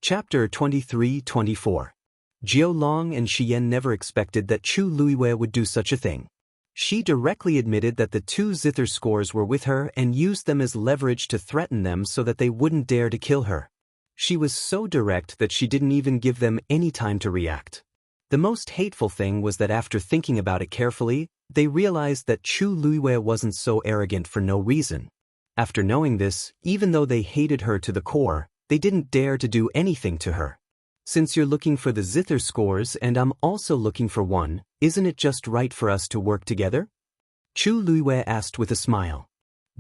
Chapter 23-24. Jiao Long and Xian never expected that Chu Luiwei would do such a thing. She directly admitted that the two zither scores were with her and used them as leverage to threaten them so that they wouldn't dare to kill her. She was so direct that she didn't even give them any time to react. The most hateful thing was that after thinking about it carefully, they realized that Chu Luiwei wasn't so arrogant for no reason. After knowing this, even though they hated her to the core, they didn't dare to do anything to her. Since you're looking for the zither scores and I'm also looking for one, isn't it just right for us to work together? Chu Luiwei asked with a smile.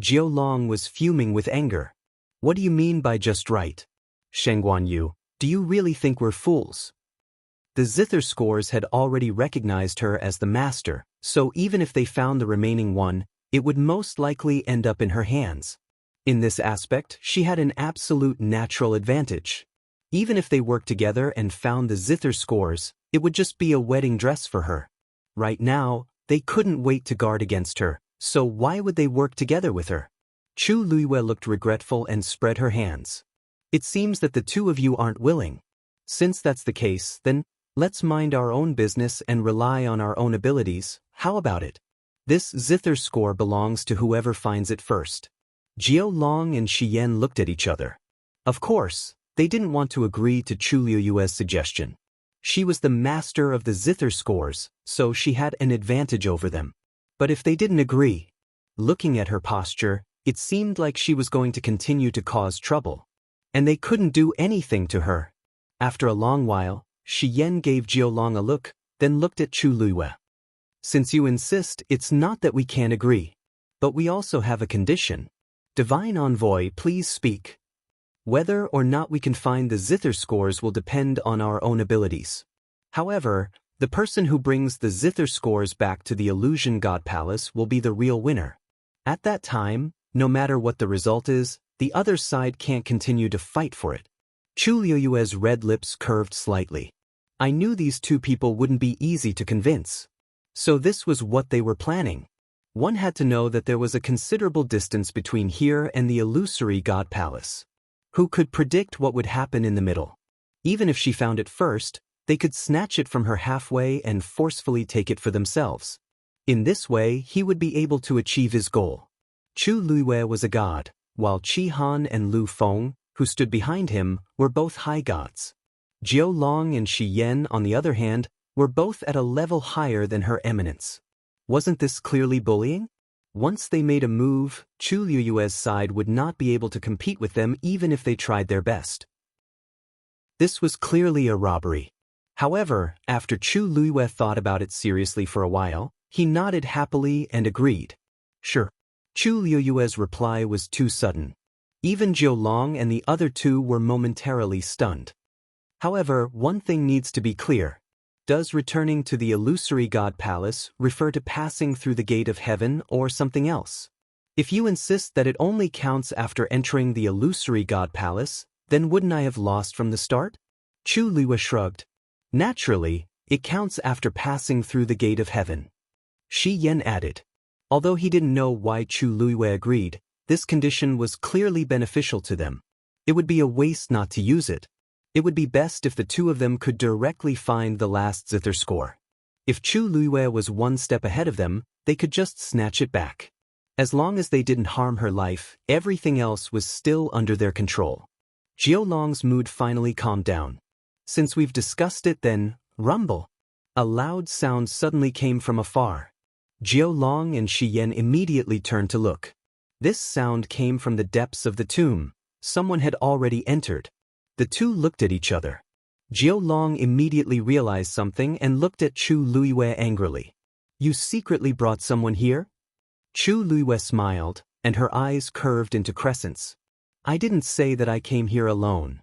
Jiao Long was fuming with anger. What do you mean by just right? Shengguan Yu, do you really think we're fools? The zither scores had already recognized her as the master, so even if they found the remaining one, it would most likely end up in her hands. In this aspect, she had an absolute natural advantage. Even if they worked together and found the zither scores, it would just be a wedding dress for her. Right now, they couldn't wait to guard against her, so why would they work together with her? Chu Luiwei looked regretful and spread her hands. It seems that the two of you aren't willing. Since that's the case, then let's mind our own business and rely on our own abilities. How about it? This zither score belongs to whoever finds it first. Jiao Long and Xian looked at each other. Of course, they didn't want to agree to Chu Luiwei's suggestion. She was the master of the zither scores, so she had an advantage over them. But if they didn't agree, looking at her posture, it seemed like she was going to continue to cause trouble. And they couldn't do anything to her. After a long while, Xian gave Jiao Long a look, then looked at Chu Luiwei. Since you insist, it's not that we can't agree. But we also have a condition. Divine Envoy, please speak. Whether or not we can find the zither scores will depend on our own abilities. However, the person who brings the zither scores back to the Illusion God Palace will be the real winner. At that time, no matter what the result is, the other side can't continue to fight for it. Chu Luiwei's red lips curved slightly. I knew these two people wouldn't be easy to convince. So this was what they were planning. One had to know that there was a considerable distance between here and the illusory God Palace. Who could predict what would happen in the middle? Even if she found it first, they could snatch it from her halfway and forcefully take it for themselves. In this way, he would be able to achieve his goal. Chu Luiwei was a god, while Qi Han and Lu Feng, who stood behind him, were both high gods. Jiao Long and Xian, on the other hand, were both at a level higher than her eminence. Wasn't this clearly bullying? Once they made a move, Chu Luiwei's side would not be able to compete with them even if they tried their best. This was clearly a robbery. However, after Chu Luiwei thought about it seriously for a while, he nodded happily and agreed. Sure. Chu Luiwei's reply was too sudden. Even Jiao Long and the other two were momentarily stunned. However, one thing needs to be clear. Does returning to the illusory God Palace refer to passing through the gate of heaven or something else? If you insist that it only counts after entering the illusory God Palace, then wouldn't I have lost from the start? Chu Luiwei shrugged. Naturally, it counts after passing through the gate of heaven. Xian added. Although he didn't know why Chu Luiwei agreed, this condition was clearly beneficial to them. It would be a waste not to use it. It would be best if the two of them could directly find the last zither score. If Chu Luiwei was one step ahead of them, they could just snatch it back. As long as they didn't harm her life, everything else was still under their control. Jiao Long's mood finally calmed down. Since we've discussed it then, rumble. A loud sound suddenly came from afar. Jiao Long and Xian immediately turned to look. This sound came from the depths of the tomb. Someone had already entered. The two looked at each other. Jiao Long immediately realized something and looked at Chu Luiwei angrily. You secretly brought someone here? Chu Luiwei smiled, and her eyes curved into crescents. I didn't say that I came here alone.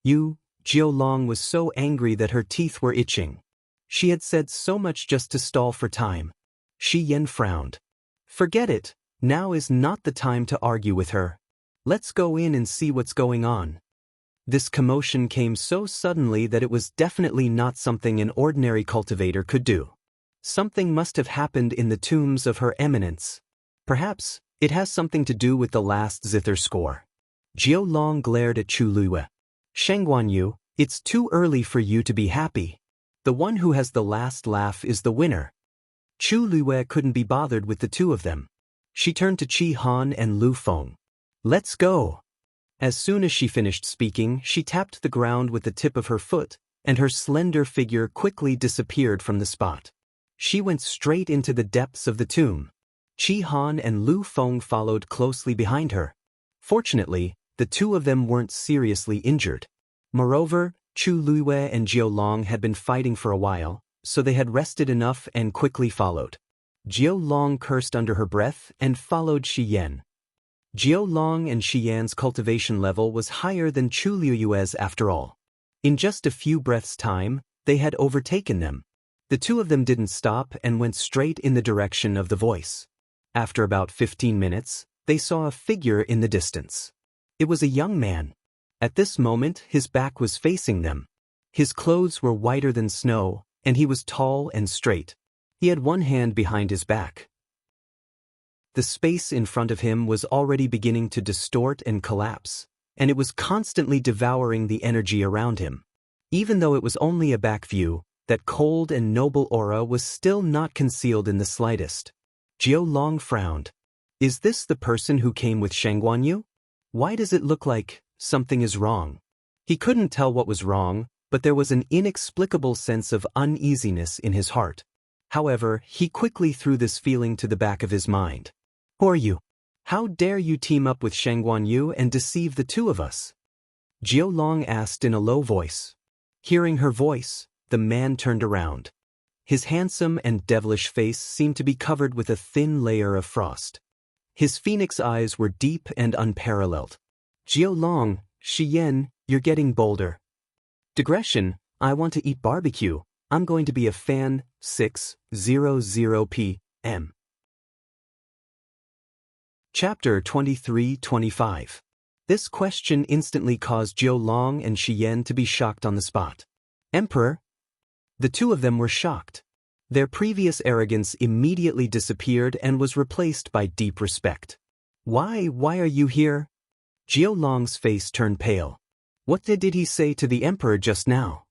Jiao Long was so angry that her teeth were itching. She had said so much just to stall for time. Xian frowned. Forget it, now is not the time to argue with her. Let's go in and see what's going on. This commotion came so suddenly that it was definitely not something an ordinary cultivator could do. Something must have happened in the tombs of her eminence. Perhaps it has something to do with the last zither score. Jiao Long glared at Chu Luiwei. Shengguanyu, it's too early for you to be happy. The one who has the last laugh is the winner. Chu Luiwei couldn't be bothered with the two of them. She turned to Qi Han and Lu Feng. Let's go. As soon as she finished speaking, she tapped the ground with the tip of her foot, and her slender figure quickly disappeared from the spot. She went straight into the depths of the tomb. Qi Han and Lu Feng followed closely behind her. Fortunately, the two of them weren't seriously injured. Moreover, Chu Luiwei and Jiao Long had been fighting for a while, so they had rested enough and quickly followed. Jiao Long cursed under her breath and followed Shi Yan. Jiao Long and Shi Yan's cultivation level was higher than Chu Luiwei's after all. In just a few breaths' time, they had overtaken them. The two of them didn't stop and went straight in the direction of the voice. After about 15 minutes, they saw a figure in the distance. It was a young man. At this moment, his back was facing them. His clothes were whiter than snow, and he was tall and straight. He had one hand behind his back. The space in front of him was already beginning to distort and collapse, and it was constantly devouring the energy around him. Even though it was only a back view, that cold and noble aura was still not concealed in the slightest. Jiao Long frowned. Is this the person who came with Shengguanyu? Why does it look like something is wrong? He couldn't tell what was wrong, but there was an inexplicable sense of uneasiness in his heart. However, he quickly threw this feeling to the back of his mind. Who are you? How dare you team up with Shengguanyu and deceive the two of us? Jiao Long asked in a low voice. Hearing her voice, the man turned around. His handsome and devilish face seemed to be covered with a thin layer of frost. His phoenix eyes were deep and unparalleled. Jiao Long, Shi Yan, you're getting bolder. Digression, I want to eat barbecue. I'm going to be a fan. 6:00 p.m. Chapter 23-25. This question instantly caused Jiao Long and Shi Yan to be shocked on the spot. Emperor? The two of them were shocked. Their previous arrogance immediately disappeared and was replaced by deep respect. Why are you here? Jiao Long's face turned pale. What did he say to the emperor just now?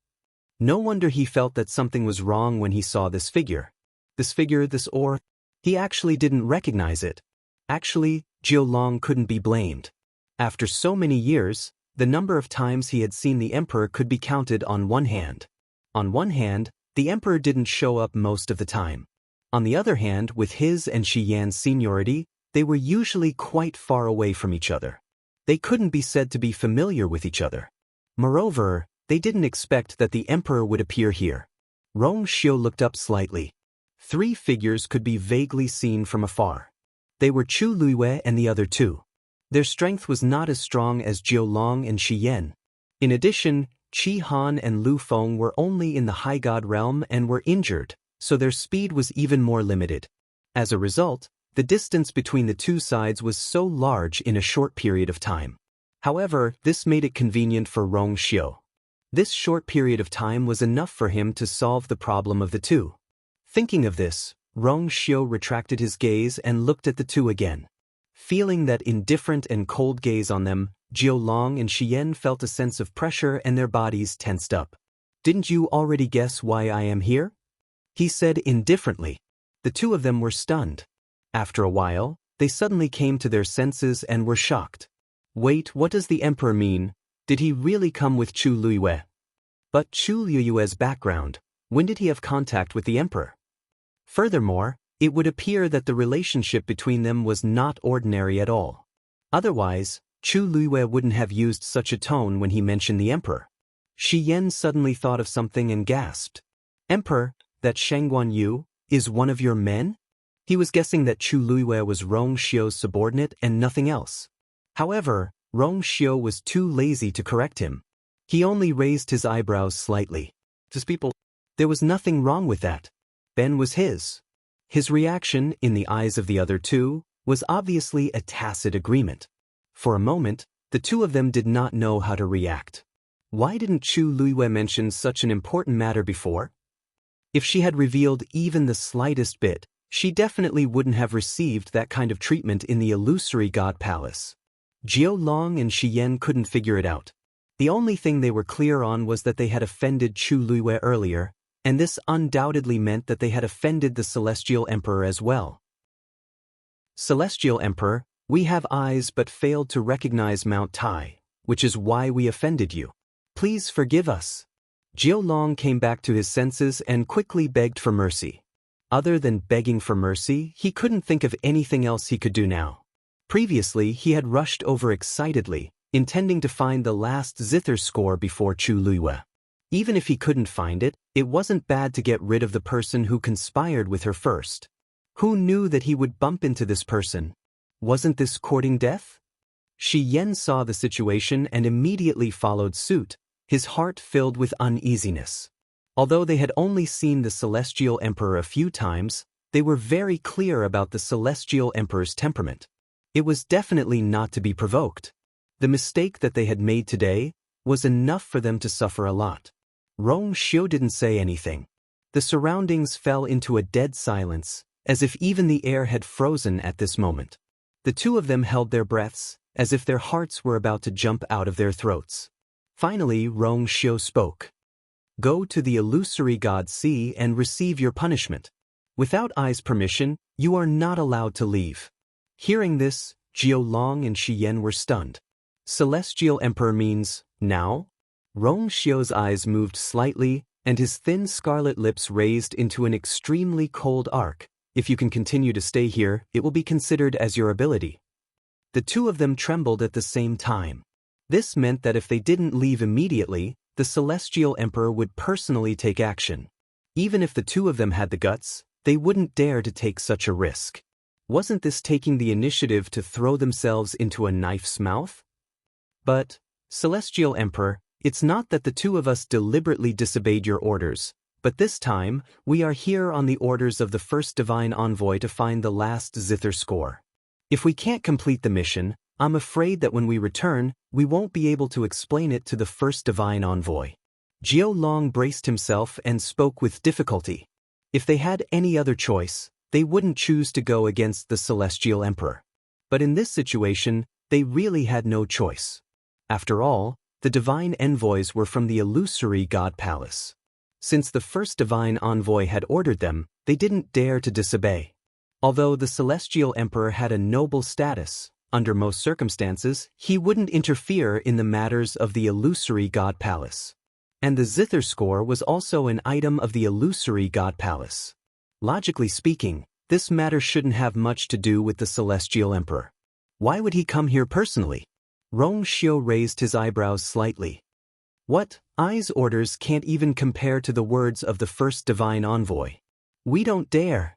No wonder he felt that something was wrong when he saw this figure. This aura. He actually didn't recognize it. Actually, Jiao Long couldn't be blamed. After so many years, the number of times he had seen the emperor could be counted on one hand. On one hand, the emperor didn't show up most of the time. On the other hand, with his and Shi Yan's seniority, they were usually quite far away from each other. They couldn't be said to be familiar with each other. Moreover, they didn't expect that the emperor would appear here. Rong Xiu looked up slightly. Three figures could be vaguely seen from afar. They were Chu Luiwei and the other two. Their strength was not as strong as Jiao Long and Shi Yan. In addition, Qi Han and Lu Feng were only in the high god realm and were injured, so their speed was even more limited. As a result, the distance between the two sides was so large in a short period of time. However, this made it convenient for Rong Xiu. This short period of time was enough for him to solve the problem of the two. Thinking of this, Rong Xiu retracted his gaze and looked at the two again. Feeling that indifferent and cold gaze on them, Jiao Long and Shi Yan felt a sense of pressure and their bodies tensed up. Didn't you already guess why I am here? He said indifferently. The two of them were stunned. After a while, they suddenly came to their senses and were shocked. Wait, what does the emperor mean? Did he really come with Chu Luiwei? But Chu Luiwei's background, when did he have contact with the emperor? Furthermore, it would appear that the relationship between them was not ordinary at all. Otherwise, Chu Luiwei wouldn't have used such a tone when he mentioned the emperor. Shi Yan suddenly thought of something and gasped. Emperor, that Shengguanyu is one of your men? He was guessing that Chu Luiwei was Rong Xiu's subordinate and nothing else. However, Rong Xiu was too lazy to correct him. He only raised his eyebrows slightly. To people, there was nothing wrong with that. Ben was his. His reaction, in the eyes of the other two, was obviously a tacit agreement. For a moment, the two of them did not know how to react. Why didn't Chu Luiwei mention such an important matter before? If she had revealed even the slightest bit, she definitely wouldn't have received that kind of treatment in the illusory god palace. Jiao Long and Shi Yan couldn't figure it out. The only thing they were clear on was that they had offended Chu Luiwei earlier, and this undoubtedly meant that they had offended the Celestial Emperor as well. Celestial Emperor, we have eyes but failed to recognize Mount Tai, which is why we offended you. Please forgive us. Jiao Long came back to his senses and quickly begged for mercy. Other than begging for mercy, he couldn't think of anything else he could do now. Previously, he had rushed over excitedly, intending to find the last zither score before Chu Luiwei. Even if he couldn't find it, it wasn't bad to get rid of the person who conspired with her first. Who knew that he would bump into this person? Wasn't this courting death? Xian saw the situation and immediately followed suit, his heart filled with uneasiness. Although they had only seen the Celestial Emperor a few times, they were very clear about the Celestial Emperor's temperament. It was definitely not to be provoked. The mistake that they had made today was enough for them to suffer a lot. Rong Xiu didn't say anything. The surroundings fell into a dead silence, as if even the air had frozen at this moment. The two of them held their breaths, as if their hearts were about to jump out of their throats. Finally, Rong Xiu spoke. Go to the illusory god Sea and receive your punishment. Without Ai's permission, you are not allowed to leave. Hearing this, Jiao Long and Xian were stunned. Celestial Emperor means, now? Rong Xiu's eyes moved slightly, and his thin scarlet lips raised into an extremely cold arc. If you can continue to stay here, it will be considered as your ability. The two of them trembled at the same time. This meant that if they didn't leave immediately, the Celestial Emperor would personally take action. Even if the two of them had the guts, they wouldn't dare to take such a risk. Wasn't this taking the initiative to throw themselves into a knife's mouth? But, Celestial Emperor, it's not that the two of us deliberately disobeyed your orders, but this time, we are here on the orders of the first divine envoy to find the last zither score. If we can't complete the mission, I'm afraid that when we return, we won't be able to explain it to the first divine envoy. Jiao Long braced himself and spoke with difficulty. If they had any other choice, they wouldn't choose to go against the Celestial Emperor. But in this situation, they really had no choice. After all, the divine envoys were from the illusory god palace. Since the first divine envoy had ordered them, they didn't dare to disobey. Although the Celestial Emperor had a noble status, under most circumstances, he wouldn't interfere in the matters of the illusory god palace. And the zither score was also an item of the illusory god palace. Logically speaking, this matter shouldn't have much to do with the Celestial Emperor. Why would he come here personally? Rong Xiu raised his eyebrows slightly. What? Ai's orders can't even compare to the words of the first divine envoy. We don't dare.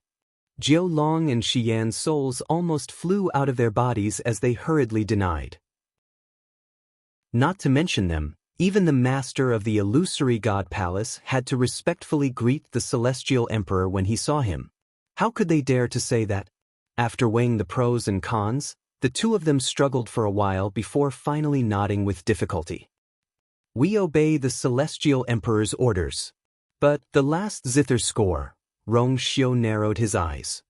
Jiao Long and Xian's souls almost flew out of their bodies as they hurriedly denied. Not to mention them, even the master of the illusory god palace had to respectfully greet the Celestial Emperor when he saw him. How could they dare to say that? After weighing the pros and cons, the two of them struggled for a while before finally nodding with difficulty. We obey the Celestial Emperor's orders. But the last zither score, Rong Xiu narrowed his eyes.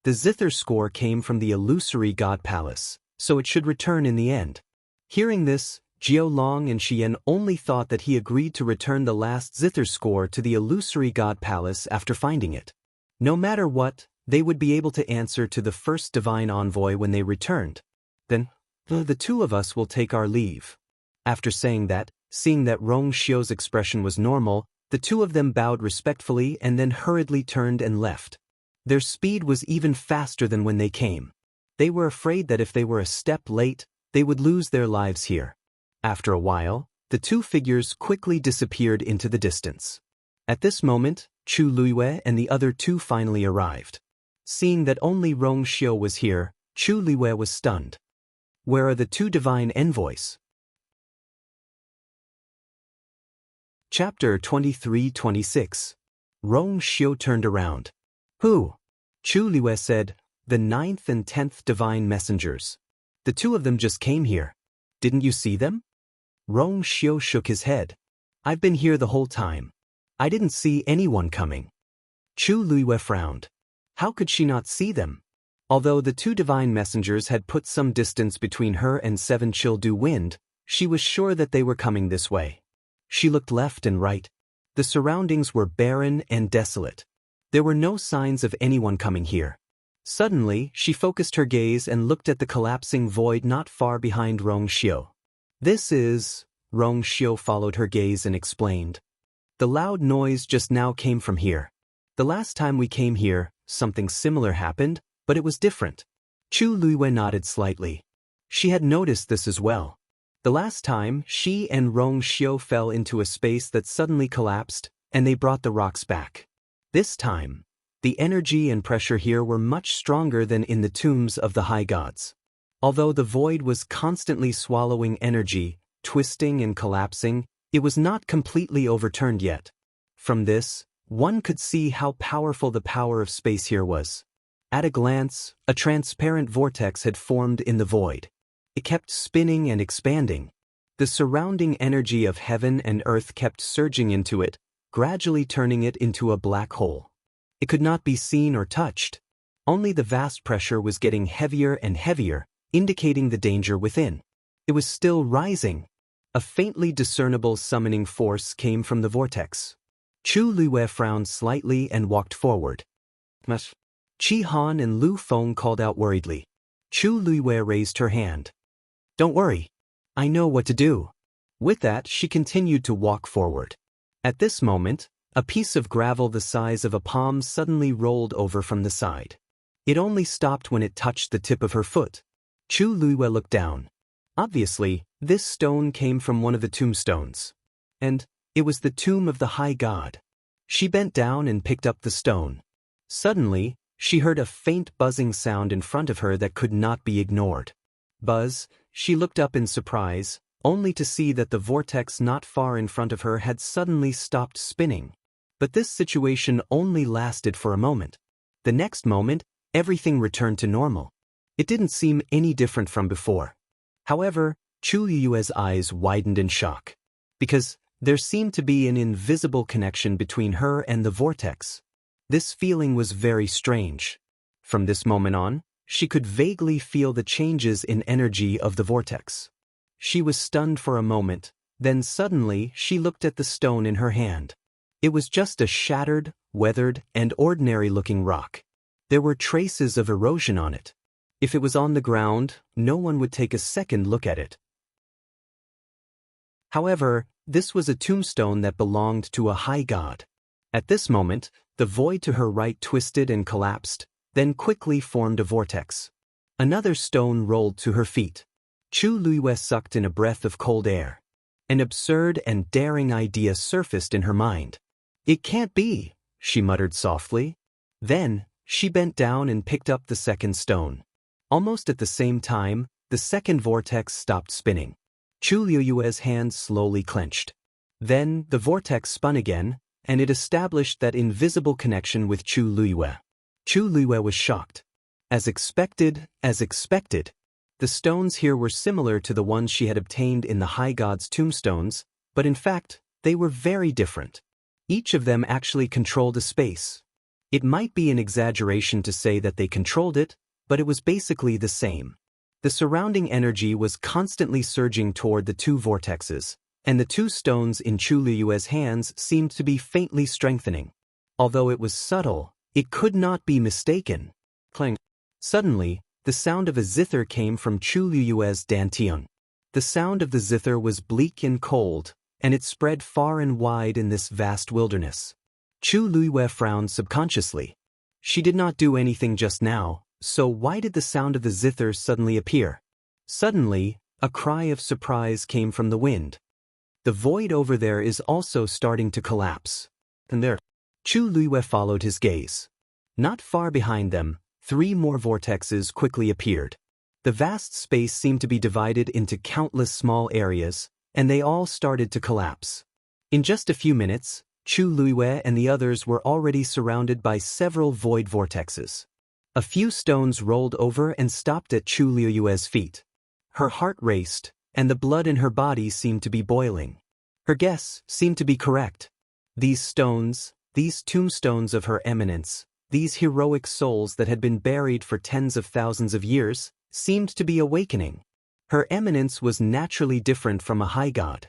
The zither score came from the illusory god palace, so it should return in the end. Hearing this, Jiao Long and Xian only thought that he agreed to return the last zither score to the illusory god palace after finding it. No matter what, they would be able to answer to the first divine envoy when they returned. Then, the two of us will take our leave. After saying that, seeing that Rong Xiu's expression was normal, the two of them bowed respectfully and then hurriedly turned and left. Their speed was even faster than when they came. They were afraid that if they were a step late, they would lose their lives here. After a while, the two figures quickly disappeared into the distance. At this moment, Chu Luiwei and the other two finally arrived. Seeing that only Rong Xiu was here, Chu Luiwei was stunned. Where are the two divine envoys? Chapter 23-26. Rong Xiu turned around. Who? Chu Luiwei said, the 9th and 10th divine messengers. The two of them just came here. Didn't you see them? Rong Xiu shook his head. I've been here the whole time. I didn't see anyone coming. Chu Luiwei frowned. How could she not see them? Although the two divine messengers had put some distance between her and 7 Childu Wind, She was sure that they were coming this way. She looked left and right. The surroundings were barren and desolate. There were no signs of anyone coming here. Suddenly, she focused her gaze and looked at the collapsing void not far behind Rong Xiu. This is... Rong Xiu followed her gaze and explained. The loud noise just now came from here. The last time we came here, something similar happened, but it was different. Chu Luiyue nodded slightly. She had noticed this as well. The last time, she and Rong Xiu fell into a space that suddenly collapsed, and they brought the rocks back. This time, the energy and pressure here were much stronger than in the tombs of the high gods. Although the void was constantly swallowing energy, twisting and collapsing, it was not completely overturned yet. From this, one could see how powerful the power of space here was. At a glance, a transparent vortex had formed in the void. It kept spinning and expanding. The surrounding energy of heaven and earth kept surging into it, gradually turning it into a black hole. It could not be seen or touched. Only the vast pressure was getting heavier and heavier, indicating the danger within. It was still rising. A faintly discernible summoning force came from the vortex. Chu Luiyue frowned slightly and walked forward. Qi Han and Lu Feng called out worriedly. Chu Luiyue raised her hand. Don't worry. I know what to do. With that, she continued to walk forward. At this moment, a piece of gravel the size of a palm suddenly rolled over from the side. It only stopped when it touched the tip of her foot. Chu Luiyue looked down. Obviously, this stone came from one of the tombstones. And it was the tomb of the high god. She bent down and picked up the stone. Suddenly, she heard a faint buzzing sound in front of her that could not be ignored. Buzz, she looked up in surprise, only to see that the vortex not far in front of her had suddenly stopped spinning. But this situation only lasted for a moment. The next moment, everything returned to normal. It didn't seem any different from before. However, Chu Luiyue's eyes widened in shock. Because there seemed to be an invisible connection between her and the vortex. This feeling was very strange. From this moment on, she could vaguely feel the changes in energy of the vortex. She was stunned for a moment, then suddenly she looked at the stone in her hand. It was just a shattered, weathered, and ordinary-looking rock. There were traces of erosion on it. If it was on the ground, no one would take a second look at it. However, this was a tombstone that belonged to a high god. At this moment, the void to her right twisted and collapsed, then quickly formed a vortex. Another stone rolled to her feet. Chu Luiyue sucked in a breath of cold air. An absurd and daring idea surfaced in her mind. It can't be, she muttered softly. Then, she bent down and picked up the second stone. Almost at the same time, the second vortex stopped spinning. Chu Luiyue's hands slowly clenched. Then, the vortex spun again, and it established that invisible connection with Chu Luiyue. Chu Luiyue was shocked. As expected, the stones here were similar to the ones she had obtained in the high god's tombstones, but in fact, they were very different. Each of them actually controlled a space. It might be an exaggeration to say that they controlled it, but it was basically the same. The surrounding energy was constantly surging toward the two vortexes, and the two stones in Chu Luiyue's hands seemed to be faintly strengthening. Although it was subtle, it could not be mistaken. Clang. Suddenly, the sound of a zither came from Chu Luiyue's dantian. The sound of the zither was bleak and cold, and it spread far and wide in this vast wilderness. Chu Luiyue frowned subconsciously. She did not do anything just now, so why did the sound of the zither suddenly appear? Suddenly, a cry of surprise came from the wind. The void over there is also starting to collapse. And there. Chu Luiyue followed his gaze. Not far behind them, 3 more vortexes quickly appeared. The vast space seemed to be divided into countless small areas, and they all started to collapse. In just a few minutes, Chu Luiyue and the others were already surrounded by several void vortexes. A few stones rolled over and stopped at Chu Luiyue's feet. Her heart raced, and the blood in her body seemed to be boiling. Her guess seemed to be correct. These stones, these tombstones of her eminence, these heroic souls that had been buried for tens of thousands of years, seemed to be awakening. Her eminence was naturally different from a high god.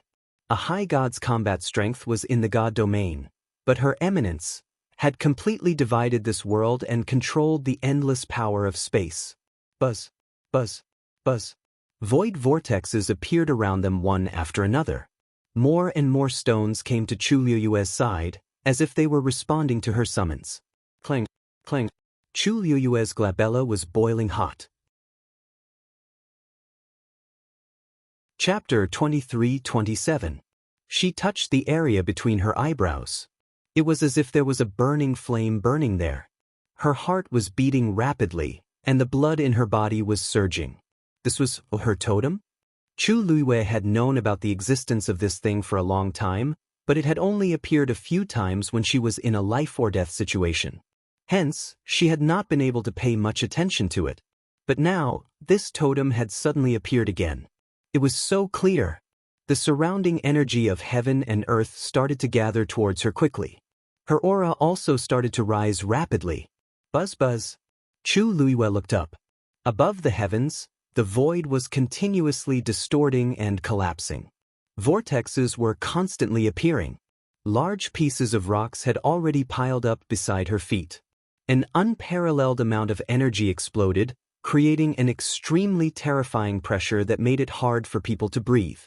A high god's combat strength was in the god domain, but her eminence had completely divided this world and controlled the endless power of space. Buzz, buzz, buzz. Void vortexes appeared around them one after another. More and more stones came to Chu Liyue's side, as if they were responding to her summons. Clang, clang. Chu Liyue's glabella was boiling hot. Chapter 23-27. She touched the area between her eyebrows. It was as if there was a burning flame burning there. Her heart was beating rapidly, and the blood in her body was surging. This was her totem? Chu Liyue had known about the existence of this thing for a long time, but it had only appeared a few times when she was in a life-or-death situation. Hence, she had not been able to pay much attention to it. But now, this totem had suddenly appeared again. It was so clear. The surrounding energy of heaven and earth started to gather towards her quickly. Her aura also started to rise rapidly. Buzz buzz. Chu Liyue looked up. Above the heavens, the void was continuously distorting and collapsing. Vortexes were constantly appearing. Large pieces of rocks had already piled up beside her feet. An unparalleled amount of energy exploded, creating an extremely terrifying pressure that made it hard for people to breathe.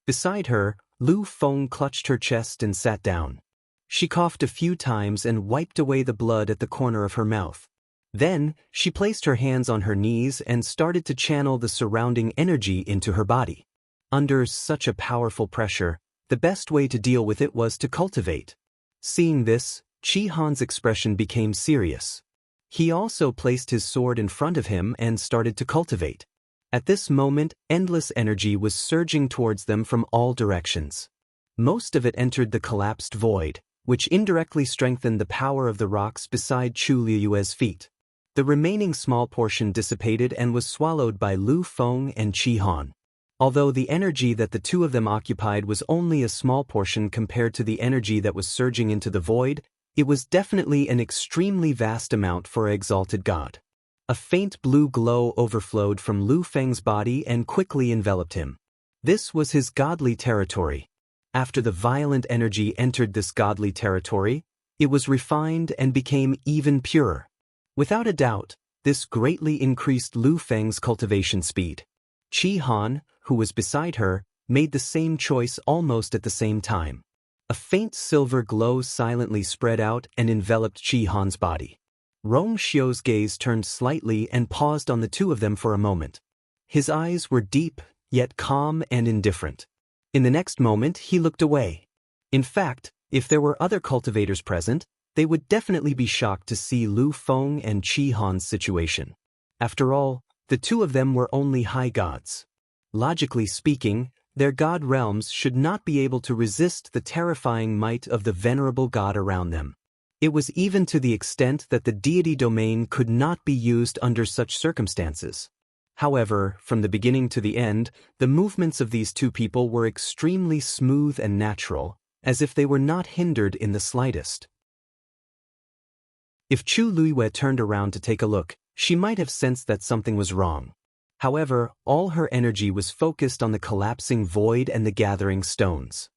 Beside her, Lu Feng clutched her chest and sat down. She coughed a few times and wiped away the blood at the corner of her mouth. Then, she placed her hands on her knees and started to channel the surrounding energy into her body. Under such a powerful pressure, the best way to deal with it was to cultivate. Seeing this, Qi Han's expression became serious. He also placed his sword in front of him and started to cultivate. At this moment, endless energy was surging towards them from all directions. Most of it entered the collapsed void, which indirectly strengthened the power of the rocks beside Chu Liyue's feet. The remaining small portion dissipated and was swallowed by Lu Feng and Qi Han. Although the energy that the two of them occupied was only a small portion compared to the energy that was surging into the void, it was definitely an extremely vast amount for an exalted god. A faint blue glow overflowed from Lu Feng's body and quickly enveloped him. This was his godly territory. After the violent energy entered this godly territory, it was refined and became even purer. Without a doubt, this greatly increased Lu Feng's cultivation speed. Qi Han, who was beside her, made the same choice almost at the same time. A faint silver glow silently spread out and enveloped Qi Han's body. Rong Xiu's gaze turned slightly and paused on the two of them for a moment. His eyes were deep, yet calm and indifferent. In the next moment, he looked away. In fact, if there were other cultivators present, they would definitely be shocked to see Lu Feng and Qi Han's situation. After all, the two of them were only high gods. Logically speaking, their god realms should not be able to resist the terrifying might of the venerable god around them. It was even to the extent that the deity domain could not be used under such circumstances. However, from the beginning to the end, the movements of these two people were extremely smooth and natural, as if they were not hindered in the slightest. If Chu Liyue turned around to take a look, she might have sensed that something was wrong. However, all her energy was focused on the collapsing void and the gathering stones.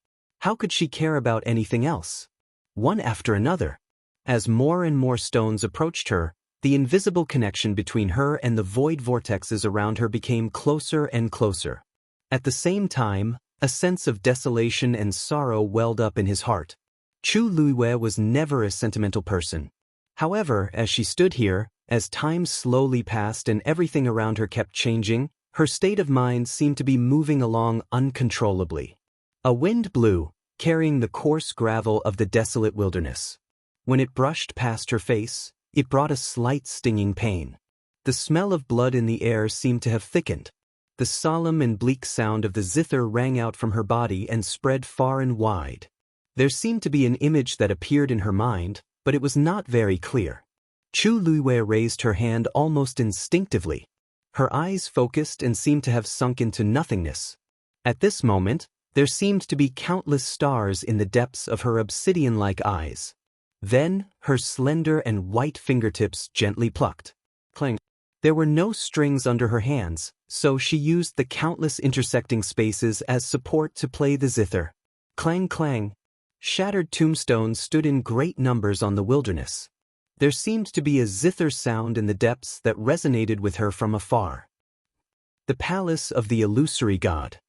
How could she care about anything else? One after another. As more and more stones approached her, the invisible connection between her and the void vortexes around her became closer and closer. At the same time, a sense of desolation and sorrow welled up in his heart. Chu Liyue was never a sentimental person. However, as she stood here, as time slowly passed and everything around her kept changing, her state of mind seemed to be moving along uncontrollably. A wind blew, carrying the coarse gravel of the desolate wilderness. When it brushed past her face, it brought a slight stinging pain. The smell of blood in the air seemed to have thickened. The solemn and bleak sound of the zither rang out from her body and spread far and wide. There seemed to be an image that appeared in her mind, but it was not very clear. Chu Liyue raised her hand almost instinctively. Her eyes focused and seemed to have sunk into nothingness. At this moment, there seemed to be countless stars in the depths of her obsidian-like eyes. Then, her slender and white fingertips gently plucked. Clang, There were no strings under her hands, so she used the countless intersecting spaces as support to play the zither. Clang clang. Shattered tombstones stood in great numbers on the wilderness. There seemed to be a zither sound in the depths that resonated with her from afar. The palace of the illusory god.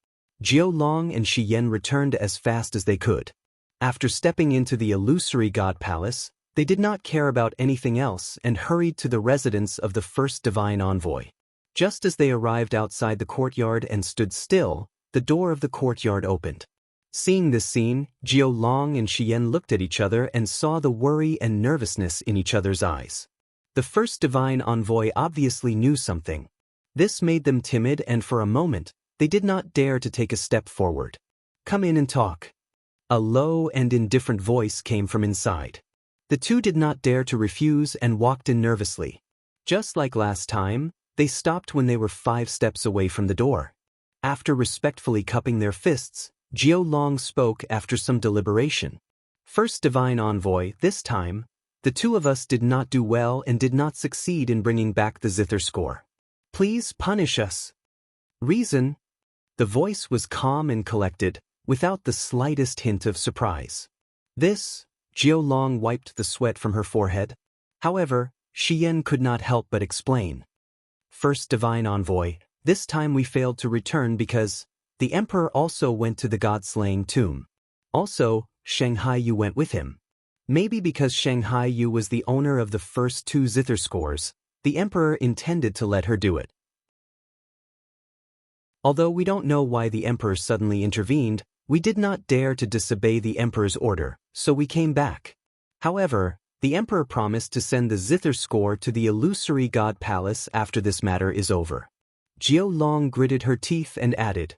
Jiao Long and Xian returned as fast as they could. After stepping into the illusory god palace, they did not care about anything else and hurried to the residence of the first divine envoy. Just as they arrived outside the courtyard and stood still, the door of the courtyard opened. Seeing this scene, Jiao Long and Xian looked at each other and saw the worry and nervousness in each other's eyes. The first divine envoy obviously knew something. This made them timid, and for a moment, they did not dare to take a step forward. "Come in and talk." A low and indifferent voice came from inside. The two did not dare to refuse and walked in nervously. Just like last time, they stopped when they were 5 steps away from the door. After respectfully cupping their fists, Jiao Long spoke after some deliberation. "First divine envoy, this time, the two of us did not do well and did not succeed in bringing back the zither score. Please punish us." "Reason?" The voice was calm and collected, without the slightest hint of surprise. "This," Jiao Long wiped the sweat from her forehead. However, Xian could not help but explain. "First divine envoy, this time we failed to return because the emperor also went to the god-slaying tomb. Also, Shanghai Yu went with him. Maybe because Shanghai Yu was the owner of the first 2 zither scores, the emperor intended to let her do it. Although we don't know why the emperor suddenly intervened, we did not dare to disobey the emperor's order, so we came back. However, the emperor promised to send the zither score to the illusory god palace after this matter is over." Jiao Long gritted her teeth and added,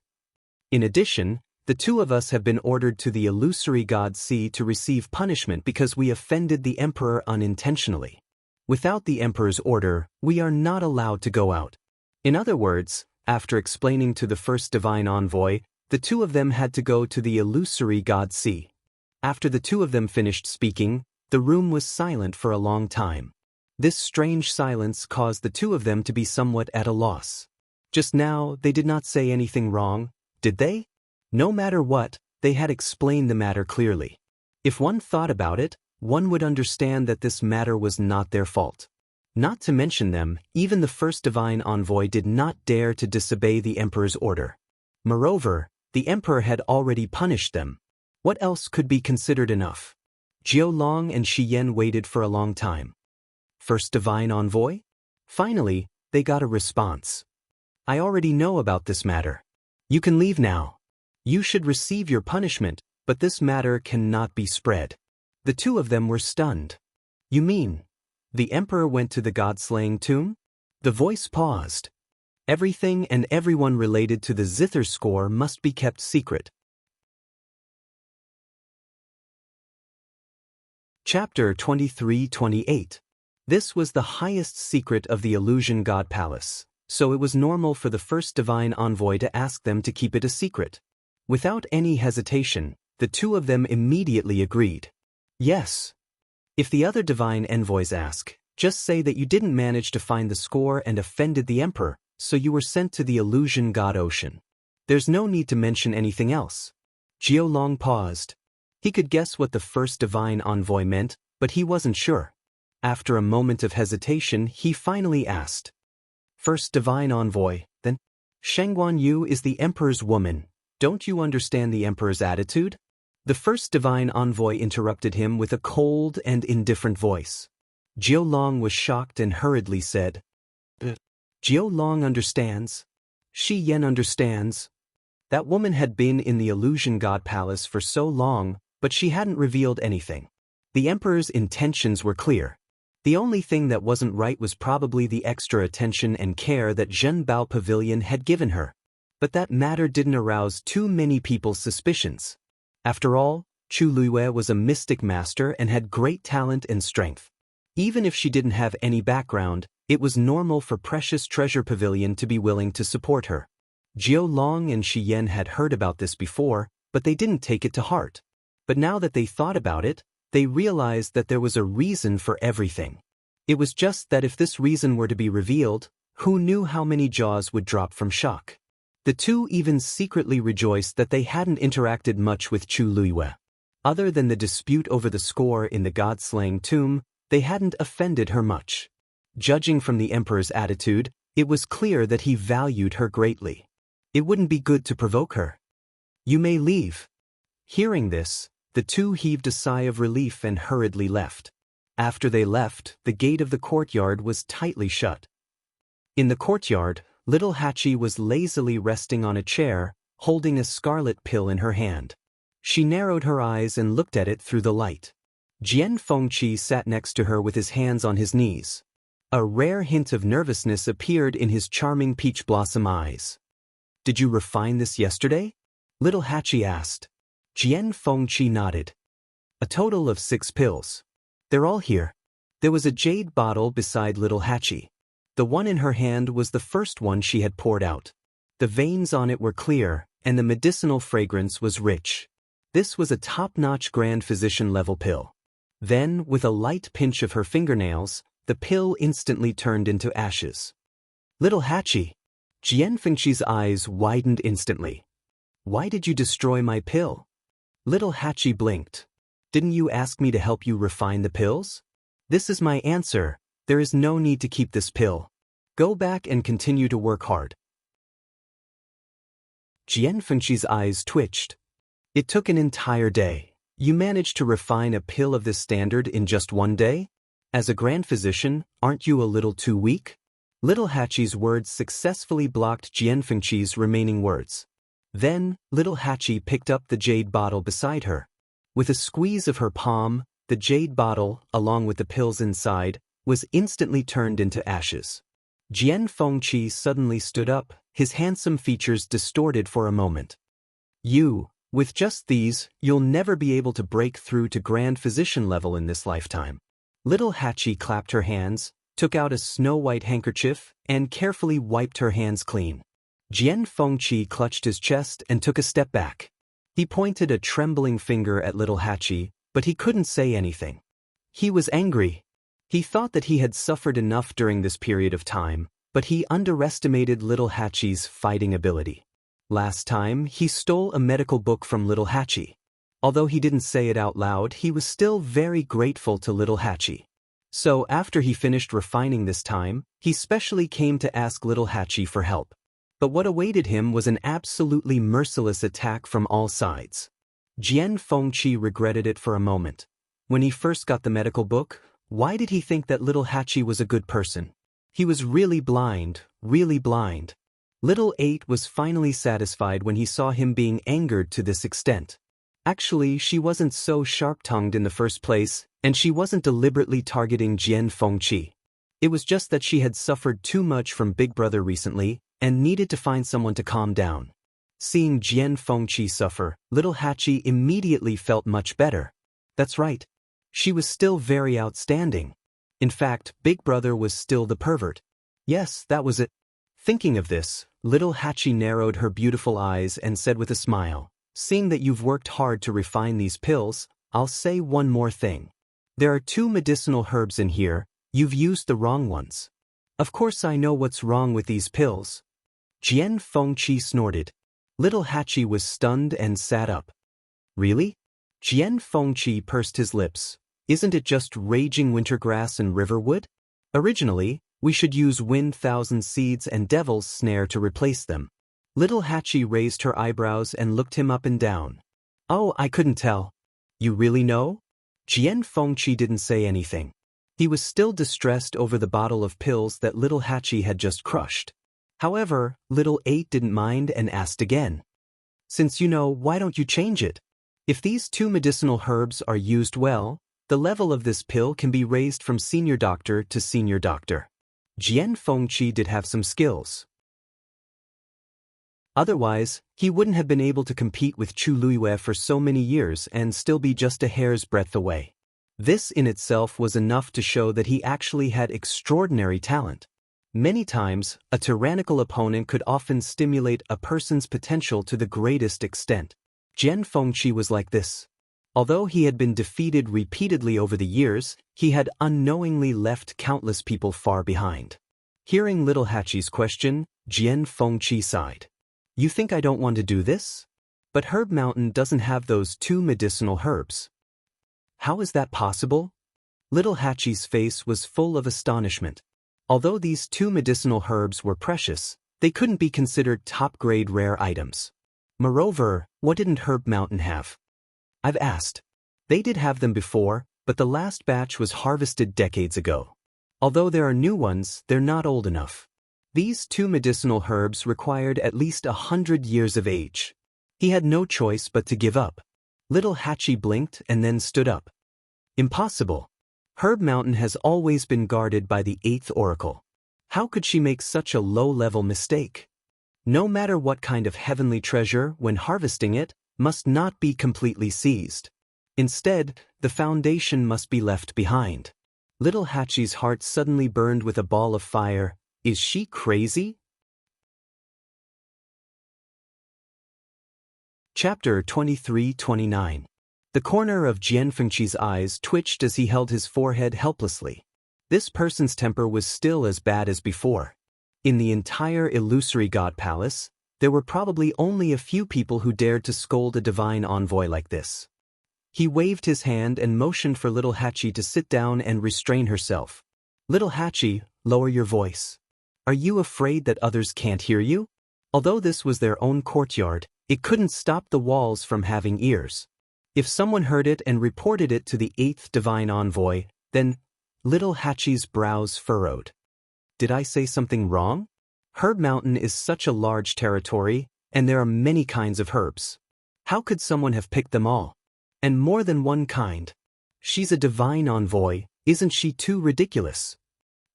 "In addition, the two of us have been ordered to the illusory god sea to receive punishment because we offended the emperor unintentionally. Without the emperor's order, we are not allowed to go out." In other words, after explaining to the first divine envoy, the two of them had to go to the illusory god sea. After the two of them finished speaking, the room was silent for a long time. This strange silence caused the two of them to be somewhat at a loss. Just now, they did not say anything wrong, did they? No matter what, they had explained the matter clearly. If one thought about it, one would understand that this matter was not their fault. Not to mention them, even the first divine envoy did not dare to disobey the emperor's order. Moreover, the emperor had already punished them. What else could be considered enough? Jiao Long and Xian waited for a long time. First divine envoy? Finally, they got a response. "I already know about this matter. You can leave now. You should receive your punishment, but this matter cannot be spread." The two of them were stunned. "You mean the emperor went to the god-slaying tomb?" The voice paused. "Everything and everyone related to the zither score must be kept secret." Chapter 23-28. This was the highest secret of the illusion god palace, so it was normal for the first divine envoy to ask them to keep it a secret. Without any hesitation, the two of them immediately agreed. "Yes." If the other divine envoys ask, just say that you didn't manage to find the score and offended the emperor, so you were sent to the illusion god ocean. There's no need to mention anything else. Jiao Long paused. He could guess what the first divine envoy meant, but he wasn't sure. After a moment of hesitation, he finally asked, "First divine envoy, then? Shangguan Yu is the emperor's woman. Don't you understand the emperor's attitude?" The first divine envoy interrupted him with a cold and indifferent voice. Jiao Long was shocked and hurriedly said, "Jiao Long understands. Xian understands." That woman had been in the illusion god palace for so long, but she hadn't revealed anything. The emperor's intentions were clear. The only thing that wasn't right was probably the extra attention and care that Zhenbao Pavilion had given her. But that matter didn't arouse too many people's suspicions. After all, Chu Luiyue was a mystic master and had great talent and strength. Even if she didn't have any background, it was normal for Precious Treasure Pavilion to be willing to support her. Jiao Long and Xian had heard about this before, but they didn't take it to heart. But now that they thought about it, they realized that there was a reason for everything. It was just that if this reason were to be revealed, Who knew how many jaws would drop from shock? The two even secretly rejoiced that they hadn't interacted much with Chu Luiyue. Other than the dispute over the score in the god-slaying tomb, they hadn't offended her much. Judging from the emperor's attitude, it was clear that he valued her greatly. It wouldn't be good to provoke her. You may leave. Hearing this, the two heaved a sigh of relief and hurriedly left. After they left, the gate of the courtyard was tightly shut. In the courtyard, little Hachi was lazily resting on a chair, holding a scarlet pill in her hand. She narrowed her eyes and looked at it through the light. Jian Fengqi sat next to her with his hands on his knees. A rare hint of nervousness appeared in his charming peach blossom eyes. Did you refine this yesterday? Little Hachi asked. Jian Fengqi nodded. A total of 6 pills. They're all here. There was a jade bottle beside little Hachi. The one in her hand was the first one she had poured out. The veins on it were clear, and the medicinal fragrance was rich. This was a top-notch grand physician-level pill. Then, with a light pinch of her fingernails, the pill instantly turned into ashes. Little Hachi. Jian Fengqi's eyes widened instantly. Why did you destroy my pill? Little Hachi blinked. Didn't you ask me to help you refine the pills? This is my answer. There is no need to keep this pill. Go back and continue to work hard. Jian Fengqi's eyes twitched. It took an entire day. You managed to refine a pill of this standard in just one day? As a grand physician, aren't you a little too weak? Little Hachi's words successfully blocked Jian Fengqi's remaining words. Then, little Hachi picked up the jade bottle beside her. With a squeeze of her palm, the jade bottle, along with the pills inside, was instantly turned into ashes. Jian Fengqi suddenly stood up, his handsome features distorted for a moment. With just these, you'll never be able to break through to grand physician level in this lifetime. Little Hachi clapped her hands, took out a snow-white handkerchief, and carefully wiped her hands clean. Jian Fengqi clutched his chest and took a step back. He pointed a trembling finger at little Hachi, but he couldn't say anything. He was angry. He thought that he had suffered enough during this period of time, but he underestimated little Hachi's fighting ability. Last time, he stole a medical book from little Hachi. Although he didn't say it out loud, he was still very grateful to little Hachi. So after he finished refining this time, he specially came to ask little Hachi for help. But what awaited him was an absolutely merciless attack from all sides. Jian Fengqi regretted it for a moment. When he first got the medical book, why did he think that little Hachi was a good person? He was really blind, really blind. Little 8 was finally satisfied when he saw him being angered to this extent. Actually, she wasn't so sharp-tongued in the first place, and she wasn't deliberately targeting Jian Fengqi. It was just that she had suffered too much from Big Brother recently, and needed to find someone to calm down. Seeing Jian Fengqi suffer, little Hachi immediately felt much better. That's right. She was still very outstanding. In fact, Big Brother was still the pervert. Yes, that was it. Thinking of this, little Hachi narrowed her beautiful eyes and said with a smile, seeing that you've worked hard to refine these pills, I'll say one more thing. There are 2 medicinal herbs in here, you've used the wrong ones. Of course I know what's wrong with these pills. Jian Fengqi snorted. Little Hachi was stunned and sat up. Really? Jian Fengqi pursed his lips. Isn't it just raging wintergrass and riverwood? Originally, we should use wind thousand seeds and devil's snare to replace them. Little Hachi raised her eyebrows and looked him up and down. Oh, I couldn't tell. You really know? Jian Fengqi didn't say anything. He was still distressed over the bottle of pills that little Hachi had just crushed. However, little 8 didn't mind and asked again. Since you know, why don't you change it? If these 2 medicinal herbs are used well, the level of this pill can be raised from senior doctor to senior doctor. Jian Fengqi did have some skills. Otherwise, he wouldn't have been able to compete with Chu Luiyue for so many years and still be just a hair's breadth away. This in itself was enough to show that he actually had extraordinary talent. Many times, a tyrannical opponent could often stimulate a person's potential to the greatest extent. Jian Fengqi was like this. Although he had been defeated repeatedly over the years, he had unknowingly left countless people far behind. Hearing little Hachi's question, Jian Fengqi sighed. You think I don't want to do this? But Herb Mountain doesn't have those 2 medicinal herbs. How is that possible? Little Hachi's face was full of astonishment. Although these 2 medicinal herbs were precious, they couldn't be considered top-grade rare items. Moreover, what didn't Herb Mountain have? I've asked. They did have them before, but the last batch was harvested decades ago. Although there are new ones, they're not old enough. These 2 medicinal herbs required at least 100 years of age. He had no choice but to give up. Little Hachi blinked and then stood up. Impossible. Herb Mountain has always been guarded by the 8th Oracle. How could she make such a low-level mistake? No matter what kind of heavenly treasure, when harvesting it, must not be completely seized. Instead, the foundation must be left behind. Little Hachi's heart suddenly burned with a ball of fire. Is she crazy? Chapter 23-29. The corner of Jian Fengqi's eyes twitched as he held his forehead helplessly. This person's temper was still as bad as before. In the entire illusory god palace, there were probably only a few people who dared to scold a divine envoy like this. He waved his hand and motioned for little Hachi to sit down and restrain herself. Little Hachi, lower your voice. Are you afraid that others can't hear you? Although this was their own courtyard, it couldn't stop the walls from having ears. If someone heard it and reported it to the 8th divine envoy, then little Hachi's brows furrowed. Did I say something wrong? Herb Mountain is such a large territory, and there are many kinds of herbs. How could someone have picked them all? And more than one kind. She's a divine envoy, isn't she too ridiculous?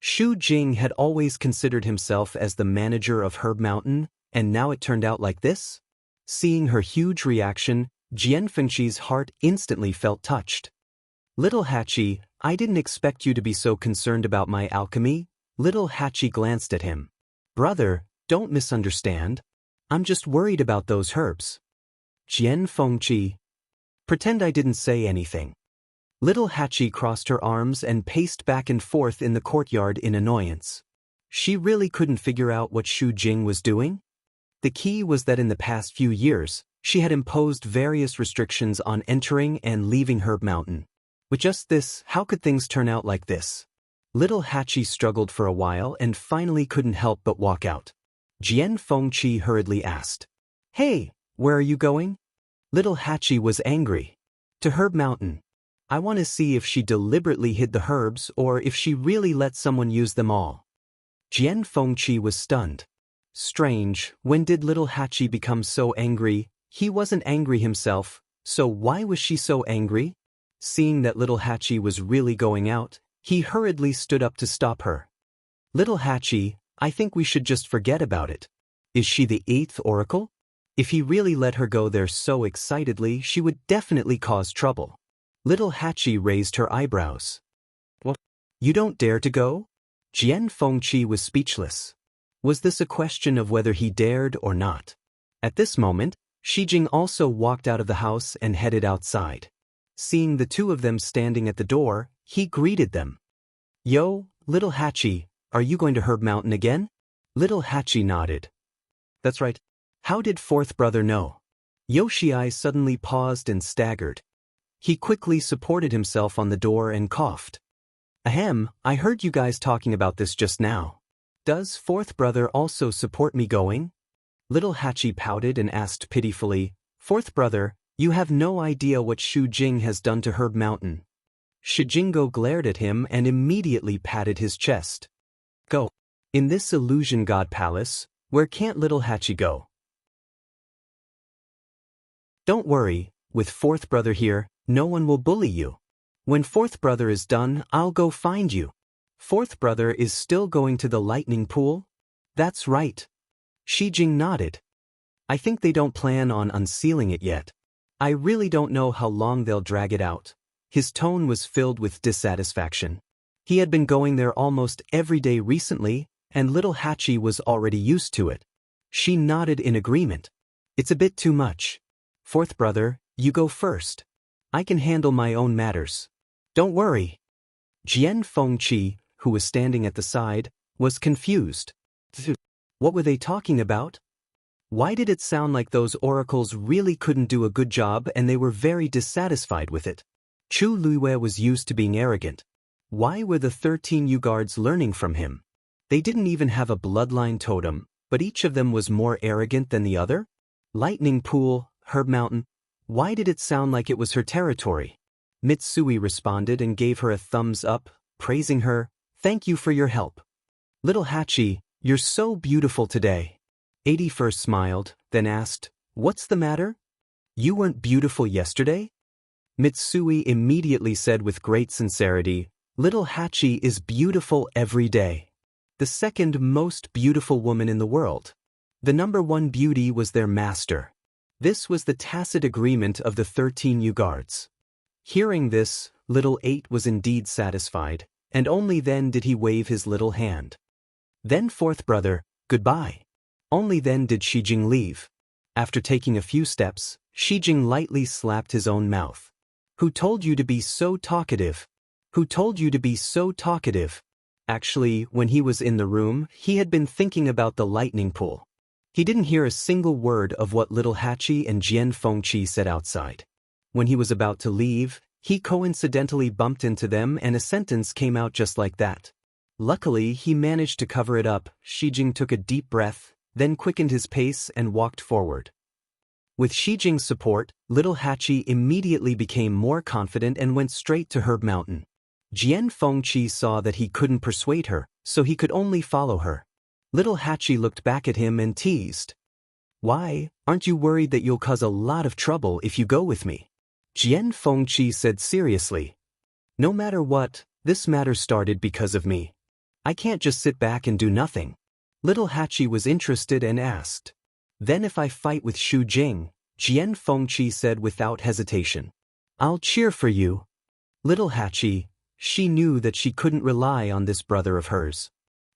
Xu Jing had always considered himself as the manager of Herb Mountain, and now it turned out like this? Seeing her huge reaction, Jian Fengqi's heart instantly felt touched. Little Hachi, I didn't expect you to be so concerned about my alchemy. Little Hachi glanced at him. Brother, don't misunderstand. I'm just worried about those herbs. Jian Fengqi. Pretend I didn't say anything. Little Hachi crossed her arms and paced back and forth in the courtyard in annoyance. She really couldn't figure out what Xu Jing was doing. The key was that in the past few years, she had imposed various restrictions on entering and leaving Herb Mountain. With just this, how could things turn out like this? Little Hachi struggled for a while and finally couldn't help but walk out. Jian Fengqi hurriedly asked, Hey, where are you going? Little Hachi was angry. To Herb Mountain. I want to see if she deliberately hid the herbs or if she really let someone use them all. Jian Fengqi was stunned. Strange, when did little Hachi become so angry? He wasn't angry himself, so why was she so angry? Seeing that little Hachi was really going out, he hurriedly stood up to stop her. Little Hachi, I think we should just forget about it. Is she the 8th Oracle? If he really let her go there so excitedly, she would definitely cause trouble. Little Hachi raised her eyebrows. What? You don't dare to go? Jian Fengqi was speechless. Was this a question of whether he dared or not? At this moment, Xi Jing also walked out of the house and headed outside. Seeing the 2 of them standing at the door, he greeted them. Yo, little Hachi, are you going to Herb Mountain again? Little Hachi nodded. That's right. How did 4th brother know? Yoshii suddenly paused and staggered. He quickly supported himself on the door and coughed. Ahem, I heard you guys talking about this just now. Does 4th brother also support me going? Little Hachi pouted and asked pitifully, 4th brother, you have no idea what Xu Jing has done to Herb Mountain. Shijingo glared at him and immediately patted his chest. Go. In this illusion god palace, where can't little Hachi go? Don't worry, with 4th brother here, no one will bully you. When 4th brother is done, I'll go find you. 4th brother is still going to the lightning pool? That's right. Xi Jing nodded. I think they don't plan on unsealing it yet. I really don't know how long they'll drag it out. His tone was filled with dissatisfaction. He had been going there almost every day recently, and little Hachi was already used to it. She nodded in agreement. It's a bit too much. 4th brother, you go first. I can handle my own matters. Don't worry. Jian Fengqi, who was standing at the side, was confused. What were they talking about? Why did it sound like those oracles really couldn't do a good job and they were very dissatisfied with it? Chu Luiwei was used to being arrogant. Why were the 13 Yu-guards learning from him? They didn't even have a bloodline totem, but each of them was more arrogant than the other? Lightning Pool, Herb Mountain. Why did it sound like it was her territory? Mitsui responded and gave her a thumbs up, praising her. Thank you for your help. Little Hachi, you're so beautiful today. 80 first smiled, then asked, what's the matter? You weren't beautiful yesterday? Mitsui immediately said with great sincerity, Little Hachi is beautiful every day. The second most beautiful woman in the world. The number one beauty was their master. This was the tacit agreement of the 13 Yu-guards. Hearing this, little 8 was indeed satisfied, and only then did he wave his little hand. Then fourth brother, goodbye. Only then did Shijing leave. After taking a few steps, Shijing lightly slapped his own mouth. Who told you to be so talkative? Who told you to be so talkative? Actually, when he was in the room, he had been thinking about the lightning pool. He didn't hear a single word of what little Hachi and Jian Fengqi said outside. When he was about to leave, he coincidentally bumped into them and a sentence came out just like that. Luckily, he managed to cover it up. Shijing took a deep breath, then quickened his pace and walked forward. With Shijing's support, little Hachi immediately became more confident and went straight to Herb Mountain. Jian Fengqi saw that he couldn't persuade her, so he could only follow her. Little Hachi looked back at him and teased. Why, aren't you worried that you'll cause a lot of trouble if you go with me? Jian Fengqi said seriously. No matter what, this matter started because of me. I can't just sit back and do nothing. Little Hachi was interested and asked. Then if I fight with Shu Jing, Jian Fengqi said without hesitation. I'll cheer for you. Little Hachi, she knew that she couldn't rely on this brother of hers.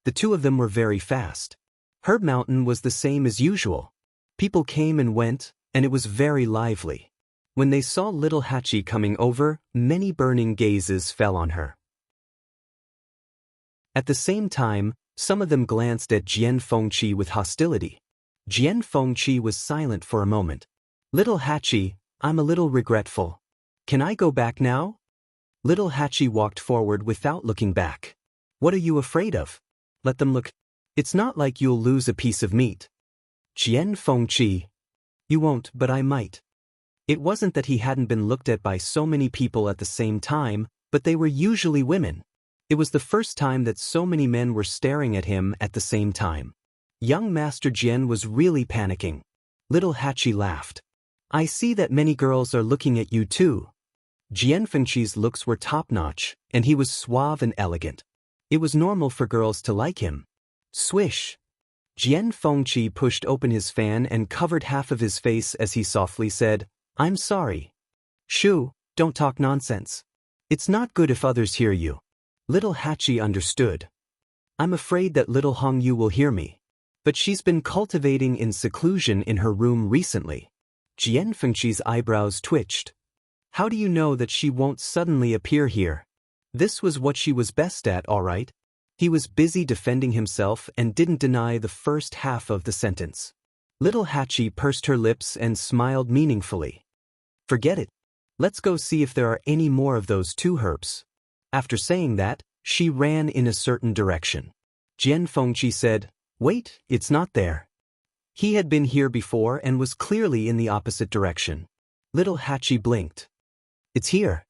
The two of them were very fast. Herb Mountain was the same as usual. People came and went, and it was very lively. When they saw little Hachi coming over, many burning gazes fell on her. At the same time, some of them glanced at Jian Fengqi with hostility. Jian Fengqi was silent for a moment. Little Hachi, I'm a little regretful. Can I go back now? Little Hachi walked forward without looking back. What are you afraid of? Let them look. It's not like you'll lose a piece of meat. Jian Fengqi. You won't, but I might. It wasn't that he hadn't been looked at by so many people at the same time, but they were usually women. It was the first time that so many men were staring at him at the same time. Young Master Jian was really panicking. Little Hachi laughed. I see that many girls are looking at you too. Jian Fengqi's looks were top-notch, and he was suave and elegant. It was normal for girls to like him. Swish! Jian Fengqi pushed open his fan and covered half of his face as he softly said, I'm sorry. Shu, don't talk nonsense. It's not good if others hear you. Little Hachi understood. I'm afraid that little Hongyu will hear me. But she's been cultivating in seclusion in her room recently. Jian Fengqi's eyebrows twitched. How do you know that she won't suddenly appear here? This was what she was best at, all right. He was busy defending himself and didn't deny the first half of the sentence. Little Hachi pursed her lips and smiled meaningfully. Forget it. Let's go see if there are any more of those two herbs. After saying that, she ran in a certain direction. Jian Fengqi said, Wait, it's not there. He had been here before and was clearly in the opposite direction. Little Hachi blinked. It's here.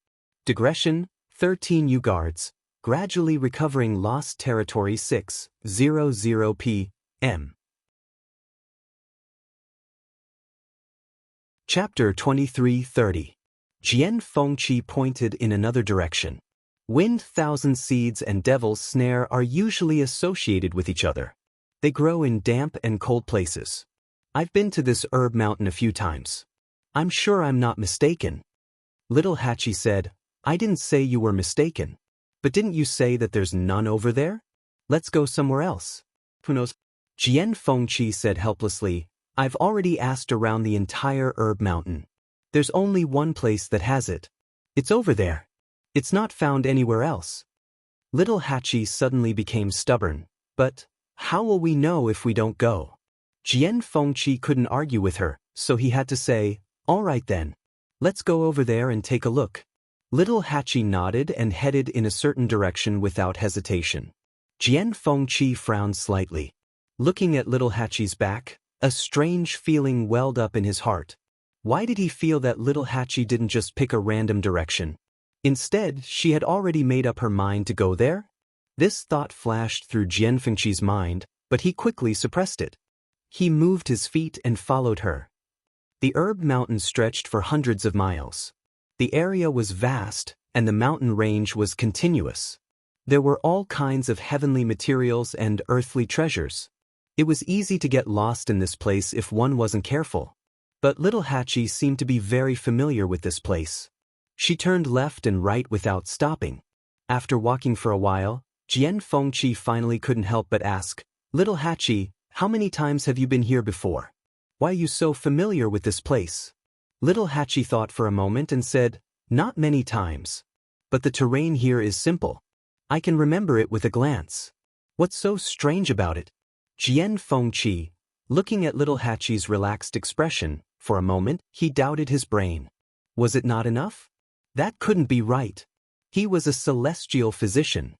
Digression, 13 Yu-guards, gradually recovering lost territory 600 p.m. Chapter 23:30. Jian Fengqi pointed in another direction. Wind, thousand seeds and devil's snare are usually associated with each other. They grow in damp and cold places. I've been to this herb mountain a few times. I'm sure I'm not mistaken. Little Hachi said, I didn't say you were mistaken. But didn't you say that there's none over there? Let's go somewhere else. Who knows? Jian Fengqi said helplessly, I've already asked around the entire herb mountain. There's only one place that has it. It's over there. It's not found anywhere else. Little Hachi suddenly became stubborn. But how will we know if we don't go? Jian Fengqi couldn't argue with her, so he had to say, all right then. Let's go over there and take a look. Little Hachi nodded and headed in a certain direction without hesitation. Jian Fengqi frowned slightly. Looking at Little Hachi's back, a strange feeling welled up in his heart. Why did he feel that Little Hachi didn't just pick a random direction? Instead, she had already made up her mind to go there? This thought flashed through Jian Fengqi's mind, but he quickly suppressed it. He moved his feet and followed her. The herb mountain stretched for hundreds of miles. The area was vast, and the mountain range was continuous. There were all kinds of heavenly materials and earthly treasures. It was easy to get lost in this place if one wasn't careful. But Little Hachi seemed to be very familiar with this place. She turned left and right without stopping. After walking for a while, Jian Fengqi finally couldn't help but ask, Little Hachi, how many times have you been here before? Why are you so familiar with this place? Little Hachi thought for a moment and said, not many times. But the terrain here is simple. I can remember it with a glance. What's so strange about it? Jian Fengqi, looking at Little Hachi's relaxed expression, for a moment, he doubted his brain. Was it not enough? That couldn't be right. He was a celestial physician.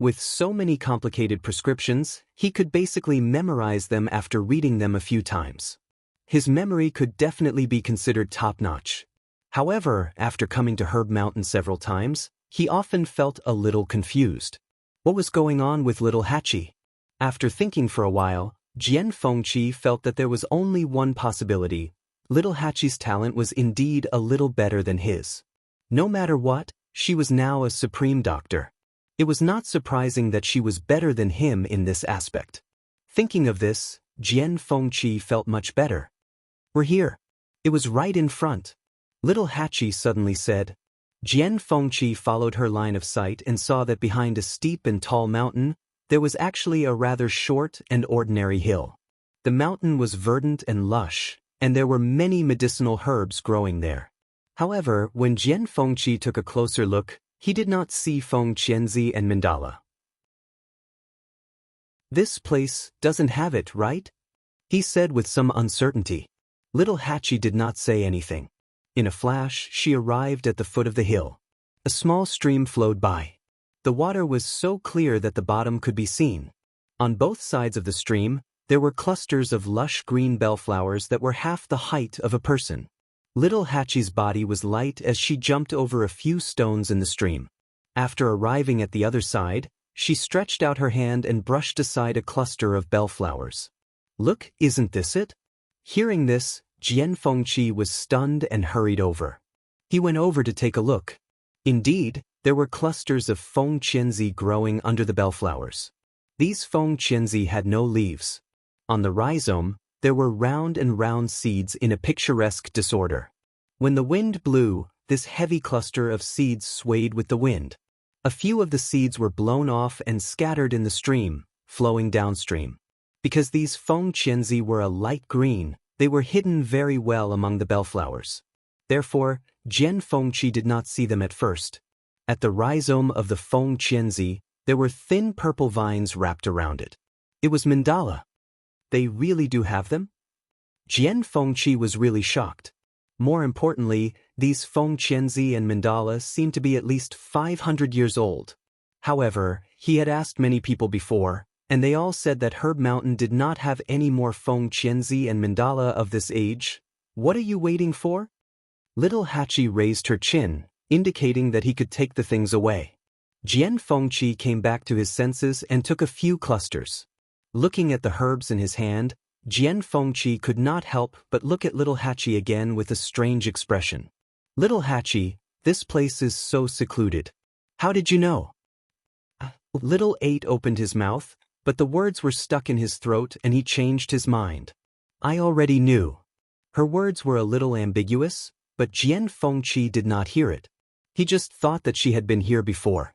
With so many complicated prescriptions, he could basically memorize them after reading them a few times. His memory could definitely be considered top-notch. However, after coming to Herb Mountain several times, he often felt a little confused. What was going on with Little Hachi? After thinking for a while, Jian Fengqi felt that there was only one possibility. Little Hachi's talent was indeed a little better than his. No matter what, she was now a supreme doctor. It was not surprising that she was better than him in this aspect. Thinking of this, Jian Fengqi felt much better. We're here. It was right in front. Little Hachi suddenly said. Jian Fengqi followed her line of sight and saw that behind a steep and tall mountain, there was actually a rather short and ordinary hill. The mountain was verdant and lush, and there were many medicinal herbs growing there. However, when Jian Fengqi took a closer look, he did not see Feng Qianzi and mandala. This place doesn't have it, right? He said with some uncertainty. Little Hachi did not say anything. In a flash, she arrived at the foot of the hill. A small stream flowed by. The water was so clear that the bottom could be seen. On both sides of the stream, there were clusters of lush green bellflowers that were half the height of a person. Little Hachi's body was light as she jumped over a few stones in the stream. After arriving at the other side, she stretched out her hand and brushed aside a cluster of bellflowers. Look, isn't this it? Hearing this, Jian Fengqi was stunned and hurried over. He went over to take a look. Indeed, there were clusters of Feng Qianzi growing under the bellflowers. These Feng Qianzi had no leaves. On the rhizome, there were round and round seeds in a picturesque disorder. When the wind blew, this heavy cluster of seeds swayed with the wind. A few of the seeds were blown off and scattered in the stream, flowing downstream. Because these Feng Qianzi were a light green, they were hidden very well among the bellflowers. Therefore, Jian Fengqi did not see them at first. At the rhizome of the Feng Qianzi, there were thin purple vines wrapped around it. It was mandala. They really do have them? Jian Fengqi was really shocked. More importantly, these Feng Qianzi and mandala seemed to be at least 500 years old. However, he had asked many people before, and they all said that Herb Mountain did not have any more Feng Qianzi and mandala of this age. What are you waiting for? Little Hachi raised her chin, indicating that he could take the things away. Jian Fengqi came back to his senses and took a few clusters. Looking at the herbs in his hand, Jian Fengqi could not help but look at Little Hachi again with a strange expression. Little Hachi, this place is so secluded. How did you know? Little 8 opened his mouth, but the words were stuck in his throat and he changed his mind. I already knew. Her words were a little ambiguous, but Jian Fengqi did not hear it. He just thought that she had been here before.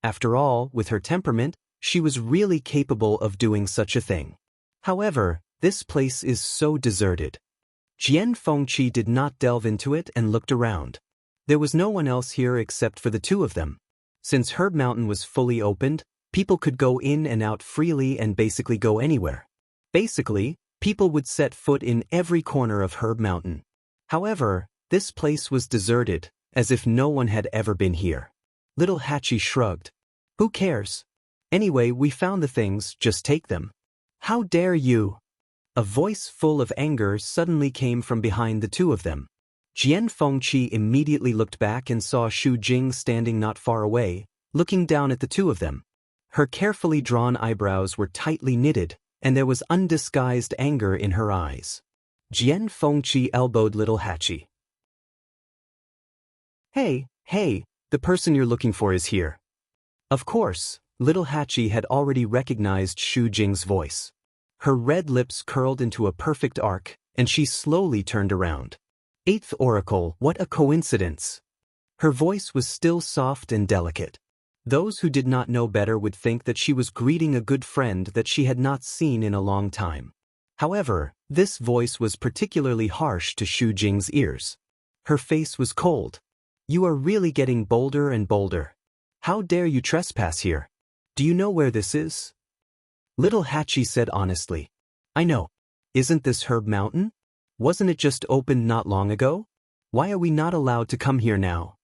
After all, with her temperament, she was really capable of doing such a thing. However, this place is so deserted. Jian Fengqi did not delve into it and looked around. There was no one else here except for the two of them. Since Herb Mountain was fully opened, People could go in and out freely and basically go anywhere. Basically, people would set foot in every corner of Herb Mountain. However, this place was deserted, as if no one had ever been here. Little Hatchie shrugged. Who cares? Anyway, we found the things, just take them. How dare you? A voice full of anger suddenly came from behind the two of them. Jian Fengqi immediately looked back and saw Xu Jing standing not far away, looking down at the two of them. Her carefully drawn eyebrows were tightly knitted, and there was undisguised anger in her eyes. Jian Fengqi elbowed little Hatchie. Hey, the person you're looking for is here. Of course, little Hatchie had already recognized Xu Jing's voice. Her red lips curled into a perfect arc, and she slowly turned around. Eighth Oracle, what a coincidence! Her voice was still soft and delicate. Those who did not know better would think that she was greeting a good friend that she had not seen in a long time. However, this voice was particularly harsh to Xu Jing's ears. Her face was cold. You are really getting bolder and bolder. How dare you trespass here? Do you know where this is? Little Hatchie said honestly. I know. Isn't this Herb Mountain? Wasn't it just opened not long ago? Why are we not allowed to come here now?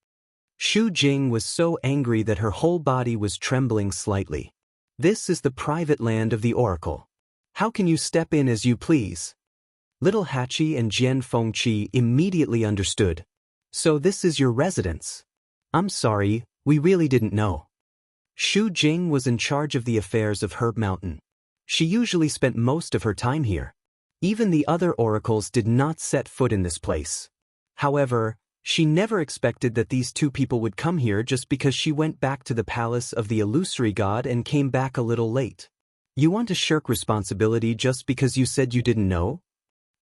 Xu Jing was so angry that her whole body was trembling slightly. This is the private land of the Oracle. How can you step in as you please? Little Hatchie and Jian Fengqi immediately understood. So this is your residence? I'm sorry, we really didn't know. Xu Jing was in charge of the affairs of Herb Mountain. She usually spent most of her time here. Even the other oracles did not set foot in this place. However, she never expected that these two people would come here just because she went back to the palace of the illusory god and came back a little late. You want to shirk responsibility just because you said you didn't know?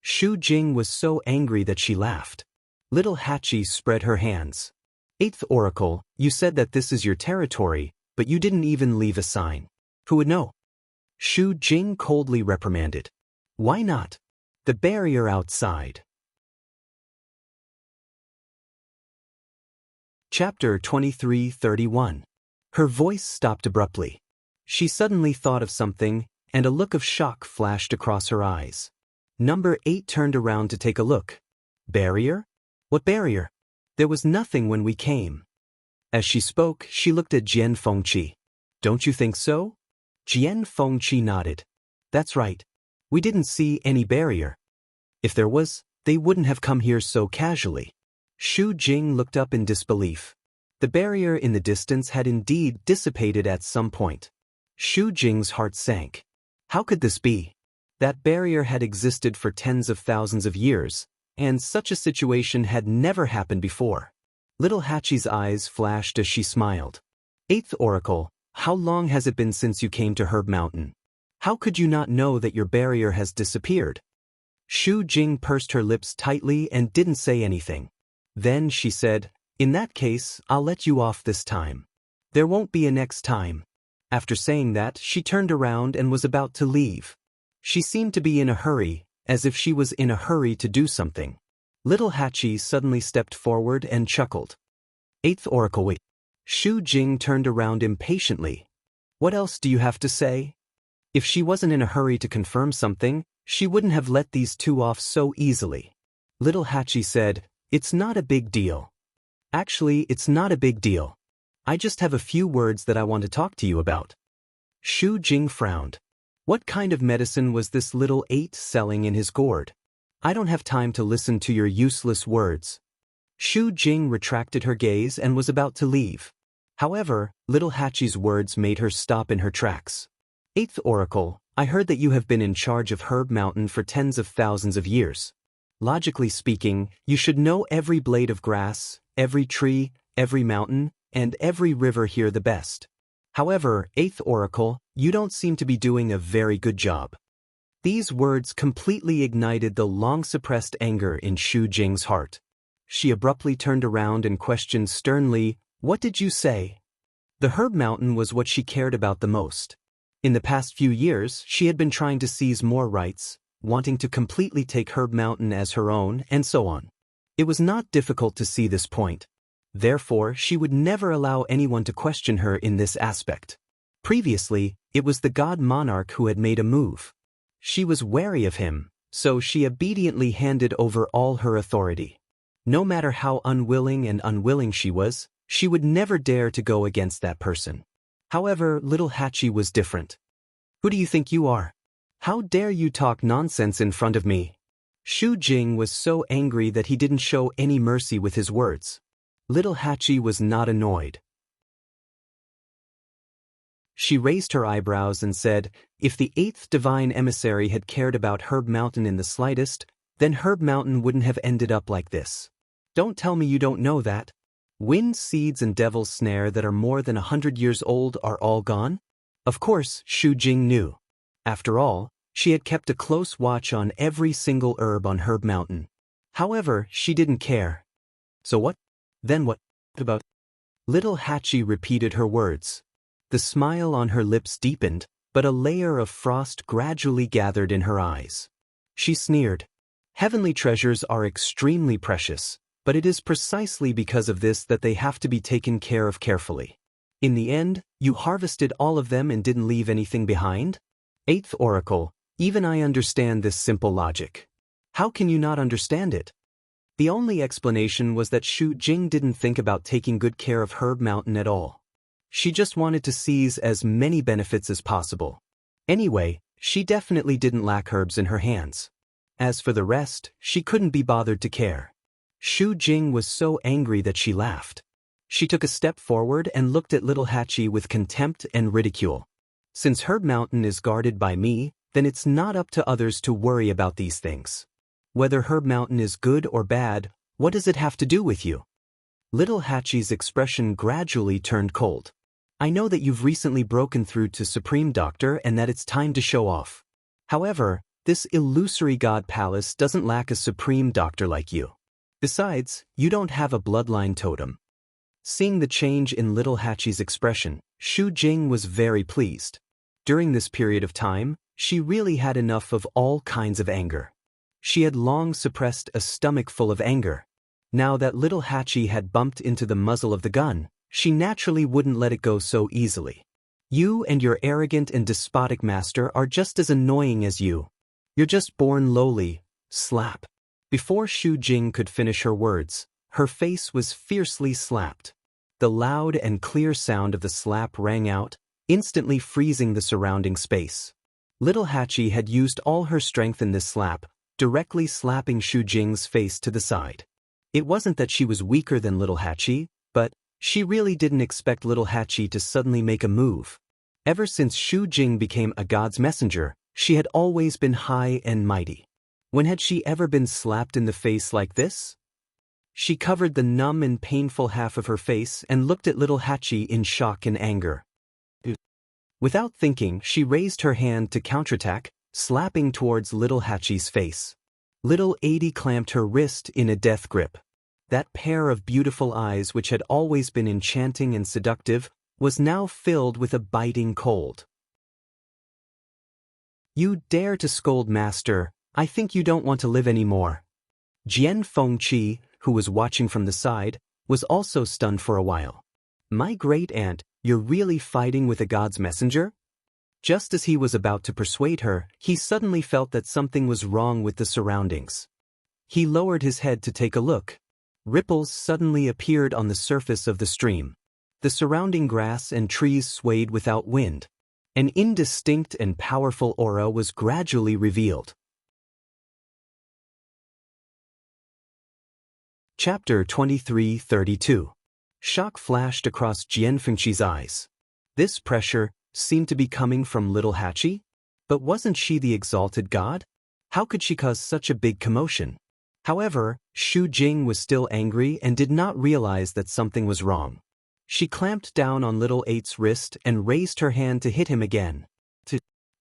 Xu Jing was so angry that she laughed. Little Hatchie spread her hands. Eighth Oracle, you said that this is your territory, but you didn't even leave a sign. Who would know? Xu Jing coldly reprimanded. Why not? The barrier outside. Chapter 23:31. Her voice stopped abruptly. She suddenly thought of something, and a look of shock flashed across her eyes. Number 8 turned around to take a look. Barrier? What barrier? There was nothing when we came. As she spoke, she looked at Jian Fengqi. Don't you think so? Jian Fengqi nodded. That's right. We didn't see any barrier. If there was, they wouldn't have come here so casually. Xu Jing looked up in disbelief. The barrier in the distance had indeed dissipated at some point. Xu Jing's heart sank. How could this be? That barrier had existed for tens of thousands of years, and such a situation had never happened before. Little Hatchie's eyes flashed as she smiled. Eighth Oracle, how long has it been since you came to Herb Mountain? How could you not know that your barrier has disappeared? Xu Jing pursed her lips tightly and didn't say anything. Then she said, in that case, I'll let you off this time. There won't be a next time. After saying that, she turned around and was about to leave. She seemed to be in a hurry, as if she was in a hurry to do something. Little Hatchie suddenly stepped forward and chuckled. Eighth Oracle, wait. Xu Jing turned around impatiently. What else do you have to say? If she wasn't in a hurry to confirm something, she wouldn't have let these two off so easily. Little Hatchie said, it's not a big deal. Actually, it's not a big deal. I just have a few words that I want to talk to you about. Xu Jing frowned. What kind of medicine was this little 8 selling in his gourd? I don't have time to listen to your useless words. Xu Jing retracted her gaze and was about to leave. However, little Hatchie's words made her stop in her tracks. Eighth Oracle, I heard that you have been in charge of Herb Mountain for tens of thousands of years. Logically speaking, you should know every blade of grass, every tree, every mountain, and every river here the best. However, Eighth Oracle, you don't seem to be doing a very good job. These words completely ignited the long-suppressed anger in Xu Jing's heart. She abruptly turned around and questioned sternly, what did you say? The Herb Mountain was what she cared about the most. In the past few years, she had been trying to seize more rights, wanting to completely take Herb Mountain as her own, and so on. It was not difficult to see this point. Therefore, she would never allow anyone to question her in this aspect. Previously, it was the god monarch who had made a move. She was wary of him, so she obediently handed over all her authority. No matter how unwilling she was, she would never dare to go against that person. However, little Hachi was different. Who do you think you are? How dare you talk nonsense in front of me? Shu Jing was so angry that he didn't show any mercy with his words. Little Hachi was not annoyed. She raised her eyebrows and said, if the 8th divine emissary had cared about Herb Mountain in the slightest, then Herb Mountain wouldn't have ended up like this. Don't tell me you don't know that. Wind seeds and devil's snare that are more than 100 years old are all gone? Of course, Shu Jing knew. After all, she had kept a close watch on every single herb on Herb Mountain. However, she didn't care. So what? Then what about? Little Hachi repeated her words. The smile on her lips deepened, but a layer of frost gradually gathered in her eyes. She sneered. Heavenly treasures are extremely precious, but it is precisely because of this that they have to be taken care of carefully. In the end, you harvested all of them and didn't leave anything behind? 8th Oracle, even I understand this simple logic. How can you not understand it? The only explanation was that Shu Jing didn't think about taking good care of Herb Mountain at all. She just wanted to seize as many benefits as possible. Anyway, she definitely didn't lack herbs in her hands. As for the rest, she couldn't be bothered to care. Shu Jing was so angry that she laughed. She took a step forward and looked at little Hachi with contempt and ridicule. Since Herb Mountain is guarded by me, then it's not up to others to worry about these things. Whether Herb Mountain is good or bad, what does it have to do with you? Little Hachi's expression gradually turned cold. I know that you've recently broken through to Supreme Doctor and that it's time to show off. However, this illusory god palace doesn't lack a Supreme Doctor like you. Besides, you don't have a bloodline totem. Seeing the change in little Hachi's expression, Shu Jing was very pleased. During this period of time, she really had enough of all kinds of anger. She had long suppressed a stomach full of anger. Now that little Hachi had bumped into the muzzle of the gun, she naturally wouldn't let it go so easily. You and your arrogant and despotic master are just as annoying as you. You're just born lowly. Slap. Before Shu Jing could finish her words, her face was fiercely slapped. The loud and clear sound of the slap rang out, instantly freezing the surrounding space. Little Hachi had used all her strength in this slap, directly slapping Shu Jing's face to the side. It wasn't that she was weaker than little Hachi, but she really didn't expect little Hachi to suddenly make a move. Ever since Shu Jing became a god's messenger, she had always been high and mighty. When had she ever been slapped in the face like this? She covered the numb and painful half of her face and looked at little Hachi in shock and anger. Without thinking, she raised her hand to counterattack, slapping towards little Hachi's face. Little Adi clamped her wrist in a death grip. That pair of beautiful eyes, which had always been enchanting and seductive, was now filled with a biting cold. You dare to scold Master, I think you don't want to live anymore. Jian Fengqi, who was watching from the side, was also stunned for a while. My great aunt, you're really fighting with a god's messenger? Just as he was about to persuade her, he suddenly felt that something was wrong with the surroundings. He lowered his head to take a look. Ripples suddenly appeared on the surface of the stream. The surrounding grass and trees swayed without wind. An indistinct and powerful aura was gradually revealed. Chapter 23:32. Shock flashed across Jian Fengqi's eyes. This pressure seemed to be coming from little Hachi? But wasn't she the exalted god? How could she cause such a big commotion? However, Shu Jing was still angry and did not realize that something was wrong. She clamped down on little Eight's wrist and raised her hand to hit him again.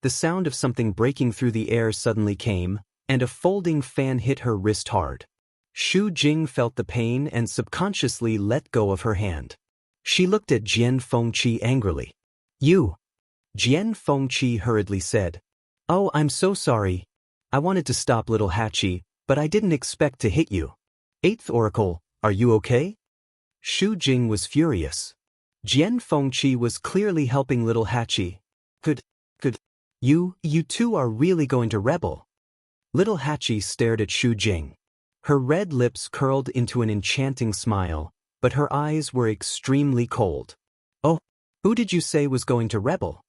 The sound of something breaking through the air suddenly came, and a folding fan hit her wrist hard. Shu Jing felt the pain and subconsciously let go of her hand. She looked at Jian Fengqi angrily. You! Jian Fengqi hurriedly said. Oh, I'm so sorry. I wanted to stop little Hachi, but I didn't expect to hit you. 8th Oracle, are you okay? Shu Jing was furious. Jian Fengqi was clearly helping little Hachi. Could you two are really going to rebel? Little Hachi stared at Xu Jing. Her red lips curled into an enchanting smile, but her eyes were extremely cold. Oh, who did you say was going to rebel?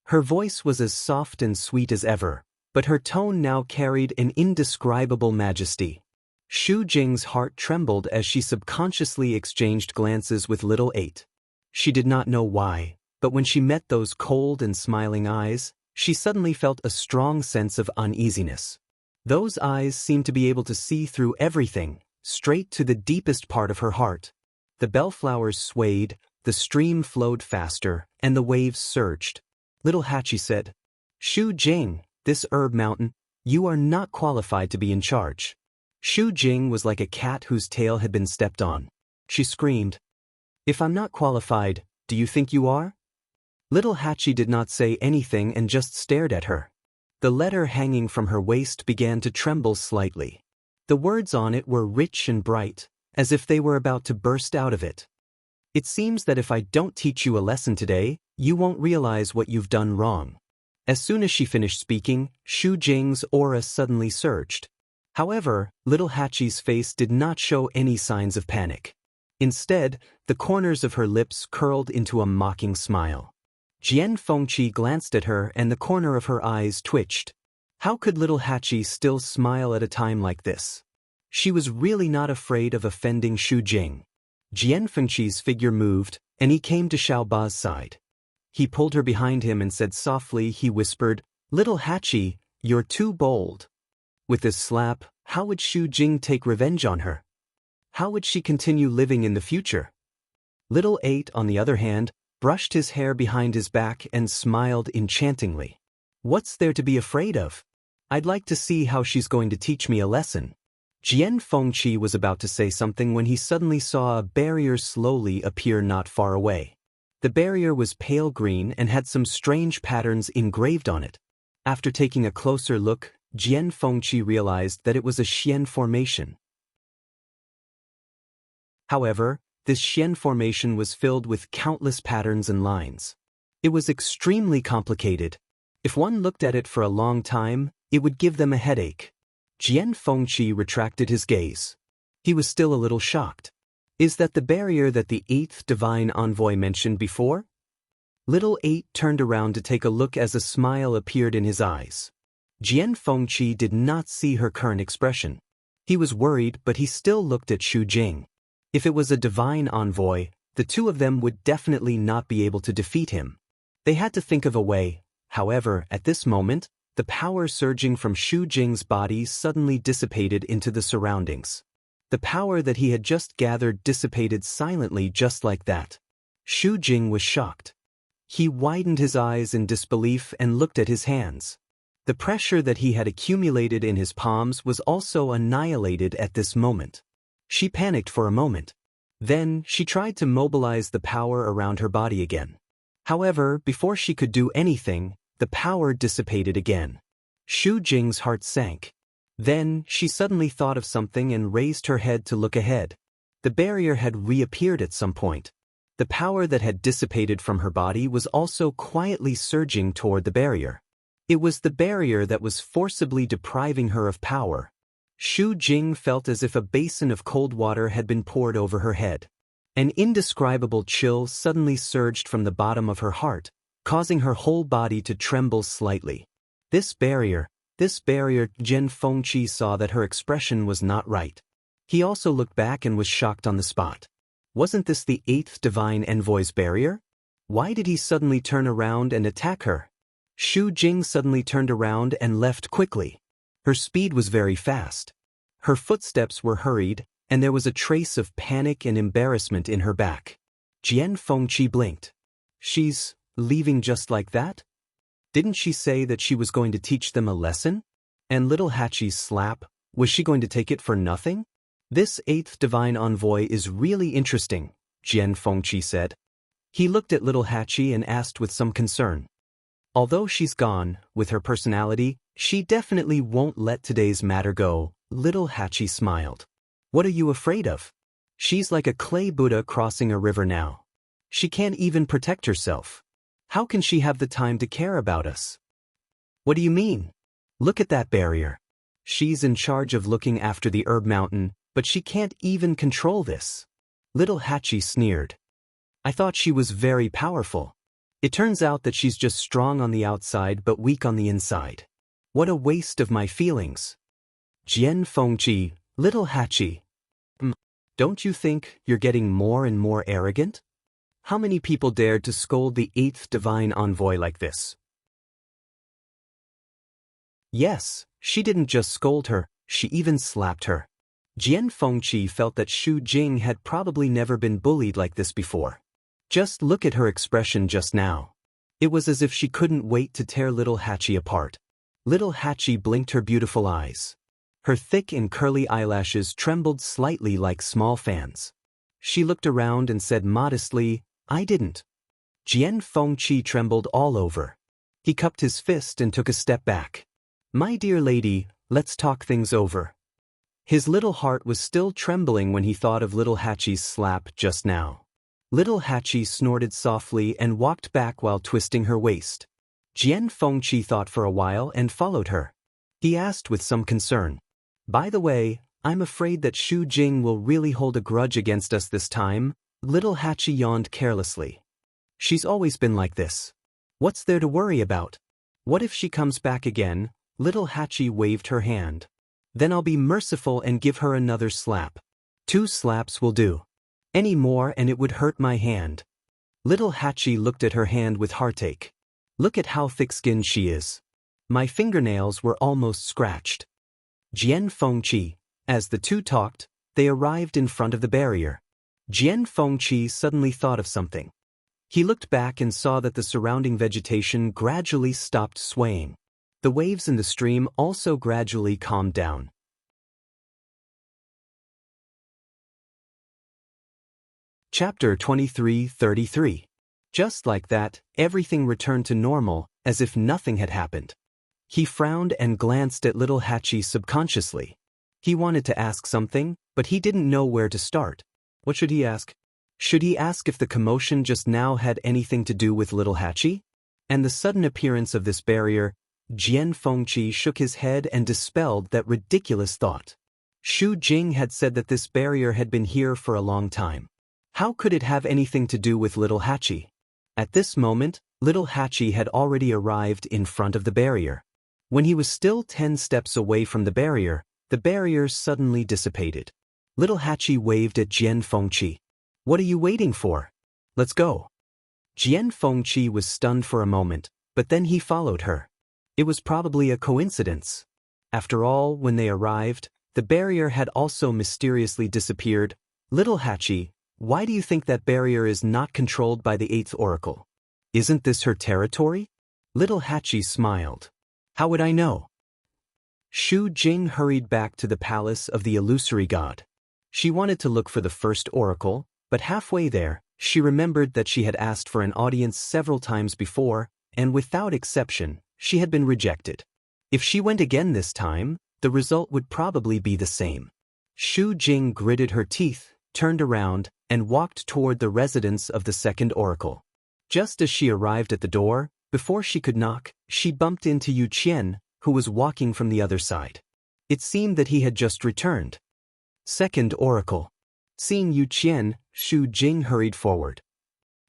Her voice was as soft and sweet as ever, but her tone now carried an indescribable majesty. Xu Jing's heart trembled as she subconsciously exchanged glances with little Eight. She did not know why, but when she met those cold and smiling eyes, she suddenly felt a strong sense of uneasiness. Those eyes seemed to be able to see through everything, straight to the deepest part of her heart. The bellflowers swayed, the stream flowed faster, and the waves surged. Little Hachi said, "Xu Jing, this herb mountain, you are not qualified to be in charge." Xu Jing was like a cat whose tail had been stepped on. She screamed, "If I'm not qualified, do you think you are?" Little Hachi did not say anything and just stared at her. The letter hanging from her waist began to tremble slightly. The words on it were rich and bright, as if they were about to burst out of it. "It seems that if I don't teach you a lesson today, you won't realize what you've done wrong." As soon as she finished speaking, Xu Jing's aura suddenly surged. However, little Hachi's face did not show any signs of panic. Instead, the corners of her lips curled into a mocking smile. Jian Fengqi glanced at her and the corner of her eyes twitched. How could little Hachi still smile at a time like this? She was really not afraid of offending Xu Jing. Jian Fengqi's figure moved, and he came to Xiaoba's side. He pulled her behind him and said softly, he whispered, "Little Hachi, you're too bold." With this slap, how would Xu Jing take revenge on her? How would she continue living in the future? Little Eight, on the other hand, brushed his hair behind his back and smiled enchantingly. "What's there to be afraid of? I'd like to see how she's going to teach me a lesson." Jian Fengqi was about to say something when he suddenly saw a barrier slowly appear not far away. The barrier was pale green and had some strange patterns engraved on it. After taking a closer look, Jian Fengqi realized that it was a Xian formation. However, this Xian formation was filled with countless patterns and lines. It was extremely complicated. If one looked at it for a long time, it would give them a headache. Jian Fengqi retracted his gaze. He was still a little shocked. Is that the barrier that the 8th divine envoy mentioned before? Little Eight turned around to take a look as a smile appeared in his eyes. Jian Fengqi did not see her current expression. He was worried, but he still looked at Xu Jing. If it was a divine envoy, the two of them would definitely not be able to defeat him. They had to think of a way. However, at this moment, the power surging from Xu Jing's body suddenly dissipated into the surroundings. The power that he had just gathered dissipated silently just like that. Xu Jing was shocked. He widened his eyes in disbelief and looked at his hands. The pressure that he had accumulated in his palms was also annihilated at this moment. She panicked for a moment. Then, she tried to mobilize the power around her body again. However, before she could do anything, the power dissipated again. Xu Jing's heart sank. Then, she suddenly thought of something and raised her head to look ahead. The barrier had reappeared at some point. The power that had dissipated from her body was also quietly surging toward the barrier. It was the barrier that was forcibly depriving her of power. Xu Jing felt as if a basin of cold water had been poured over her head. An indescribable chill suddenly surged from the bottom of her heart, causing her whole body to tremble slightly. This barrier, Jian Fengqi saw that her expression was not right. He also looked back and was shocked on the spot. Wasn't this the 8th divine envoy's barrier? Why did he suddenly turn around and attack her? Xu Jing suddenly turned around and left quickly. Her speed was very fast. Her footsteps were hurried, and there was a trace of panic and embarrassment in her back. Jian Fengqi blinked. She's leaving just like that? Didn't she say that she was going to teach them a lesson? And little Hachi's slap, was she going to take it for nothing? This 8th divine envoy is really interesting, Jian Fengqi said. He looked at little Hachi and asked with some concern. Although she's gone, with her personality, she definitely won't let today's matter go. Little Hachi smiled. What are you afraid of? She's like a clay Buddha crossing a river now. She can't even protect herself. How can she have the time to care about us? What do you mean? Look at that barrier. She's in charge of looking after the herb mountain, but she can't even control this. Little Hachi sneered. I thought she was very powerful. It turns out that she's just strong on the outside but weak on the inside. What a waste of my feelings. Jian Fengqi, Little Hachi. Don't you think you're getting more and more arrogant? How many people dared to scold the 8th divine envoy like this? Yes, she didn't just scold her, she even slapped her. Jian Fengqi felt that Xu Jing had probably never been bullied like this before. Just look at her expression just now. It was as if she couldn't wait to tear Little Hachi apart. Little Hachi blinked her beautiful eyes. Her thick and curly eyelashes trembled slightly like small fans. She looked around and said modestly, I didn't. Jian Fengqi trembled all over. He cupped his fist and took a step back. My dear lady, let's talk things over. His little heart was still trembling when he thought of Little Hachi's slap just now. Little Hachi snorted softly and walked back while twisting her waist. Jian Fengqi thought for a while and followed her. He asked with some concern. By the way, I'm afraid that Xu Jing will really hold a grudge against us this time. Little Hachi yawned carelessly. She's always been like this. What's there to worry about? What if she comes back again? Little Hachi waved her hand. Then I'll be merciful and give her another slap. 2 slaps will do. Any more and it would hurt my hand. Little Hachi looked at her hand with heartache. Look at how thick-skinned she is. My fingernails were almost scratched. Jian Fengqi. As the two talked, they arrived in front of the barrier. Jian Fengqi suddenly thought of something. He looked back and saw that the surrounding vegetation gradually stopped swaying. The waves in the stream also gradually calmed down. Chapter 23:33. Just like that, everything returned to normal, as if nothing had happened. He frowned and glanced at Little Hachi subconsciously. He wanted to ask something, but he didn't know where to start. What should he ask? Should he ask if the commotion just now had anything to do with Little Hachi? And the sudden appearance of this barrier, Jian Fengqi shook his head and dispelled that ridiculous thought. Xu Jing had said that this barrier had been here for a long time. How could it have anything to do with Little Hachi? At this moment, Little Hachi had already arrived in front of the barrier. When he was still 10 steps away from the barrier suddenly dissipated. Little Hachi waved at Jian Fengqi. What are you waiting for? Let's go. Jian Fengqi was stunned for a moment, but then he followed her. It was probably a coincidence. After all, when they arrived, the barrier had also mysteriously disappeared. Little Hachi, why do you think that barrier is not controlled by the 8th oracle? Isn't this her territory? Little Hachi smiled. How would I know? Xu Jing hurried back to the palace of the illusory god. She wanted to look for the first oracle, but halfway there, she remembered that she had asked for an audience several times before, and without exception, she had been rejected. If she went again this time, the result would probably be the same. Xu Jing gritted her teeth, turned around, and walked toward the residence of the second oracle. Just as she arrived at the door, before she could knock, she bumped into Yu Qian, who was walking from the other side. It seemed that he had just returned. Second oracle. Seeing Yu Qian, Xu Jing hurried forward.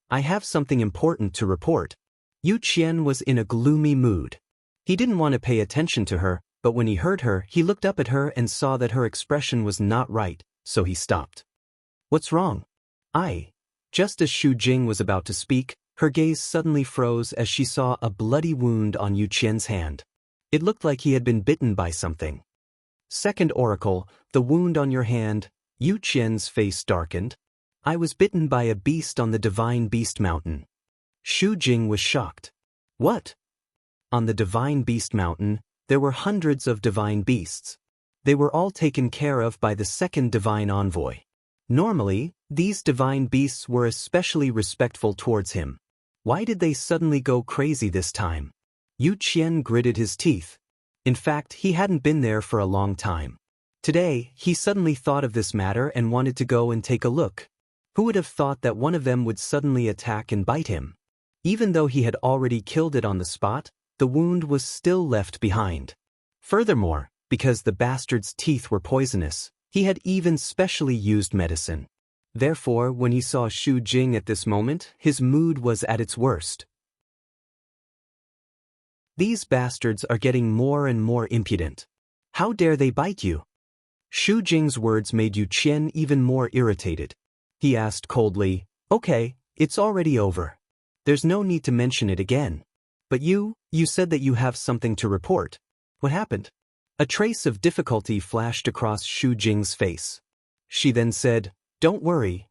I have something important to report. Yu Qian was in a gloomy mood. He didn't want to pay attention to her, but when he heard her, he looked up at her and saw that her expression was not right, so he stopped. What's wrong? Just as Xu Jing was about to speak, her gaze suddenly froze as she saw a bloody wound on Yu Qian's hand. It looked like he had been bitten by something. Second oracle, the wound on your hand. Yu Qian's face darkened. I was bitten by a beast on the Divine Beast Mountain. Xu Jing was shocked. What? On the Divine Beast Mountain, there were hundreds of divine beasts. They were all taken care of by the second divine envoy. Normally, these divine beasts were especially respectful towards him. Why did they suddenly go crazy this time? Yu Qian gritted his teeth. In fact, he hadn't been there for a long time. Today, he suddenly thought of this matter and wanted to go and take a look. Who would have thought that one of them would suddenly attack and bite him? Even though he had already killed it on the spot, the wound was still left behind. Furthermore, because the bastard's teeth were poisonous, he had even specially used medicine. Therefore, when he saw Xu Jing at this moment, his mood was at its worst. These bastards are getting more and more impudent. How dare they bite you? Xu Jing's words made Yu Qian even more irritated. He asked coldly, "Okay, it's already over. There's no need to mention it again. But you said that you have something to report. What happened?" A trace of difficulty flashed across Xu Jing's face. She then said, "Don't worry.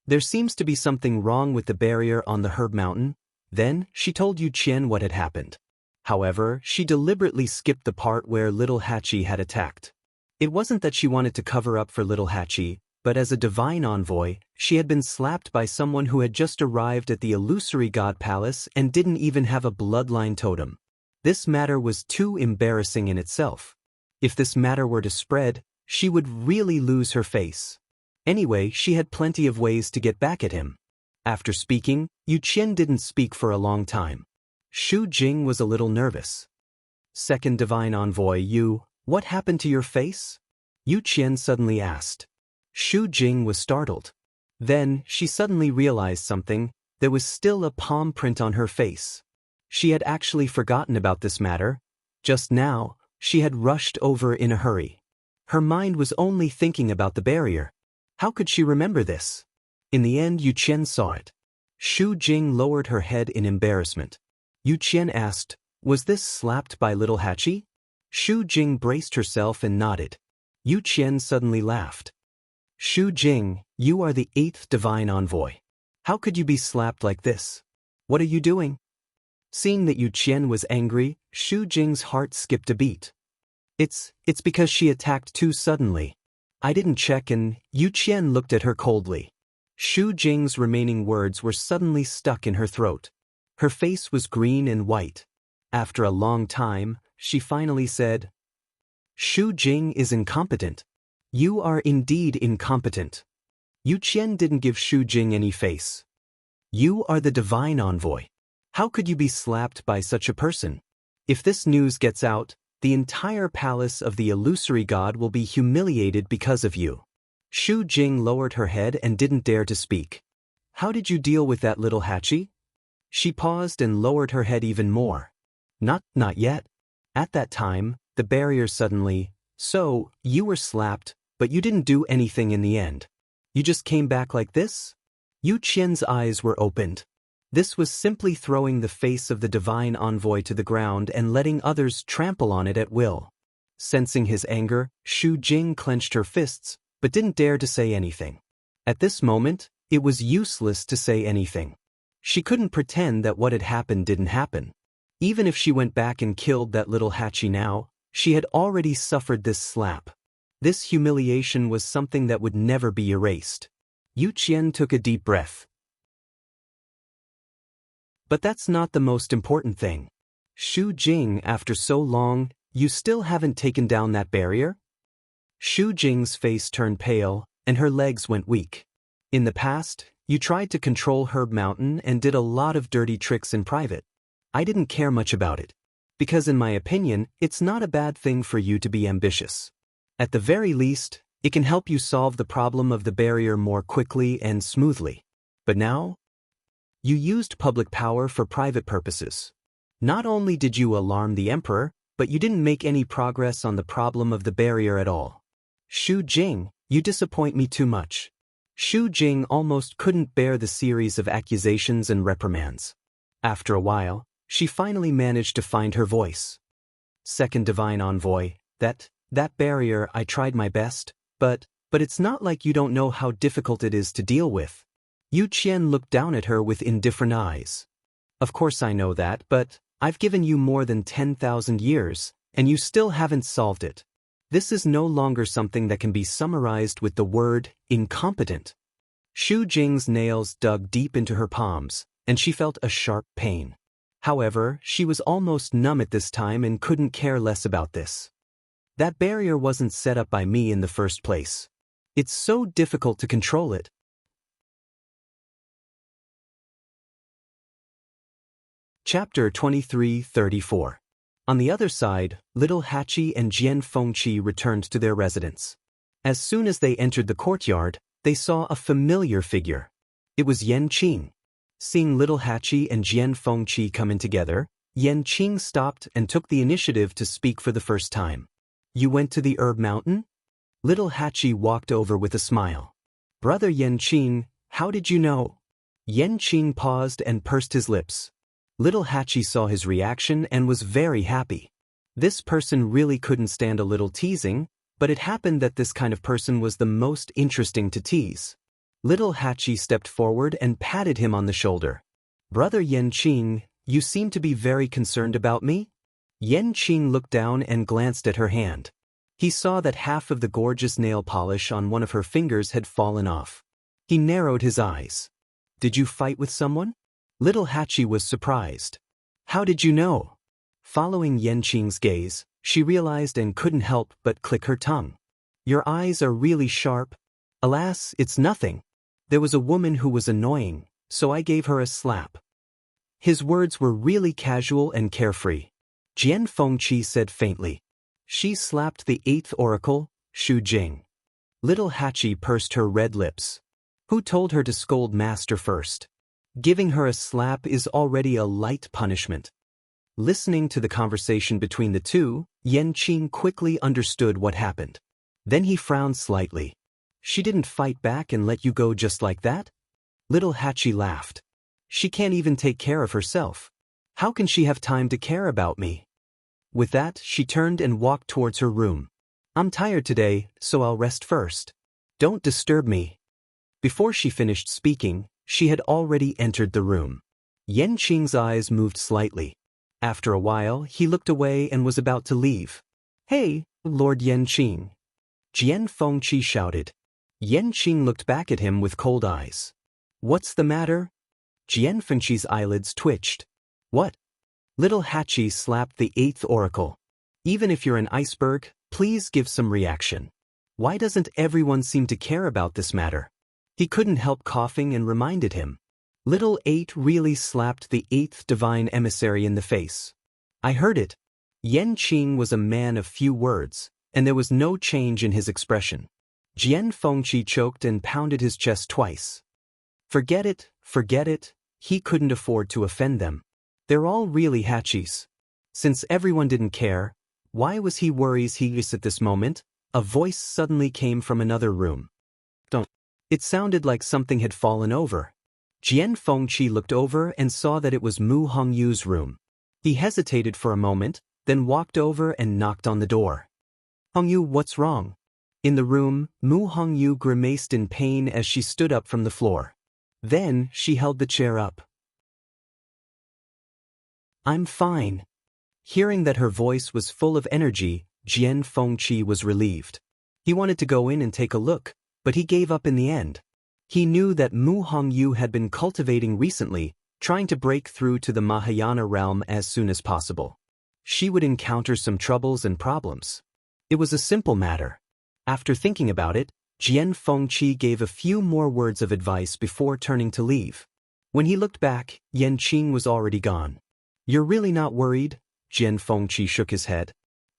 There seems to be something wrong with the barrier on the herb mountain." Then, she told Yu Qian what had happened. However, she deliberately skipped the part where Little Hachi had attacked. It wasn't that she wanted to cover up for Little Hachi, but as a divine envoy, she had been slapped by someone who had just arrived at the illusory god palace and didn't even have a bloodline totem. This matter was too embarrassing in itself. If this matter were to spread, she would really lose her face. Anyway, she had plenty of ways to get back at him. After speaking, Yu Qian didn't speak for a long time. Xu Jing was a little nervous. "Second divine envoy, what happened to your face?" Yu Qian suddenly asked. Xu Jing was startled. Then, she suddenly realized something. There was still a palm print on her face. She had actually forgotten about this matter. Just now, she had rushed over in a hurry. Her mind was only thinking about the barrier. How could she remember this? In the end, Yu Qian saw it. Xu Jing lowered her head in embarrassment. Yu Qian asked, "Was this slapped by Little Hachi?" Xu Jing braced herself and nodded. Yu Qian suddenly laughed. "Xu Jing, you are the 8th divine envoy. How could you be slapped like this? What are you doing?" Seeing that Yu Qian was angry, Xu Jing's heart skipped a beat. It's because she attacked too suddenly. I didn't check," and Yu Qian looked at her coldly. Xu Jing's remaining words were suddenly stuck in her throat. Her face was green and white. After a long time, she finally said, "Xu Jing is incompetent. You are indeed incompetent." Yu Qian didn't give Xu Jing any face. "You are the divine envoy. How could you be slapped by such a person? If this news gets out, the entire palace of the illusory god will be humiliated because of you." Xu Jing lowered her head and didn't dare to speak. "How did you deal with that Little Hachi?" She paused and lowered her head even more. Not yet. At that time, the barrier suddenly, "So, you were slapped, but you didn't do anything in the end. You just came back like this?" Yu Qian's eyes were opened. This was simply throwing the face of the divine envoy to the ground and letting others trample on it at will. Sensing his anger, Xu Jing clenched her fists, but didn't dare to say anything. At this moment, it was useless to say anything. She couldn't pretend that what had happened didn't happen. Even if she went back and killed that Little Hachi now, she had already suffered this slap. This humiliation was something that would never be erased. Yu Qian took a deep breath. "But that's not the most important thing. Xu Jing, after so long, you still haven't taken down that barrier?" Xu Jing's face turned pale, and her legs went weak. "In the past, you tried to control Herb Mountain and did a lot of dirty tricks in private. I didn't care much about it. Because in my opinion, it's not a bad thing for you to be ambitious. At the very least, it can help you solve the problem of the barrier more quickly and smoothly. But now, you used public power for private purposes. Not only did you alarm the emperor, but you didn't make any progress on the problem of the barrier at all. Xu Jing, you disappoint me too much." Xu Jing almost couldn't bear the series of accusations and reprimands. After a while, she finally managed to find her voice. "Second divine envoy, that barrier, I tried my best, but it's not like you don't know how difficult it is to deal with." Yu Qian looked down at her with indifferent eyes. "Of course I know that, but I've given you more than 10,000 years, and you still haven't solved it. This is no longer something that can be summarized with the word incompetent." Xu Jing's nails dug deep into her palms, and she felt a sharp pain. However, she was almost numb at this time and couldn't care less about this. "That barrier wasn't set up by me in the first place. It's so difficult to control it." Chapter 23-34. On the other side, little Hachi and Jian Fengqi returned to their residence. As soon as they entered the courtyard, they saw a familiar figure. It was Yan Qing. Seeing little Hachi and Jian Fengqi come in together, Yan Qing stopped and took the initiative to speak for the first time. "You went to the herb mountain?" Little Hachi walked over with a smile. "Brother Yan Qing, how did you know?" Yan Qing paused and pursed his lips. Little Hachi saw his reaction and was very happy. This person really couldn't stand a little teasing, but it happened that this kind of person was the most interesting to tease. Little Hachi stepped forward and patted him on the shoulder. "Brother Yan Qing, you seem to be very concerned about me?" Yan Qing looked down and glanced at her hand. He saw that half of the gorgeous nail polish on one of her fingers had fallen off. He narrowed his eyes. "Did you fight with someone?" Little Hachi was surprised. "How did you know?" Following Yan Qing's gaze, she realized and couldn't help but click her tongue. "Your eyes are really sharp." "Alas, it's nothing. There was a woman who was annoying, so I gave her a slap." His words were really casual and carefree. Jian Fengqi said faintly. "She slapped the 8th oracle, Shu Jing." Little Hachi pursed her red lips. "Who told her to scold master first? Giving her a slap is already a light punishment." Listening to the conversation between the two, Yan Qing quickly understood what happened. Then he frowned slightly. "She didn't fight back and let you go just like that?" Little Hachi laughed. "She can't even take care of herself. How can she have time to care about me?" With that, she turned and walked towards her room. "I'm tired today, so I'll rest first. Don't disturb me." Before she finished speaking, she had already entered the room. Yan Qing's eyes moved slightly. After a while, he looked away and was about to leave. "Hey, Lord Yan Qing!" Jian Fengqi shouted. Yan Qing looked back at him with cold eyes. "What's the matter?" Jian Fengqi's eyelids twitched. "What?" Little Hachi slapped the 8th oracle. "Even if you're an iceberg, please give some reaction. Why doesn't everyone seem to care about this matter?" He couldn't help coughing and reminded him. Little 8 really slapped the 8th divine emissary in the face. "I heard it." Yan Qing was a man of few words, and there was no change in his expression. Jian Fengqi choked and pounded his chest twice. Forget it, he couldn't afford to offend them. They're all really Hachis. Since everyone didn't care, why was he worries at this moment? A voice suddenly came from another room. "Don't." It sounded like something had fallen over. Jian Fengqi looked over and saw that it was Mu Hongyu's room. He hesitated for a moment, then walked over and knocked on the door. "Hongyu, what's wrong?" In the room, Mu Hongyu grimaced in pain as she stood up from the floor. Then, she held the chair up. "I'm fine." Hearing that her voice was full of energy, Jian Fengqi was relieved. He wanted to go in and take a look, but he gave up in the end. He knew that Mu Hongyu had been cultivating recently, trying to break through to the Mahayana realm as soon as possible. She would encounter some troubles and problems. It was a simple matter. After thinking about it, Jian Fengqi gave a few more words of advice before turning to leave. When he looked back, Yan Qing was already gone. "You're really not worried?" Jian Fengqi shook his head.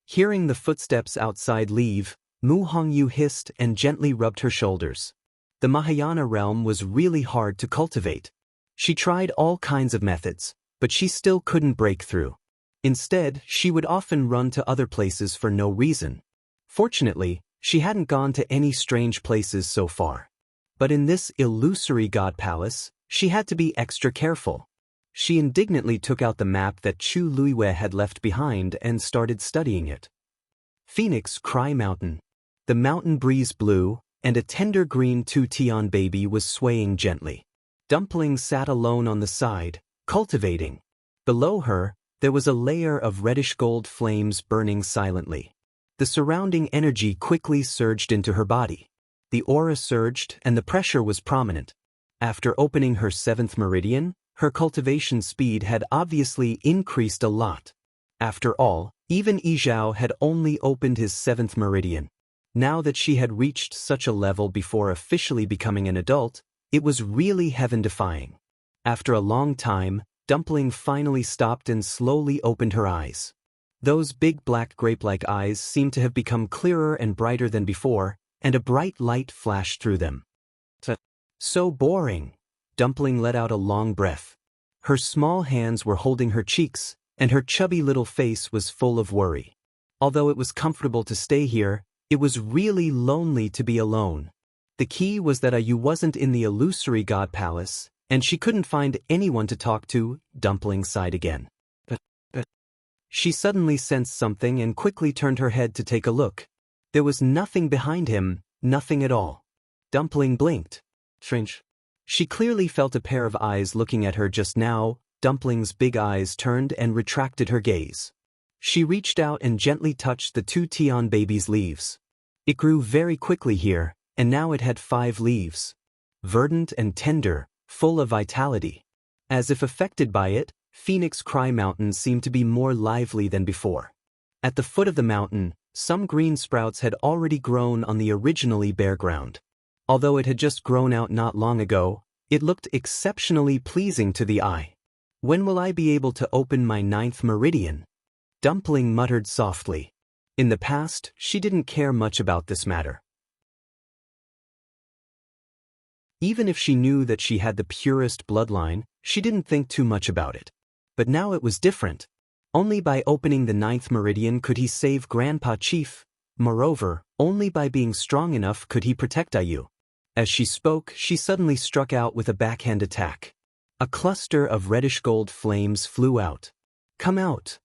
Hearing the footsteps outside leave, Mu Hongyu hissed and gently rubbed her shoulders. The Mahayana realm was really hard to cultivate. She tried all kinds of methods, but she still couldn't break through. Instead, she would often run to other places for no reason. Fortunately, she hadn't gone to any strange places so far. But in this illusory god palace, she had to be extra careful. She indignantly took out the map that Chu Luiwei had left behind and started studying it. Phoenix Cry Mountain. The mountain breeze blew, and a tender green two-tian baby was swaying gently. Dumpling sat alone on the side, cultivating. Below her, there was a layer of reddish-gold flames burning silently. The surrounding energy quickly surged into her body. The aura surged and the pressure was prominent. After opening her 7th meridian, her cultivation speed had obviously increased a lot. After all, even Yizhao had only opened his 7th meridian. Now that she had reached such a level before officially becoming an adult, it was really heaven-defying. After a long time, Dumpling finally stopped and slowly opened her eyes. Those big black grape-like eyes seemed to have become clearer and brighter than before, and a bright light flashed through them. So boring. Dumpling let out a long breath. Her small hands were holding her cheeks, and her chubby little face was full of worry. Although it was comfortable to stay here, it was really lonely to be alone. The key was that Ayu wasn't in the illusory god palace, and she couldn't find anyone to talk to. Dumpling sighed again. But she suddenly sensed something and quickly turned her head to take a look. There was nothing behind him, nothing at all. Dumpling blinked. Strange. She clearly felt a pair of eyes looking at her just now. Dumpling's big eyes turned and retracted her gaze. She reached out and gently touched the 2 Tian baby's leaves. It grew very quickly here, and now it had 5 leaves. Verdant and tender, full of vitality. As if affected by it, Phoenix Cry Mountain seemed to be more lively than before. At the foot of the mountain, some green sprouts had already grown on the originally bare ground. Although it had just grown out not long ago, it looked exceptionally pleasing to the eye. When will I be able to open my 9th meridian? Dumpling muttered softly. In the past, she didn't care much about this matter. Even if she knew that she had the purest bloodline, she didn't think too much about it. But now it was different. Only by opening the 9th meridian could he save Grandpa Chief. Moreover, only by being strong enough could he protect Ayu. As she spoke, she suddenly struck out with a backhand attack. A cluster of reddish-gold flames flew out. Come out!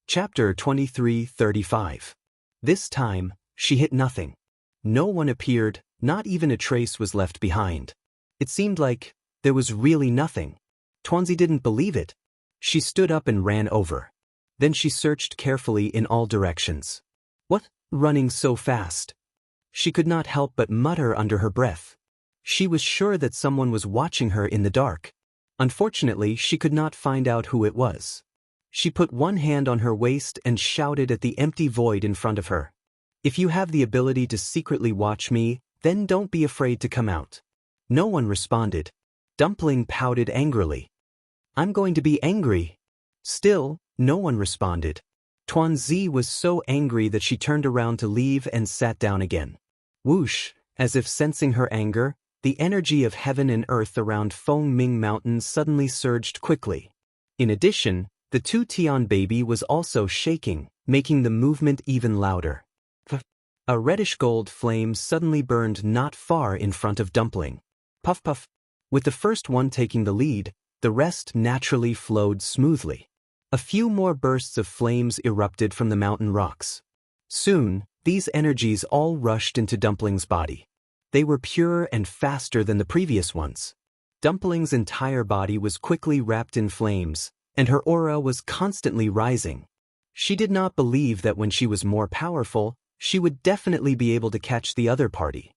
Chapter 23:35. This time, she hit nothing. No one appeared, not even a trace was left behind. It seemed like there was really nothing. Tuanzi didn't believe it. She stood up and ran over. Then she searched carefully in all directions. What? Running so fast? She could not help but mutter under her breath. She was sure that someone was watching her in the dark. Unfortunately, she could not find out who it was. She put one hand on her waist and shouted at the empty void in front of her. If you have the ability to secretly watch me, then don't be afraid to come out. No one responded. Dumpling pouted angrily. I'm going to be angry. Still, no one responded. Tuanzi was so angry that she turned around to leave and sat down again. Whoosh, as if sensing her anger, the energy of heaven and earth around Fengming Mountain suddenly surged quickly. In addition, the 2 Tian baby was also shaking, making the movement even louder. A reddish-gold flame suddenly burned not far in front of Dumpling. Puff puff. With the first one taking the lead, the rest naturally flowed smoothly. A few more bursts of flames erupted from the mountain rocks. Soon, these energies all rushed into Dumpling's body. They were purer and faster than the previous ones. Dumpling's entire body was quickly wrapped in flames, and her aura was constantly rising. She did not believe that when she was more powerful, she would definitely be able to catch the other party.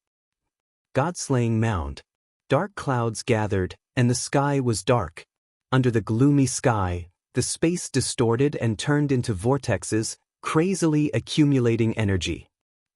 God-slaying mound. Dark clouds gathered, and the sky was dark. Under the gloomy sky, the space distorted and turned into vortexes, crazily accumulating energy.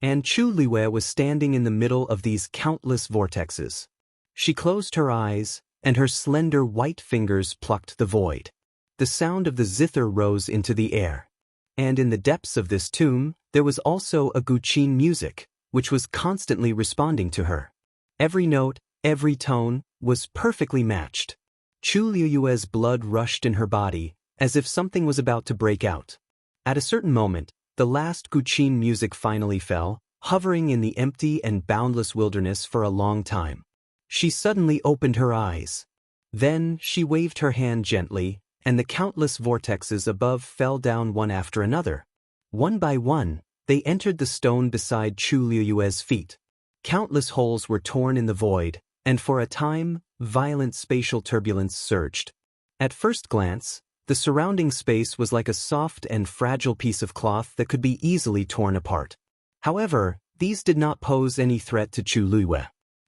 And Chu Liwei was standing in the middle of these countless vortexes. She closed her eyes, and her slender white fingers plucked the void. The sound of the zither rose into the air. And in the depths of this tomb, there was also a guqin music, which was constantly responding to her. Every note, every tone, was perfectly matched. Chu Liu's blood rushed in her body, as if something was about to break out. At a certain moment, the last guqin music finally fell, hovering in the empty and boundless wilderness for a long time. She suddenly opened her eyes. Then she waved her hand gently, and the countless vortexes above fell down one after another. One by one, they entered the stone beside Chu Liu's feet. Countless holes were torn in the void, and for a time, violent spatial turbulence surged. At first glance, the surrounding space was like a soft and fragile piece of cloth that could be easily torn apart. However, these did not pose any threat to Chu Liwei.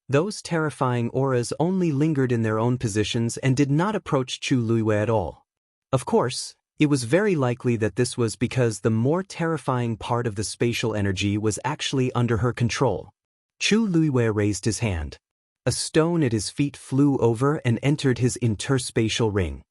Those terrifying auras only lingered in their own positions and did not approach Chu Liwei at all. Of course, it was very likely that this was because the more terrifying part of the spatial energy was actually under her control. Chu Liwei raised his hand. A stone at his feet flew over and entered his interspatial ring.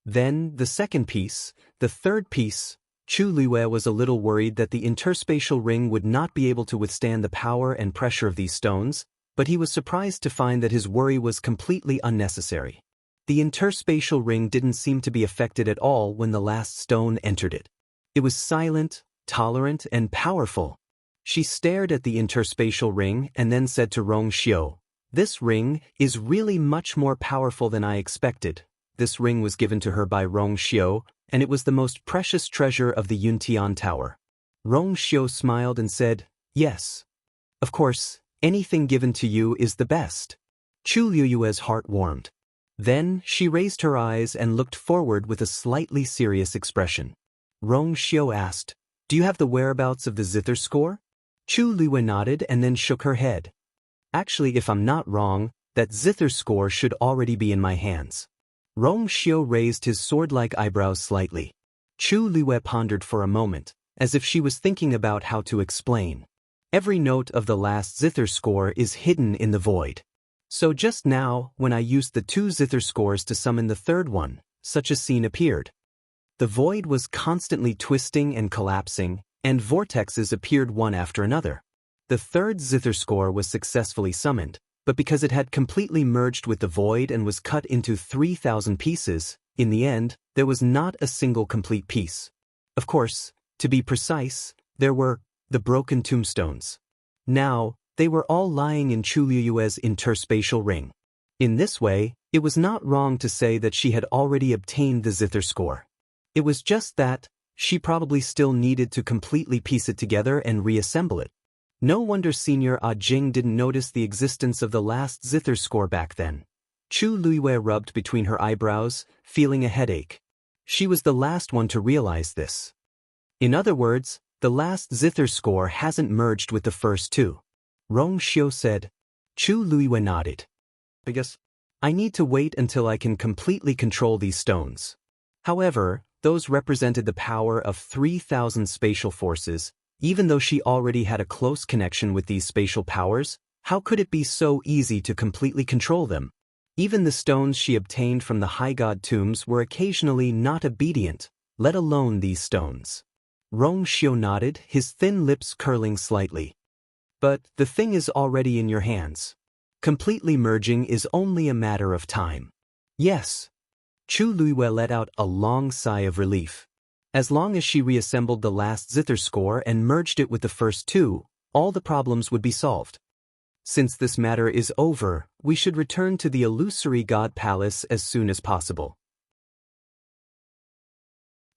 Then, the second piece, the third piece. Chu Luiyue was a little worried that the interspatial ring would not be able to withstand the power and pressure of these stones, but he was surprised to find that his worry was completely unnecessary. The interspatial ring didn't seem to be affected at all when the last stone entered it. It was silent, tolerant, and powerful. She stared at the interspatial ring and then said to Rong Xiu, "This ring is really much more powerful than I expected." This ring was given to her by Rong Xiu, and it was the most precious treasure of the Yuntian Tower. Rong Xiu smiled and said, "Yes. Of course, anything given to you is the best." Chu Luiyue's heart warmed. Then she raised her eyes and looked forward with a slightly serious expression. Rong Xiu asked, "Do you have the whereabouts of the zither score?" Chu Luiyue nodded and then shook her head. "Actually, if I'm not wrong, that zither score should already be in my hands." Rong Xiu raised his sword-like eyebrows slightly. Chu Luiyue pondered for a moment, as if she was thinking about how to explain. Every note of the last zither score is hidden in the void. So just now, when I used the 2 zither scores to summon the third one, such a scene appeared. The void was constantly twisting and collapsing, and vortexes appeared one after another. The third zither score was successfully summoned, but because it had completely merged with the void and was cut into 3,000 pieces, in the end, there was not a single complete piece. Of course, to be precise, there were the broken tombstones. Now, they were all lying in Chu Luiyue's interspatial ring. In this way, it was not wrong to say that she had already obtained the zither score. It was just that she probably still needed to completely piece it together and reassemble it. No wonder Senior Jing didn't notice the existence of the last zither score back then. Chu Luiyue rubbed between her eyebrows, feeling a headache. She was the last one to realize this. In other words, the last zither score hasn't merged with the first 2. Rong Xiu said. Chu Luiyue nodded. "I guess I need to wait until I can completely control these stones." However, those represented the power of 3,000 spatial forces. Even though she already had a close connection with these spatial powers, how could it be so easy to completely control them? Even the stones she obtained from the high god tombs were occasionally not obedient, let alone these stones. Rong Xiu nodded, his thin lips curling slightly. "But the thing is already in your hands. Completely merging is only a matter of time." "Yes." Chu Luiyue let out a long sigh of relief. As long as she reassembled the last zither score and merged it with the first 2, all the problems would be solved. Since this matter is over, we should return to the illusory god palace as soon as possible.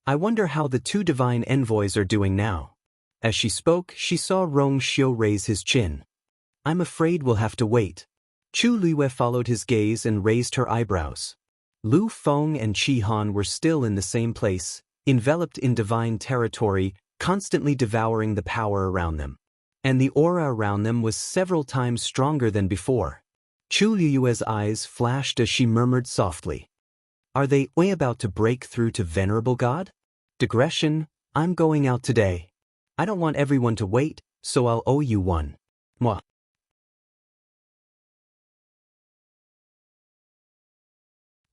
I wonder how the 2 divine envoys are doing now. As she spoke, she saw Rong Xiu raise his chin. "I'm afraid we'll have to wait." Chu Luiyue followed his gaze and raised her eyebrows. Lu Feng and Qi Han were still in the same place, enveloped in divine territory, constantly devouring the power around them. And the aura around them was several times stronger than before. Chu Luiyue's eyes flashed as she murmured softly. "Are they about to break through to Venerable God? Digression, I'm going out today. I don't want everyone to wait, so I'll owe you one. Mwah."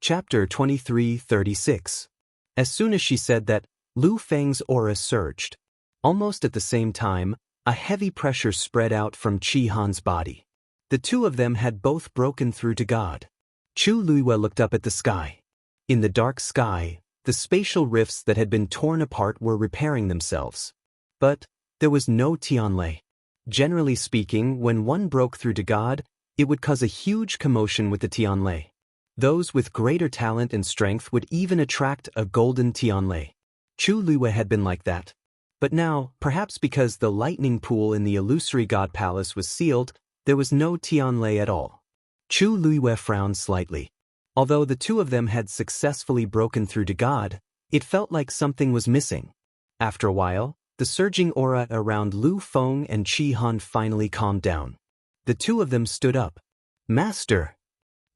Chapter 23:36. As soon as she said that, Lu Feng's aura surged. Almost at the same time, a heavy pressure spread out from Qi Han's body. The 2 of them had both broken through to God. Chu Luiyue looked up at the sky. In the dark sky, the spatial rifts that had been torn apart were repairing themselves. But there was no Tianlei. Generally speaking, when one broke through to God, it would cause a huge commotion with the Tianlei. Those with greater talent and strength would even attract a golden Tianlei. Chu Luiyue had been like that. But now, perhaps because the lightning pool in the illusory god palace was sealed, there was no Tianlei at all. Chu Luiyue frowned slightly. Although the 2 of them had successfully broken through to God, it felt like something was missing. After a while, the surging aura around Lu Feng and Qi Han finally calmed down. The 2 of them stood up. "Master!"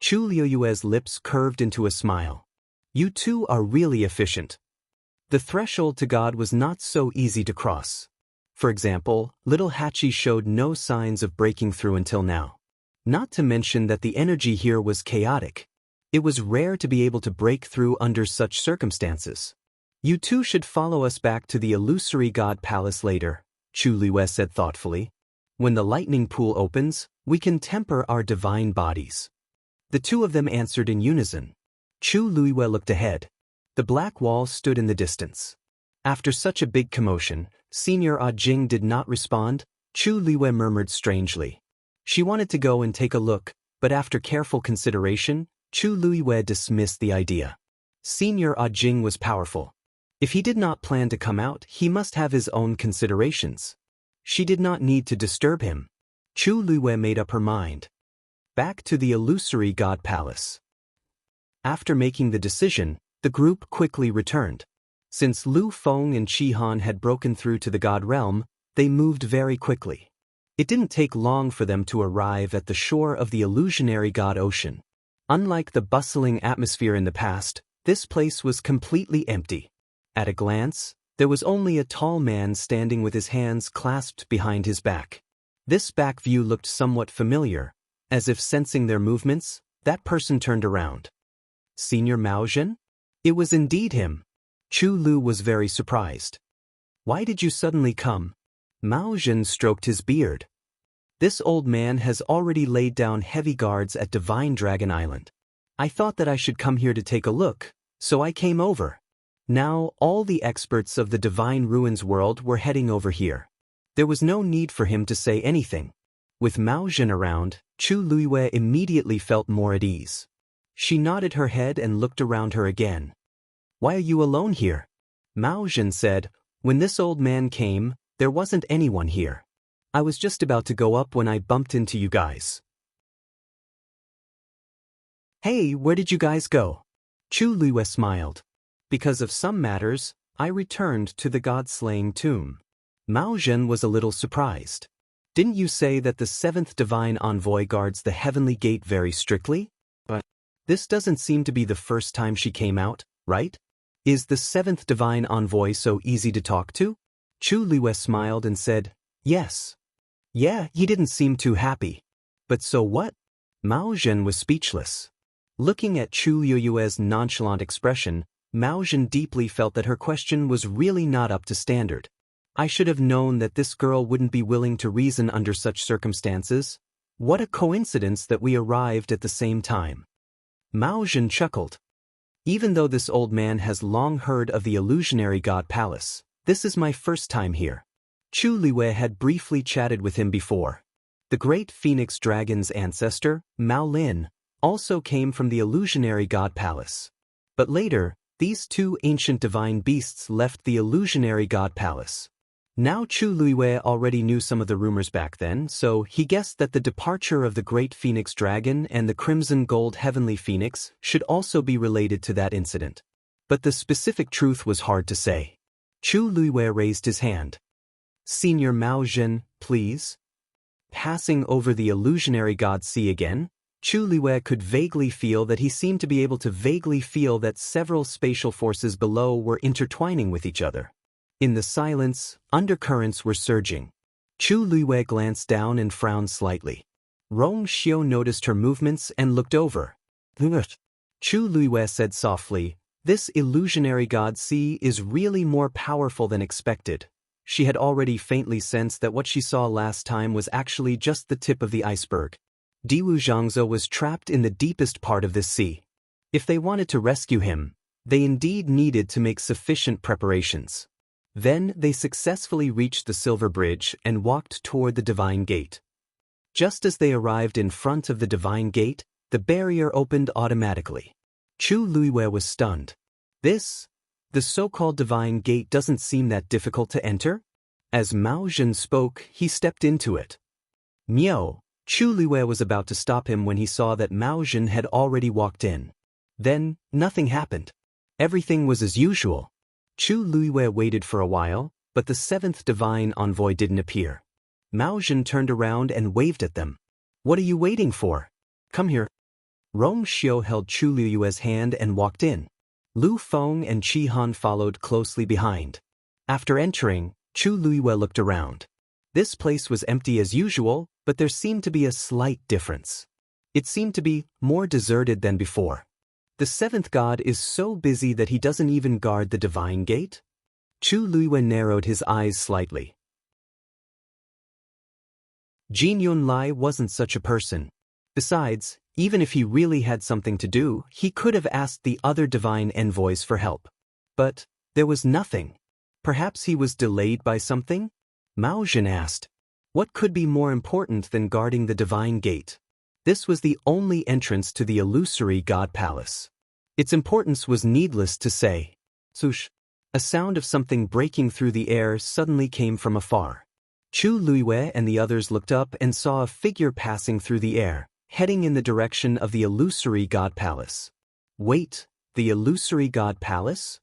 Chu Luiyue's lips curved into a smile. "You 2 are really efficient." The threshold to God was not so easy to cross. For example, little Hachi showed no signs of breaking through until now. Not to mention that the energy here was chaotic. It was rare to be able to break through under such circumstances. You two should follow us back to the illusory god palace later, Chu Liwei said thoughtfully. When the lightning pool opens, we can temper our divine bodies. The two of them answered in unison. Chu Liwei looked ahead. The black wall stood in the distance. After such a big commotion, Senior Jing did not respond. Chu Liwei murmured strangely. She wanted to go and take a look, but after careful consideration, Chu Liwei dismissed the idea. Senior Jing was powerful. If he did not plan to come out, he must have his own considerations. She did not need to disturb him. Chu Liwei made up her mind. Back to the illusory god palace. After making the decision, the group quickly returned. Since Lu Feng and Qi Han had broken through to the god realm, they moved very quickly. It didn't take long for them to arrive at the shore of the illusionary god ocean. Unlike the bustling atmosphere in the past, this place was completely empty. At a glance, there was only a tall man standing with his hands clasped behind his back. This back view looked somewhat familiar. As if sensing their movements, that person turned around. Senior Mao Zhen? It was indeed him. Chu Lu was very surprised. Why did you suddenly come? Mao Zhen stroked his beard. This old man has already laid down heavy guards at Divine Dragon Island. I thought that I should come here to take a look, so I came over. Now, all the experts of the Divine Ruins world were heading over here. There was no need for him to say anything. With Mao Zhen around, Chu Liwei immediately felt more at ease. She nodded her head and looked around her again. Why are you alone here? Mao Zhen said, when this old man came, there wasn't anyone here. I was just about to go up when I bumped into you guys. Hey, where did you guys go? Chu Liwei smiled. Because of some matters, I returned to the god-slaying tomb. Mao Zhen was a little surprised. Didn't you say that the seventh divine envoy guards the heavenly gate very strictly? But this doesn't seem to be the first time she came out, right? Is the seventh divine envoy so easy to talk to? Chu Liwei smiled and said, yes. Yeah, he didn't seem too happy. But so what? Mao Zhen was speechless. Looking at Chu Liwei's nonchalant expression, Mao Zhen deeply felt that her question was really not up to standard. I should have known that this girl wouldn't be willing to reason under such circumstances. What a coincidence that we arrived at the same time. Mao Zhen chuckled. Even though this old man has long heard of the illusionary god palace, this is my first time here. Chu Liwei had briefly chatted with him before. The great phoenix dragon's ancestor, Wang Lin, also came from the illusionary god palace. But later, these two ancient divine beasts left the illusionary god palace. Now Chu Liwei already knew some of the rumors back then, so he guessed that the departure of the great phoenix dragon and the crimson gold heavenly phoenix should also be related to that incident. But the specific truth was hard to say. Chu Liwei raised his hand. Senior Mao Zhen, please. Passing over the illusionary god sea again, Chu Liwei could vaguely feel that he seemed to be able to vaguely feel that several spatial forces below were intertwining with each other. In the silence, undercurrents were surging. Chu Liwei glanced down and frowned slightly. Rong Xiao noticed her movements and looked over. Chu Liwei said softly, this illusionary god sea is really more powerful than expected. She had already faintly sensed that what she saw last time was actually just the tip of the iceberg. Diwu Zhangzhou was trapped in the deepest part of this sea. If they wanted to rescue him, they indeed needed to make sufficient preparations. Then they successfully reached the Silver Bridge and walked toward the Divine Gate. Just as they arrived in front of the Divine Gate, the barrier opened automatically. Chu Liwei was stunned. The so-called Divine Gate doesn't seem that difficult to enter? As Mao Zhen spoke, he stepped into it. Miao, Chu Liwei was about to stop him when he saw that Mao Zhen had already walked in. Then, nothing happened. Everything was as usual. Chu Liwei waited for a while, but the seventh divine envoy didn't appear. Mao Zhen turned around and waved at them. What are you waiting for? Come here. Rong Xiao held Chu Liwei's hand and walked in. Lu Feng and Qi Han followed closely behind. After entering, Chu Luiyue looked around. This place was empty as usual, but there seemed to be a slight difference. It seemed to be more deserted than before. The seventh god is so busy that he doesn't even guard the divine gate? Chu Luiyue narrowed his eyes slightly. Jin Yunlai wasn't such a person. Besides, even if he really had something to do, he could have asked the other divine envoys for help. But there was nothing. Perhaps he was delayed by something? Mao Zhen asked. What could be more important than guarding the divine gate? This was the only entrance to the illusory god palace. Its importance was needless to say. Swoosh! A sound of something breaking through the air suddenly came from afar. Chu Luiyue and the others looked up and saw a figure passing through the air, heading in the direction of the illusory god palace. Wait, the illusory god palace?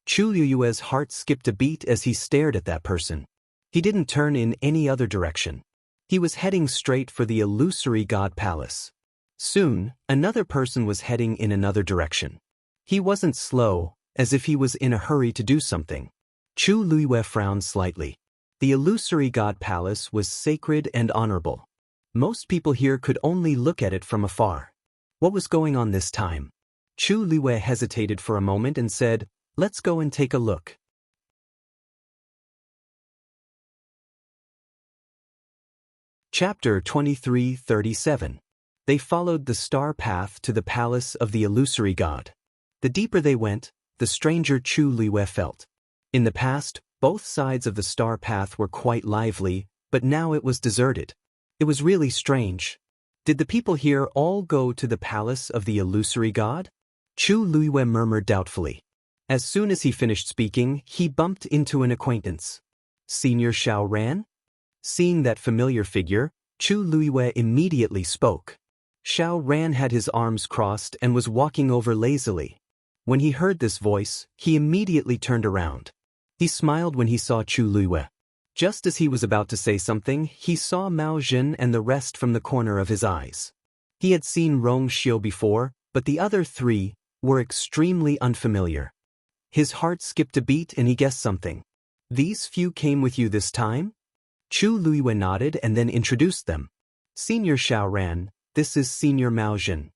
Chu Luiyue's heart skipped a beat as he stared at that person. He didn't turn in any other direction. He was heading straight for the illusory god palace. Soon, another person was heading in another direction. He wasn't slow, as if he was in a hurry to do something. Chu Luiyue frowned slightly. The illusory god palace was sacred and honorable. Most people here could only look at it from afar. What was going on this time? Chu Luiyue hesitated for a moment and said, "Let's go and take a look." Chapter 23:37. They followed the star path to the palace of the illusory god. The deeper they went, the stranger Chu Luiyue felt. In the past, both sides of the star path were quite lively, but now it was deserted. It was really strange. Did the people here all go to the palace of the illusory god? Chu Luiyue murmured doubtfully. As soon as he finished speaking, he bumped into an acquaintance. Senior Xiao Ran? Seeing that familiar figure, Chu Luiyue immediately spoke. Xiao Ran had his arms crossed and was walking over lazily. When he heard this voice, he immediately turned around. He smiled when he saw Chu Luiyue. Just as he was about to say something, he saw Mao Zhen and the rest from the corner of his eyes. He had seen Rong Xiu before, but the other three were extremely unfamiliar. His heart skipped a beat and he guessed something. These few came with you this time? Chu Luiyue nodded and then introduced them. Senior Xiao Ran, this is Senior Mao Zhen.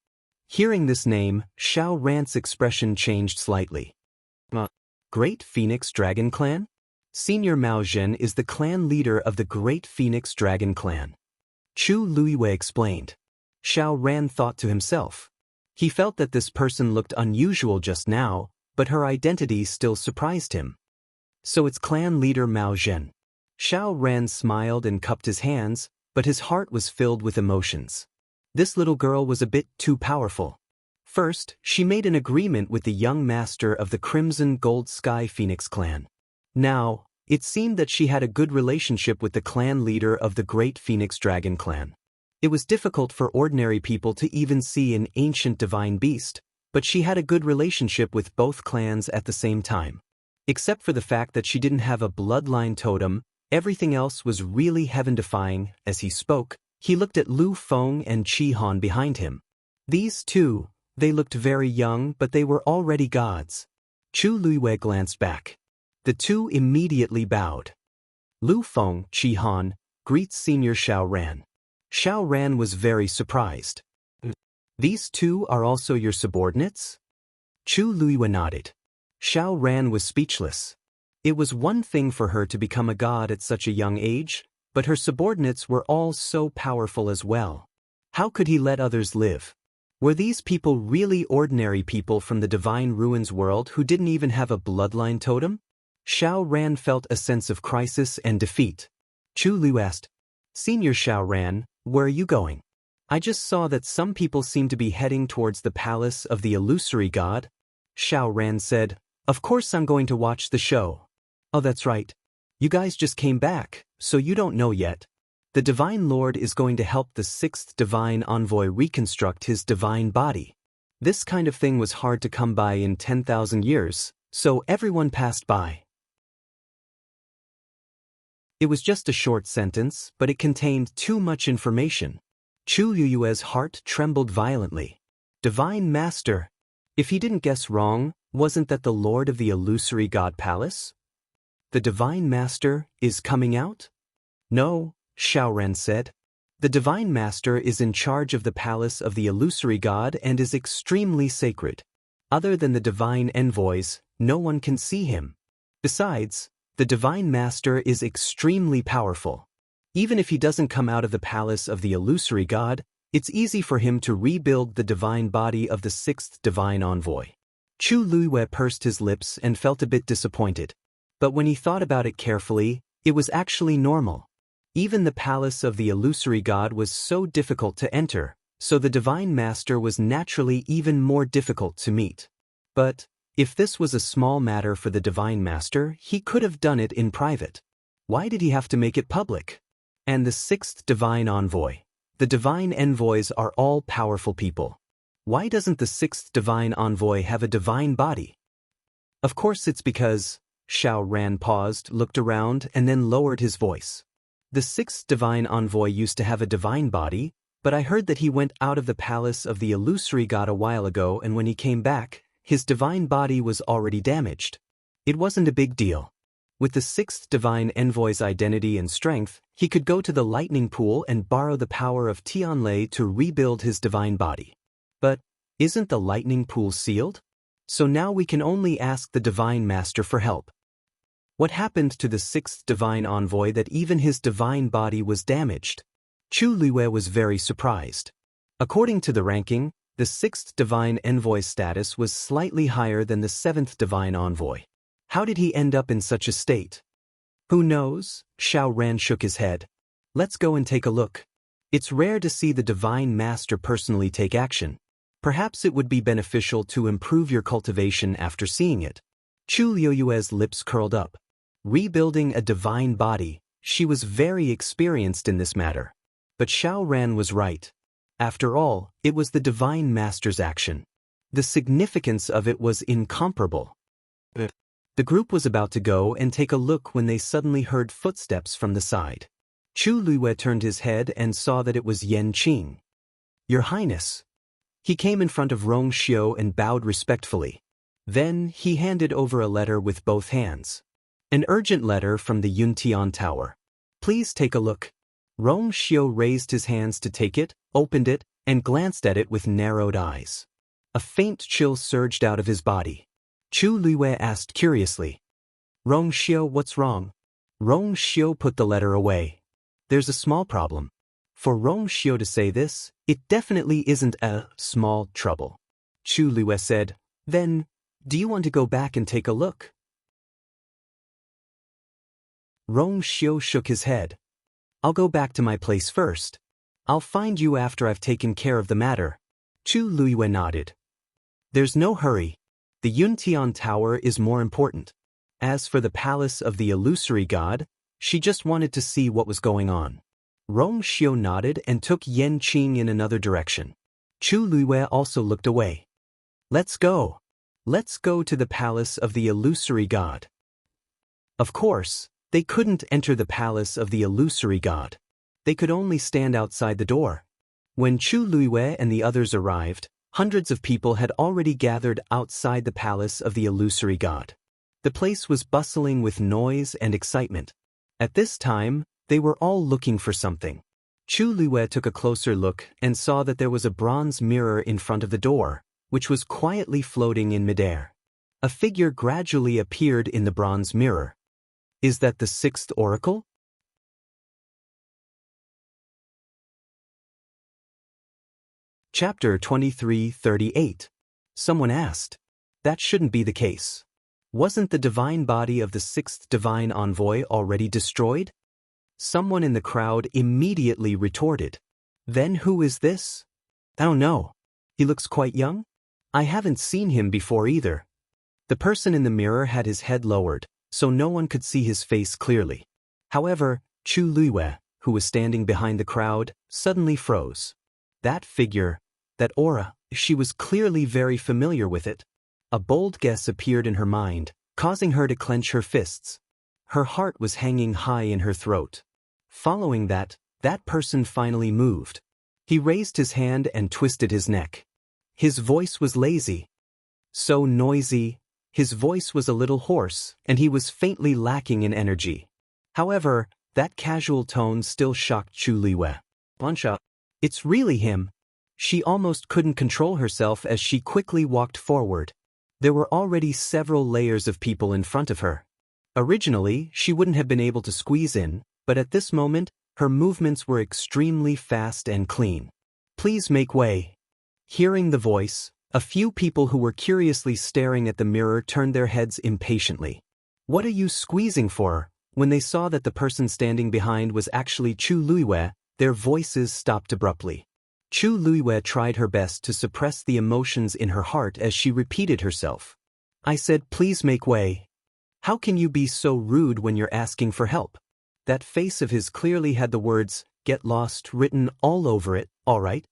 Hearing this name, Xiao Ran's expression changed slightly. Great Phoenix Dragon Clan? Senior Mao Zhen is the clan leader of the Great Phoenix Dragon Clan. Chu Luiyue explained. Xiao Ran thought to himself. He felt that this person looked unusual just now, but her identity still surprised him. So it's clan leader Mao Zhen. Xiao Ran smiled and cupped his hands, but his heart was filled with emotions. This little girl was a bit too powerful. First, she made an agreement with the young master of the Crimson Gold Sky Phoenix clan. Now, it seemed that she had a good relationship with the clan leader of the Great Phoenix Dragon Clan. It was difficult for ordinary people to even see an ancient divine beast, but she had a good relationship with both clans at the same time. Except for the fact that she didn't have a bloodline totem, everything else was really heaven-defying. As he spoke, he looked at Lu Feng and Qi Han behind him. These two, they looked very young, but they were already gods. Chu Luiyue glanced back. The two immediately bowed. Lu Feng, Qi Han, greets Senior Xiao Ran. Xiao Ran was very surprised. These two are also your subordinates? Chu Luiyue nodded. Xiao Ran was speechless. It was one thing for her to become a god at such a young age, but her subordinates were all so powerful as well. How could he let others live? Were these people really ordinary people from the Divine Ruins world who didn't even have a bloodline totem? Xiao Ran felt a sense of crisis and defeat. Chu Lu asked, Senior Xiao Ran, where are you going? I just saw that some people seem to be heading towards the palace of the illusory god. Xiao Ran said, Of course I'm going to watch the show. Oh, that's right. You guys just came back, so you don't know yet. The Divine Lord is going to help the sixth Divine Envoy reconstruct his divine body. This kind of thing was hard to come by in 10,000 years, so everyone passed by. It was just a short sentence, but it contained too much information. Chu Luiyue's heart trembled violently. Divine Master. If he didn't guess wrong, wasn't that the Lord of the Illusory God Palace? The Divine Master is coming out? No, Xiaoran said. The Divine Master is in charge of the palace of the illusory god and is extremely sacred. Other than the divine envoys, no one can see him. Besides, the Divine Master is extremely powerful. Even if he doesn't come out of the palace of the illusory god, it's easy for him to rebuild the divine body of the sixth divine envoy. Chu Luiwei pursed his lips and felt a bit disappointed. But when he thought about it carefully, it was actually normal. Even the palace of the illusory god was so difficult to enter, so the Divine Master was naturally even more difficult to meet. But if this was a small matter for the Divine Master, he could have done it in private. Why did he have to make it public? And the sixth divine envoy. The divine envoys are all powerful people. Why doesn't the sixth divine envoy have a divine body? Of course it's because Xiaoran paused, looked around, and then lowered his voice. The sixth divine envoy used to have a divine body, but I heard that he went out of the palace of the illusory god a while ago, and when he came back, his divine body was already damaged. It wasn't a big deal. With the sixth divine envoy's identity and strength, he could go to the lightning pool and borrow the power of Tianlei to rebuild his divine body. But isn't the lightning pool sealed? So now we can only ask the Divine Master for help. What happened to the sixth divine envoy that even his divine body was damaged? Chu Luiwei was very surprised. According to the ranking, the sixth divine envoy's status was slightly higher than the seventh divine envoy. How did he end up in such a state? Who knows? Xiaoran shook his head. Let's go and take a look. It's rare to see the Divine Master personally take action. Perhaps it would be beneficial to improve your cultivation after seeing it. Chu Luiwei's lips curled up. Rebuilding a divine body, she was very experienced in this matter. But Xiaoran was right. After all, it was the Divine Master's action. The significance of it was incomparable. The group was about to go and take a look when they suddenly heard footsteps from the side. Chu Luiwei turned his head and saw that it was Yan Qing. Your Highness. He came in front of Rongxiu and bowed respectfully. Then he handed over a letter with both hands. An urgent letter from the Yuntian Tower. Please take a look. Rongxiu raised his hands to take it, opened it, and glanced at it with narrowed eyes. A faint chill surged out of his body. Chu Luiwei asked curiously. Rongxiu, what's wrong? Rongxiu put the letter away. There's a small problem. For Rongxiu to say this, it definitely isn't a small trouble. Chu Luiwei said, Then, do you want to go back and take a look? Rongxiu shook his head. I'll go back to my place first. I'll find you after I've taken care of the matter. Chu Luiwei nodded. There's no hurry. The Yuntian Tower is more important. As for the palace of the illusory god, she just wanted to see what was going on. Rongxiu nodded and took Yan Qing in another direction. Chu Luiwei also looked away. Let's go. Let's go to the palace of the illusory god. Of course, they couldn't enter the palace of the illusory god. They could only stand outside the door. When Chu Luiwei and the others arrived, hundreds of people had already gathered outside the palace of the illusory god. The place was bustling with noise and excitement. At this time, they were all looking for something. Chu Luiwei took a closer look and saw that there was a bronze mirror in front of the door, which was quietly floating in midair. A figure gradually appeared in the bronze mirror. Is that the sixth oracle? Chapter 23:38. Someone asked. That shouldn't be the case. Wasn't the divine body of the sixth divine envoy already destroyed? Someone in the crowd immediately retorted. Then who is this? I don't know. He looks quite young. I haven't seen him before either. The person in the mirror had his head lowered, so no one could see his face clearly. However, Chu Luiwei, who was standing behind the crowd, suddenly froze. That figure, that aura, she was clearly very familiar with it. A bold guess appeared in her mind, causing her to clench her fists. Her heart was hanging high in her throat. Following that person finally moved. He raised his hand and twisted his neck. His voice was lazy. So noisy, His voice was a little hoarse, and he was faintly lacking in energy. However, that casual tone still shocked Chu Liwei. "Lansha, it's really him." She almost couldn't control herself as she quickly walked forward. There were already several layers of people in front of her. Originally, she wouldn't have been able to squeeze in, but at this moment, her movements were extremely fast and clean. "Please make way." Hearing the voice, a few people who were curiously staring at the mirror turned their heads impatiently. "What are you squeezing for?" When they saw that the person standing behind was actually Chu Liwei, their voices stopped abruptly. Chu Liwei tried her best to suppress the emotions in her heart as she repeated herself. "I said please make way. How can you be so rude when you're asking for help?" That face of his clearly had the words, "Get lost," written all over it. "All right."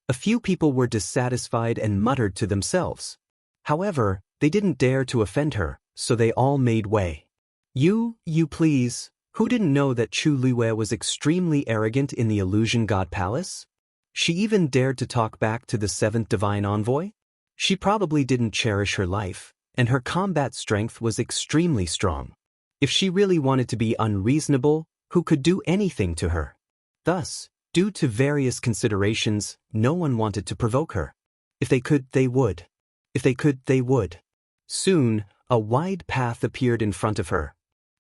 A few people were dissatisfied and muttered to themselves. However, they didn't dare to offend her, so they all made way. You please." Who didn't know that Chu Liwei was extremely arrogant in the Illusion God Palace? She even dared to talk back to the 7th Divine Envoy? She probably didn't cherish her life, and her combat strength was extremely strong. If she really wanted to be unreasonable, who could do anything to her? Thus, due to various considerations, no one wanted to provoke her. If they could, they would. If they could, they would. Soon, a wide path appeared in front of her.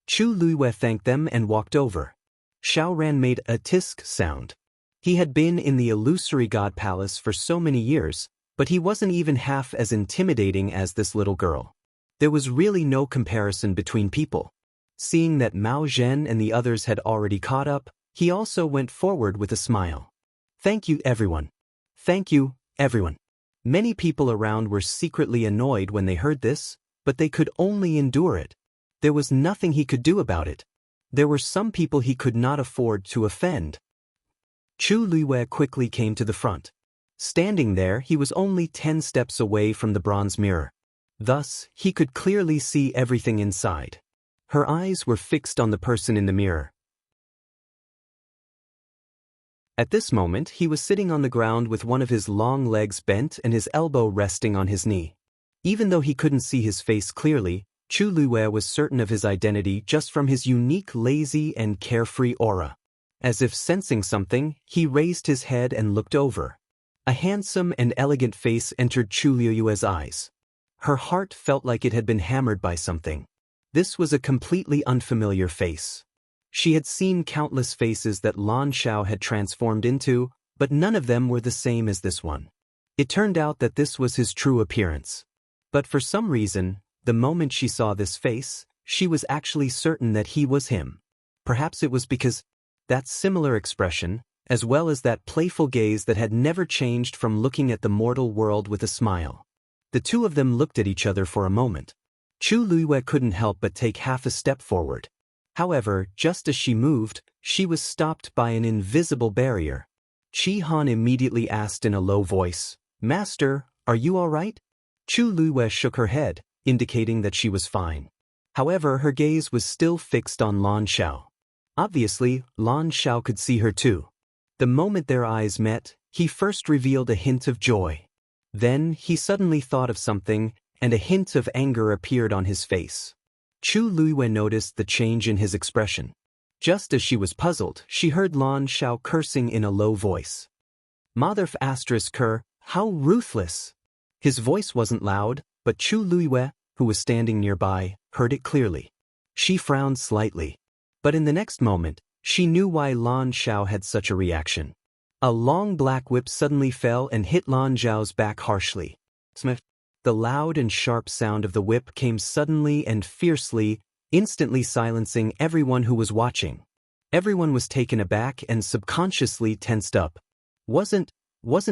Chu Liwei thanked them and walked over. Xiaoran made a tisk sound. He had been in the illusory god palace for so many years, but he wasn't even half as intimidating as this little girl. There was really no comparison between people. Seeing that Mao Zhen and the others had already caught up, he also went forward with a smile. "Thank you, everyone. Thank you, everyone." Many people around were secretly annoyed when they heard this, but they could only endure it. There was nothing he could do about it. There were some people he could not afford to offend. Chu Liwei quickly came to the front. Standing there, he was only 10 steps away from the bronze mirror. Thus, he could clearly see everything inside. Her eyes were fixed on the person in the mirror. At this moment, he was sitting on the ground with one of his long legs bent and his elbow resting on his knee. Even though he couldn't see his face clearly, Chu Liwei was certain of his identity just from his unique lazy and carefree aura. As if sensing something, he raised his head and looked over. A handsome and elegant face entered Chu Liwei's eyes. Her heart felt like it had been hammered by something. This was a completely unfamiliar face. She had seen countless faces that Lan Xiao had transformed into, but none of them were the same as this one. It turned out that this was his true appearance. But for some reason, the moment she saw this face, she was actually certain that he was him. Perhaps it was because that similar expression, as well as that playful gaze that had never changed from looking at the mortal world with a smile. The two of them looked at each other for a moment. Chu Liwei couldn't help but take half a step forward. However, just as she moved, she was stopped by an invisible barrier. Chi Han immediately asked in a low voice, "Master, are you all right?" Chu Liwei shook her head, indicating that she was fine. However, her gaze was still fixed on Lan Xiao. Obviously, Lan Xiao could see her too. The moment their eyes met, he first revealed a hint of joy. Then, he suddenly thought of something, and a hint of anger appeared on his face. Chu Liwei noticed the change in his expression. Just as she was puzzled, she heard Lan Xiao cursing in a low voice. "Mother ***, how ruthless!" His voice wasn't loud, but Chu Liwei, who was standing nearby, heard it clearly. She frowned slightly. But in the next moment, she knew why Lan Xiao had such a reaction. A long black whip suddenly fell and hit Lan Xiao's back harshly. Smith. The loud and sharp sound of the whip came suddenly and fiercely, instantly silencing everyone who was watching. Everyone was taken aback and subconsciously tensed up. Wasn't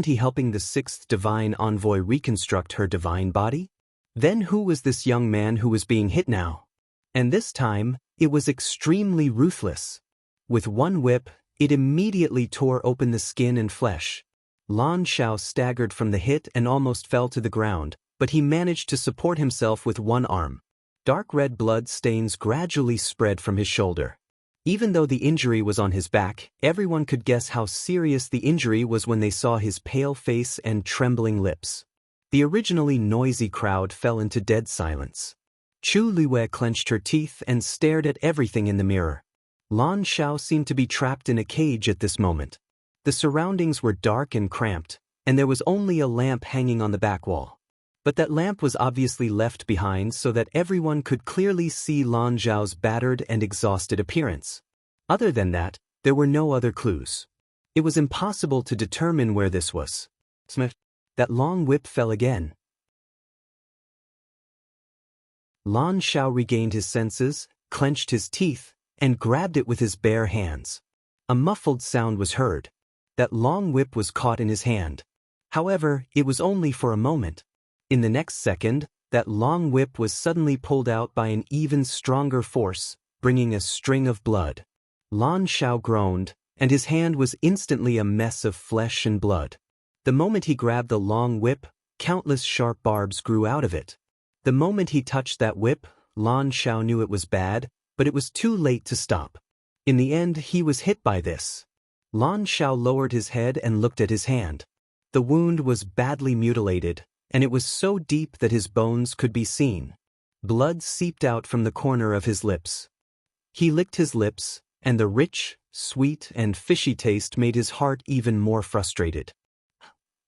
he helping the 6th Divine Envoy reconstruct her divine body? Then who was this young man who was being hit now? And this time, it was extremely ruthless. With one whip, it immediately tore open the skin and flesh. Lan Xiao staggered from the hit and almost fell to the ground, but he managed to support himself with one arm. Dark red blood stains gradually spread from his shoulder. Even though the injury was on his back, everyone could guess how serious the injury was when they saw his pale face and trembling lips. The originally noisy crowd fell into dead silence. Chu Luiwei clenched her teeth and stared at everything in the mirror. Lan Xiao seemed to be trapped in a cage at this moment. The surroundings were dark and cramped, and there was only a lamp hanging on the back wall. But that lamp was obviously left behind so that everyone could clearly see Lan Xiao's battered and exhausted appearance. Other than that, there were no other clues. It was impossible to determine where this was. That long whip fell again. Lan Xiao regained his senses, clenched his teeth, and grabbed it with his bare hands. A muffled sound was heard. That long whip was caught in his hand. However, it was only for a moment. In the next second, that long whip was suddenly pulled out by an even stronger force, bringing a string of blood. Lan Xiao groaned, and his hand was instantly a mess of flesh and blood. The moment he grabbed the long whip, countless sharp barbs grew out of it. The moment he touched that whip, Lan Xiao knew it was bad, but it was too late to stop. In the end, he was hit by this. Lan Xiao lowered his head and looked at his hand. The wound was badly mutilated, and it was so deep that his bones could be seen. Blood seeped out from the corner of his lips. He licked his lips, and the rich, sweet, and fishy taste made his heart even more frustrated.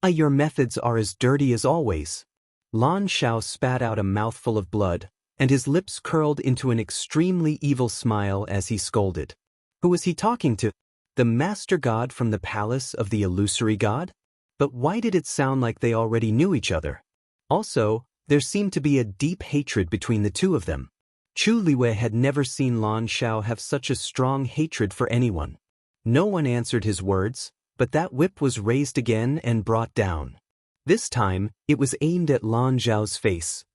Your methods are as dirty as always." Lan Xiao spat out a mouthful of blood, and his lips curled into an extremely evil smile as he scolded. Who was he talking to? The master god from the palace of the illusory god? But why did it sound like they already knew each other? Also, there seemed to be a deep hatred between the two of them. Chu Liwei had never seen Lan Xiao have such a strong hatred for anyone. No one answered his words, but that whip was raised again and brought down. This time, it was aimed at Lan Xiao's face.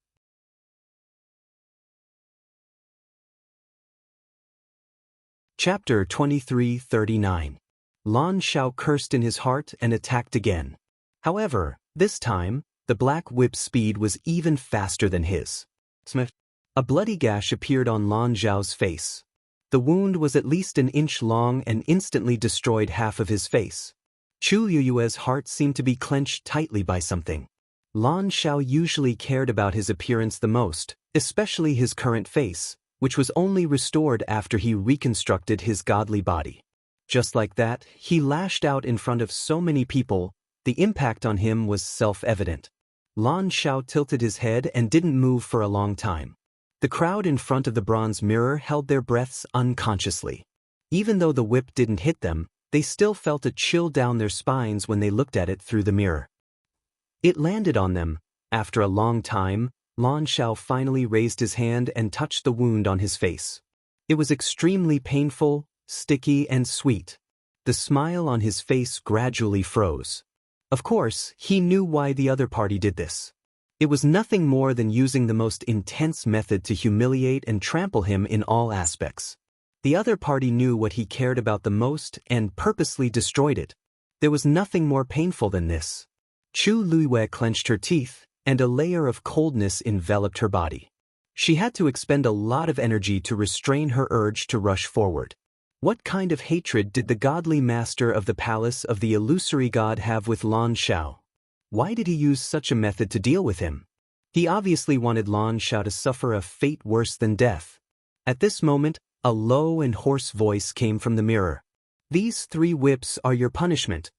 Chapter 23:39. Lan Xiao cursed in his heart and attacked again. However, this time, the black whip's speed was even faster than his. A bloody gash appeared on Lan Xiao's face. The wound was at least an inch long and instantly destroyed half of his face. Chu Liyue's heart seemed to be clenched tightly by something. Lan Xiao usually cared about his appearance the most, especially his current face, which was only restored after he reconstructed his godly body. Just like that, he lashed out in front of so many people. The impact on him was self-evident. Lan Xiao tilted his head and didn't move for a long time. The crowd in front of the bronze mirror held their breaths unconsciously. Even though the whip didn't hit them, they still felt a chill down their spines when they looked at it through the mirror. It landed on them. After a long time, Lan Xiao finally raised his hand and touched the wound on his face. It was extremely painful, sticky, and sweet. The smile on his face gradually froze. Of course, he knew why the other party did this. It was nothing more than using the most intense method to humiliate and trample him in all aspects. The other party knew what he cared about the most and purposely destroyed it. There was nothing more painful than this. Chu Luiwei clenched her teeth, and a layer of coldness enveloped her body. She had to expend a lot of energy to restrain her urge to rush forward. What kind of hatred did the godly master of the palace of the illusory god have with Lan Xiao? Why did he use such a method to deal with him? He obviously wanted Lan Xiao to suffer a fate worse than death. At this moment, a low and hoarse voice came from the mirror. "These 3 whips are your punishment."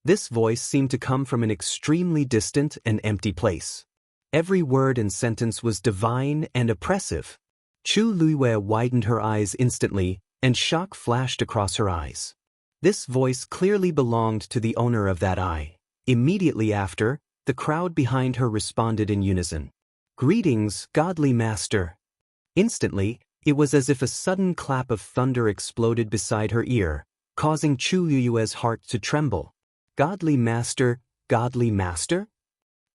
This voice seemed to come from an extremely distant and empty place. Every word and sentence was divine and oppressive. Chu Luiwei widened her eyes instantly, and shock flashed across her eyes. This voice clearly belonged to the owner of that eye. Immediately after, the crowd behind her responded in unison. "Greetings, godly master." Instantly, it was as if a sudden clap of thunder exploded beside her ear, causing Chu Liyue's heart to tremble. Godly master, godly master?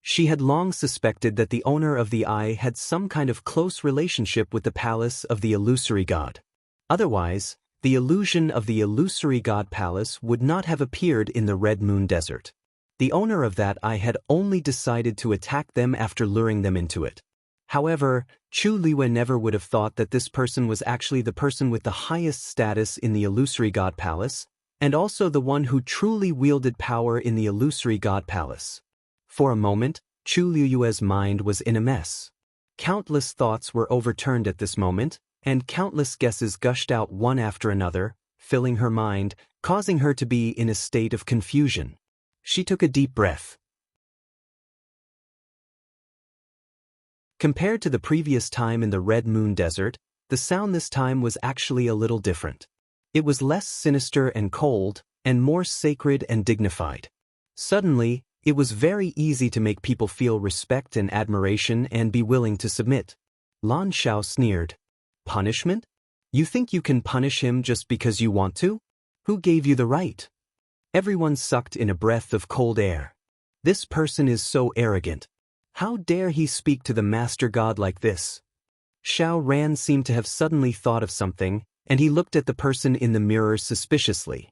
She had long suspected that the owner of the eye had some kind of close relationship with the palace of the illusory god. Otherwise, the illusion of the illusory god palace would not have appeared in the Red Moon Desert. The owner of that eye had only decided to attack them after luring them into it. However, Chu Liwei never would have thought that this person was actually the person with the highest status in the illusory god palace, and also the one who truly wielded power in the illusory god palace. For a moment, Chu Liyue's mind was in a mess. Countless thoughts were overturned at this moment, and countless guesses gushed out one after another, filling her mind, causing her to be in a state of confusion. She took a deep breath. Compared to the previous time in the Red Moon Desert, the sound this time was actually a little different. It was less sinister and cold, and more sacred and dignified. Suddenly, it was very easy to make people feel respect and admiration and be willing to submit. Lan Xiao sneered. Punishment? You think you can punish him just because you want to? Who gave you the right? Everyone sucked in a breath of cold air. This person is so arrogant. How dare he speak to the Master God like this? Xiao Ran seemed to have suddenly thought of something, and he looked at the person in the mirror suspiciously.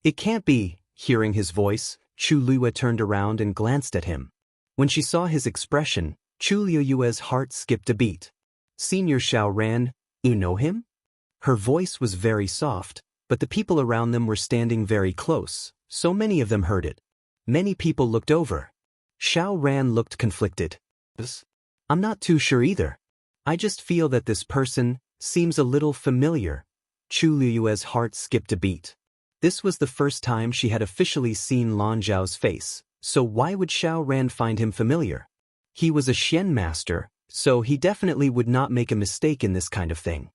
It can't be. Hearing his voice, Chu Liyue turned around and glanced at him. When she saw his expression, Chu Liyue's heart skipped a beat. Senior Xiao Ran, you know him? Her voice was very soft, but the people around them were standing very close, so many of them heard it. Many people looked over. Xiao Ran looked conflicted. I'm not too sure either. I just feel that this person seems a little familiar. Chu Liyue's heart skipped a beat. This was the first time she had officially seen Lan Zhao's face, so why would Xiao Ran find him familiar? He was a Xian master, so he definitely would not make a mistake in this kind of thing.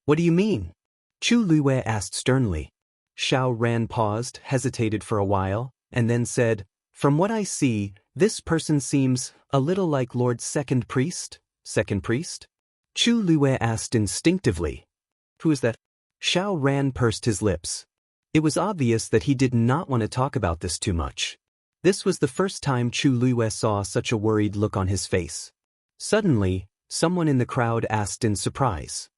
What do you mean? Chu Liyue asked sternly. Xiao Ran paused, hesitated for a while, and then said, From what I see, this person seems a little like Lord's second priest. Second priest? Chu Liyue asked instinctively. Who is that? Xiao Ran pursed his lips. It was obvious that he did not want to talk about this too much. This was the first time Chu Liyue saw such a worried look on his face. Suddenly, someone in the crowd asked in surprise.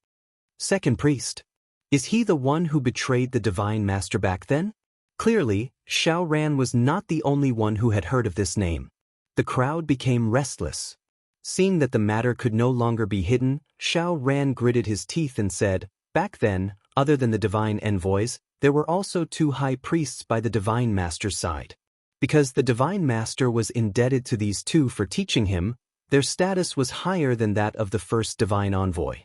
Second priest. Is he the one who betrayed the Divine Master back then? Clearly, Xiao Ran was not the only one who had heard of this name. The crowd became restless. Seeing that the matter could no longer be hidden, Xiao Ran gritted his teeth and said, Back then, other than the divine envoys, there were also 2 high priests by the Divine Master's side. Because the Divine Master was indebted to these 2 for teaching him, their status was higher than that of the first divine envoy.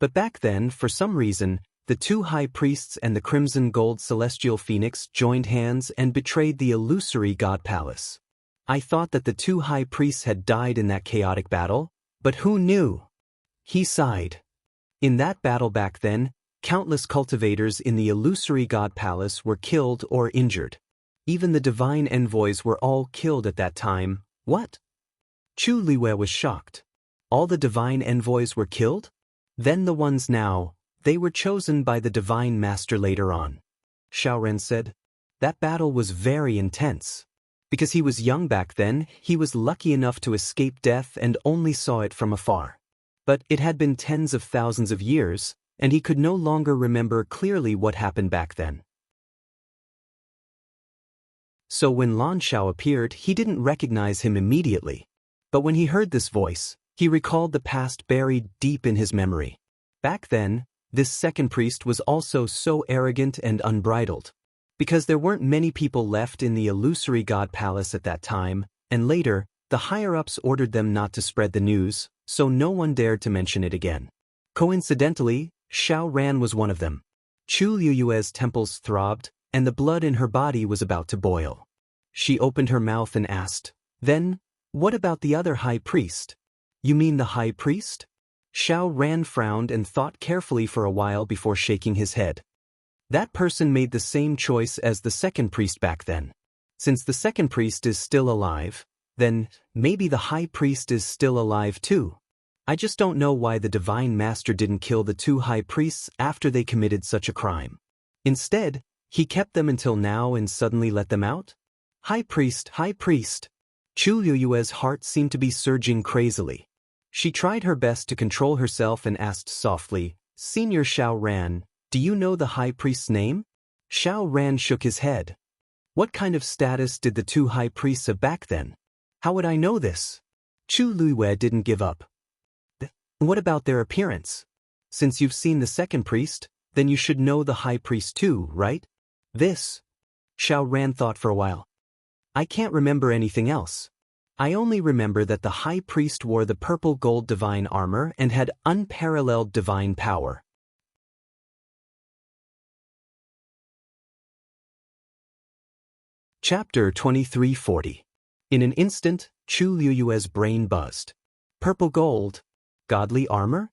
But back then, for some reason, the 2 high priests and the crimson gold celestial phoenix joined hands and betrayed the illusory god palace. I thought that the 2 high priests had died in that chaotic battle, but who knew? He sighed. In that battle back then, countless cultivators in the illusory god palace were killed or injured. Even the divine envoys were all killed at that time. What? Chu Liyue was shocked. All the divine envoys were killed? Then the ones now, they were chosen by the Divine Master later on. Xiao Ran said. That battle was very intense. Because he was young back then, he was lucky enough to escape death and only saw it from afar. But it had been tens of thousands of years, and he could no longer remember clearly what happened back then. So when Lan Xiao appeared, he didn't recognize him immediately. But when he heard this voice, he recalled the past buried deep in his memory. Back then, this second priest was also so arrogant and unbridled. Because there weren't many people left in the illusory god palace at that time, and later, the higher-ups ordered them not to spread the news, so no one dared to mention it again. Coincidentally, Xiao Ran was one of them. Chu Liyue's temples throbbed, and the blood in her body was about to boil. She opened her mouth and asked, Then, what about the other high priest? You mean the high priest? Xiao Ran frowned and thought carefully for a while before shaking his head. That person made the same choice as the second priest back then. Since the second priest is still alive, then maybe the high priest is still alive too. I just don't know why the Divine Master didn't kill the 2 high priests after they committed such a crime. Instead, he kept them until now and suddenly let them out? High priest, high priest. Chu Liyue's heart seemed to be surging crazily. She tried her best to control herself and asked softly, Senior Xiao Ran, do you know the high priest's name? Xiao Ran shook his head. What kind of status did the 2 high priests have back then? How would I know this? Chu Liyue didn't give up. What about their appearance? Since you've seen the second priest, then you should know the high priest too, right? This. Xiao Ran thought for a while. I can't remember anything else. I only remember that the high priest wore the purple gold divine armor and had unparalleled divine power. Chapter 2340. In an instant, Chu Liyue's brain buzzed. Purple gold? Godly armor?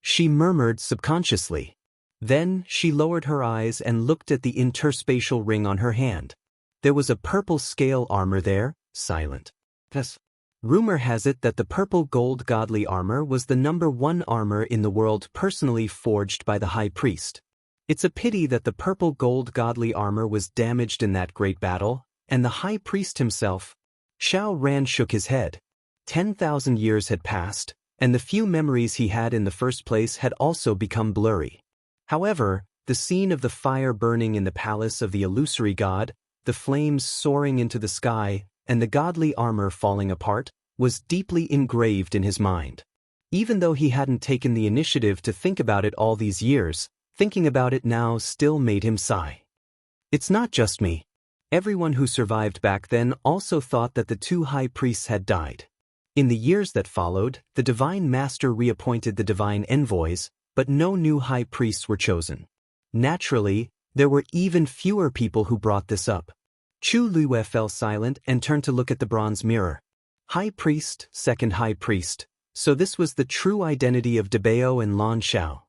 She murmured subconsciously. Then she lowered her eyes and looked at the interspatial ring on her hand. There was a purple scale armor there, silent. Yes. Rumor has it that the purple gold godly armor was the #1 armor in the world personally forged by the high priest. It's a pity that the purple gold godly armor was damaged in that great battle, and the high priest himself. Xiao Ran shook his head. 10,000 years had passed, and the few memories he had in the first place had also become blurry. However, the scene of the fire burning in the palace of the illusory god, the flames soaring into the sky, and the godly armor falling apart, was deeply engraved in his mind. Even though he hadn't taken the initiative to think about it all these years, thinking about it now still made him sigh. It's not just me. Everyone who survived back then also thought that the 2 high priests had died. In the years that followed, the divine master reappointed the divine envoys, but no new high priests were chosen. Naturally, there were even fewer people who brought this up. Chu Liyue fell silent and turned to look at the bronze mirror. High priest, second high priest. So this was the true identity of Dabao and Lan Xiao.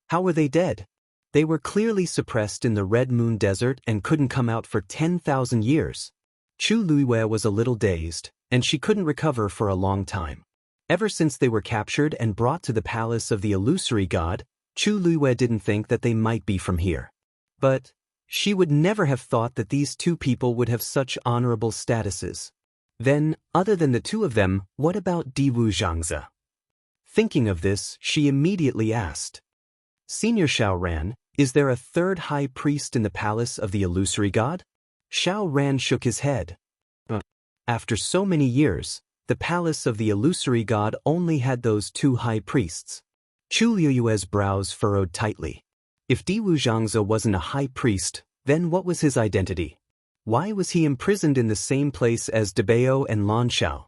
How were they dead? They were clearly suppressed in the Red Moon Desert and couldn't come out for 10,000 years. Chu Liyue was a little dazed, and she couldn't recover for a long time. Ever since they were captured and brought to the palace of the illusory god, Chu Liyue didn't think that they might be from here. But she would never have thought that these 2 people would have such honorable statuses. Then, other than the 2 of them, what about Xianxia? Thinking of this, she immediately asked, Senior Xiao Ran, is there a 3rd high priest in the palace of the illusory god? Xiao Ran shook his head. After so many years, the palace of the illusory god only had those 2 high priests. Chu Liyue's brows furrowed tightly. If Xianxia wasn't a high priest, then what was his identity? Why was he imprisoned in the same place as Dabao and Lan Xiao?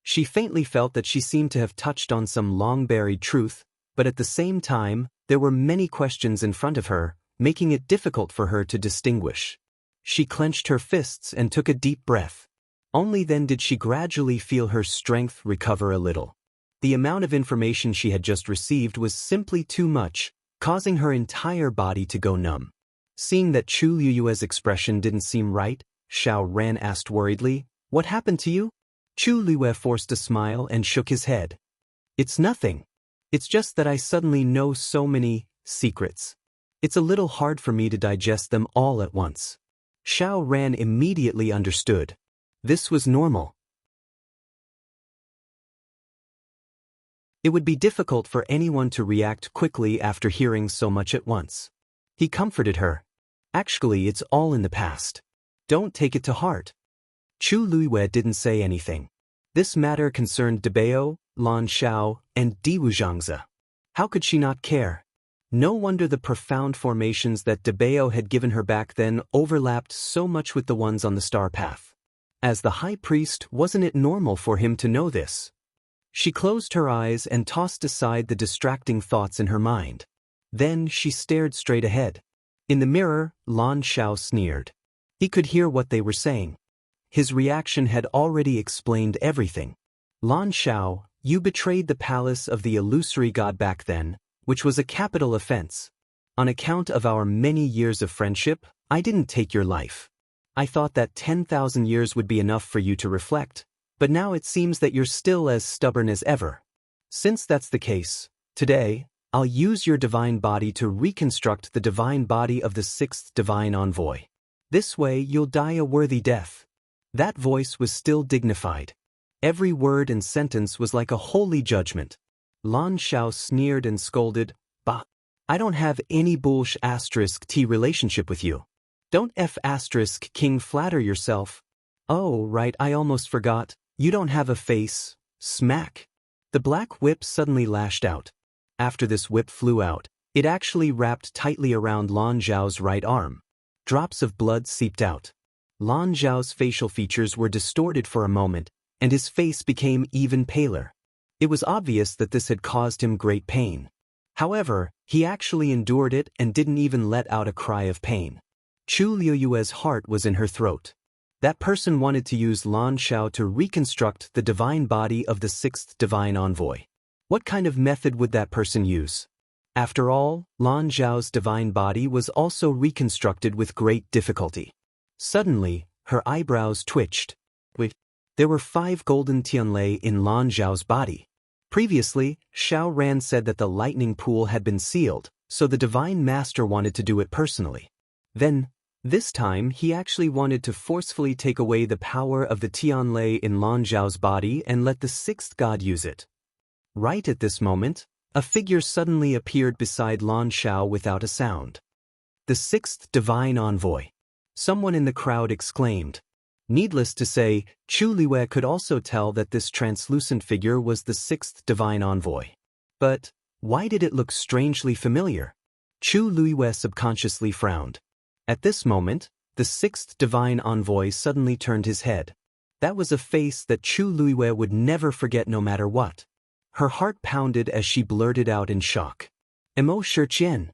She faintly felt that she seemed to have touched on some long-buried truth, but at the same time, there were many questions in front of her, making it difficult for her to distinguish. She clenched her fists and took a deep breath. Only then did she gradually feel her strength recover a little. The amount of information she had just received was simply too much, causing her entire body to go numb. Seeing that Chu Liyue's expression didn't seem right, Xiao Ran asked worriedly, What happened to you? Chu Liyue forced a smile and shook his head. It's nothing. It's just that I suddenly know so many secrets. It's a little hard for me to digest them all at once. Xiao Ran immediately understood. This was normal. It would be difficult for anyone to react quickly after hearing so much at once. He comforted her. Actually, it's all in the past. Don't take it to heart. Chu Liyue didn't say anything. This matter concerned Dabao, Lan Xiao, and Xianxia. How could she not care? No wonder the profound formations that Dabao had given her back then overlapped so much with the ones on the star path. As the high priest, wasn't it normal for him to know this? She closed her eyes and tossed aside the distracting thoughts in her mind. Then she stared straight ahead. In the mirror, Lan Xiao sneered. He could hear what they were saying. His reaction had already explained everything. Lan Xiao, you betrayed the palace of the illusory god back then, which was a capital offense. On account of our many years of friendship, I didn't take your life. I thought that 10,000 years would be enough for you to reflect, but now it seems that you're still as stubborn as ever. Since that's the case, today, I'll use your divine body to reconstruct the divine body of the 6th divine envoy. This way you'll die a worthy death. That voice was still dignified. Every word and sentence was like a holy judgment. Lan Xiao sneered and scolded, Bah! I don't have any **T relationship with you. Don't **King flatter yourself. Oh, right, I almost forgot. You don't have a face. Smack! The black whip suddenly lashed out. After this whip flew out, it actually wrapped tightly around Lan Xiao's right arm. Drops of blood seeped out. Lan Xiao's facial features were distorted for a moment, and his face became even paler. It was obvious that this had caused him great pain. However, he actually endured it and didn't even let out a cry of pain. Chu Liuyue's heart was in her throat. That person wanted to use Lan Xiao to reconstruct the divine body of the sixth divine envoy. What kind of method would that person use? After all, Lan Xiao's divine body was also reconstructed with great difficulty. Suddenly, her eyebrows twitched. Wait, there were 5 golden tianlei in Lan Xiao's body. Previously, Xiao Ran said that the lightning pool had been sealed, so the divine master wanted to do it personally. Then, this time he actually wanted to forcefully take away the power of the tianlei in Lan Xiao's body and let the sixth god use it. Right at this moment, a figure suddenly appeared beside Lan Xiao without a sound. The sixth divine envoy. Someone in the crowd exclaimed. Needless to say, Chu Liwei could also tell that this translucent figure was the sixth divine envoy. But why did it look strangely familiar? Chu Liwei subconsciously frowned. At this moment, the sixth divine envoy suddenly turned his head. That was a face that Chu Liwei would never forget no matter what. Her heart pounded as she blurted out in shock. Emo Shiqian.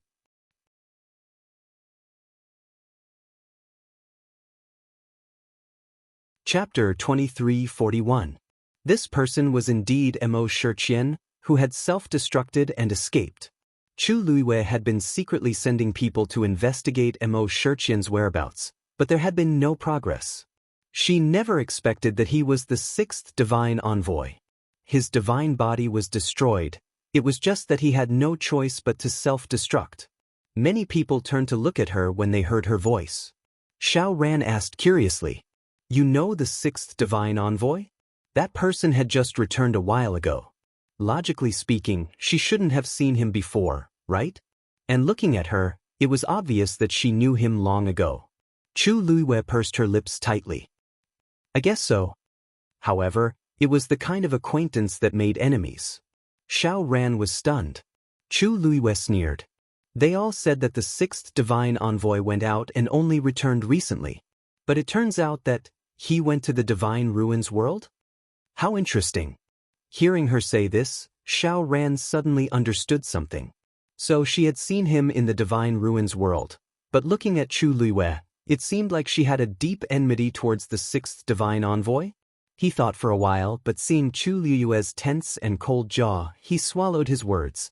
Chapter 2341. This person was indeed Emo Shiqian, who had self-destructed and escaped. Chu Liwei had been secretly sending people to investigate Emo Shiqian's whereabouts, but there had been no progress. She never expected that he was the sixth divine envoy. His divine body was destroyed. It was just that he had no choice but to self-destruct. Many people turned to look at her when they heard her voice. Xiao Ran asked curiously, "You know the sixth divine envoy? That person had just returned a while ago. Logically speaking, she shouldn't have seen him before, right?" And looking at her, it was obvious that she knew him long ago. Chu Liwei pursed her lips tightly. "I guess so." However, it was the kind of acquaintance that made enemies. Xiao Ran was stunned. Chu Liwei sneered. They all said that the sixth divine envoy went out and only returned recently. But it turns out that he went to the divine ruins world? How interesting. Hearing her say this, Xiao Ran suddenly understood something. So she had seen him in the divine ruins world, but looking at Chu Liwei, it seemed like she had a deep enmity towards the sixth divine envoy. He thought for a while, but seeing Chu Liu's tense and cold jaw, he swallowed his words.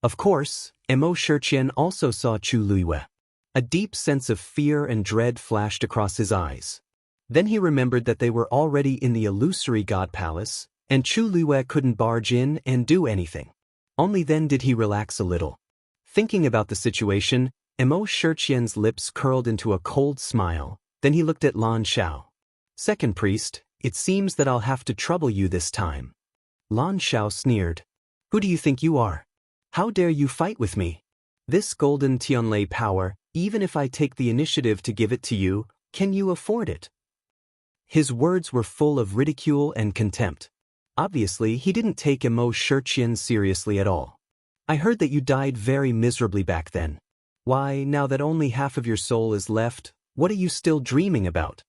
Of course, Emo Shiqian also saw Chu Liwei. A deep sense of fear and dread flashed across his eyes. Then he remembered that they were already in the illusory god palace, and Chu Liwei couldn't barge in and do anything. Only then did he relax a little. Thinking about the situation, Emo Shiqian's lips curled into a cold smile, then he looked at Lan Xiao. "Second priest, it seems that I'll have to trouble you this time." Lan Xiao sneered. "Who do you think you are? How dare you fight with me? This golden tianlei power, even if I take the initiative to give it to you, can you afford it?" His words were full of ridicule and contempt. Obviously, he didn't take Emo Shiqian seriously at all. "I heard that you died very miserably back then. Why, now that only half of your soul is left, what are you still dreaming about?"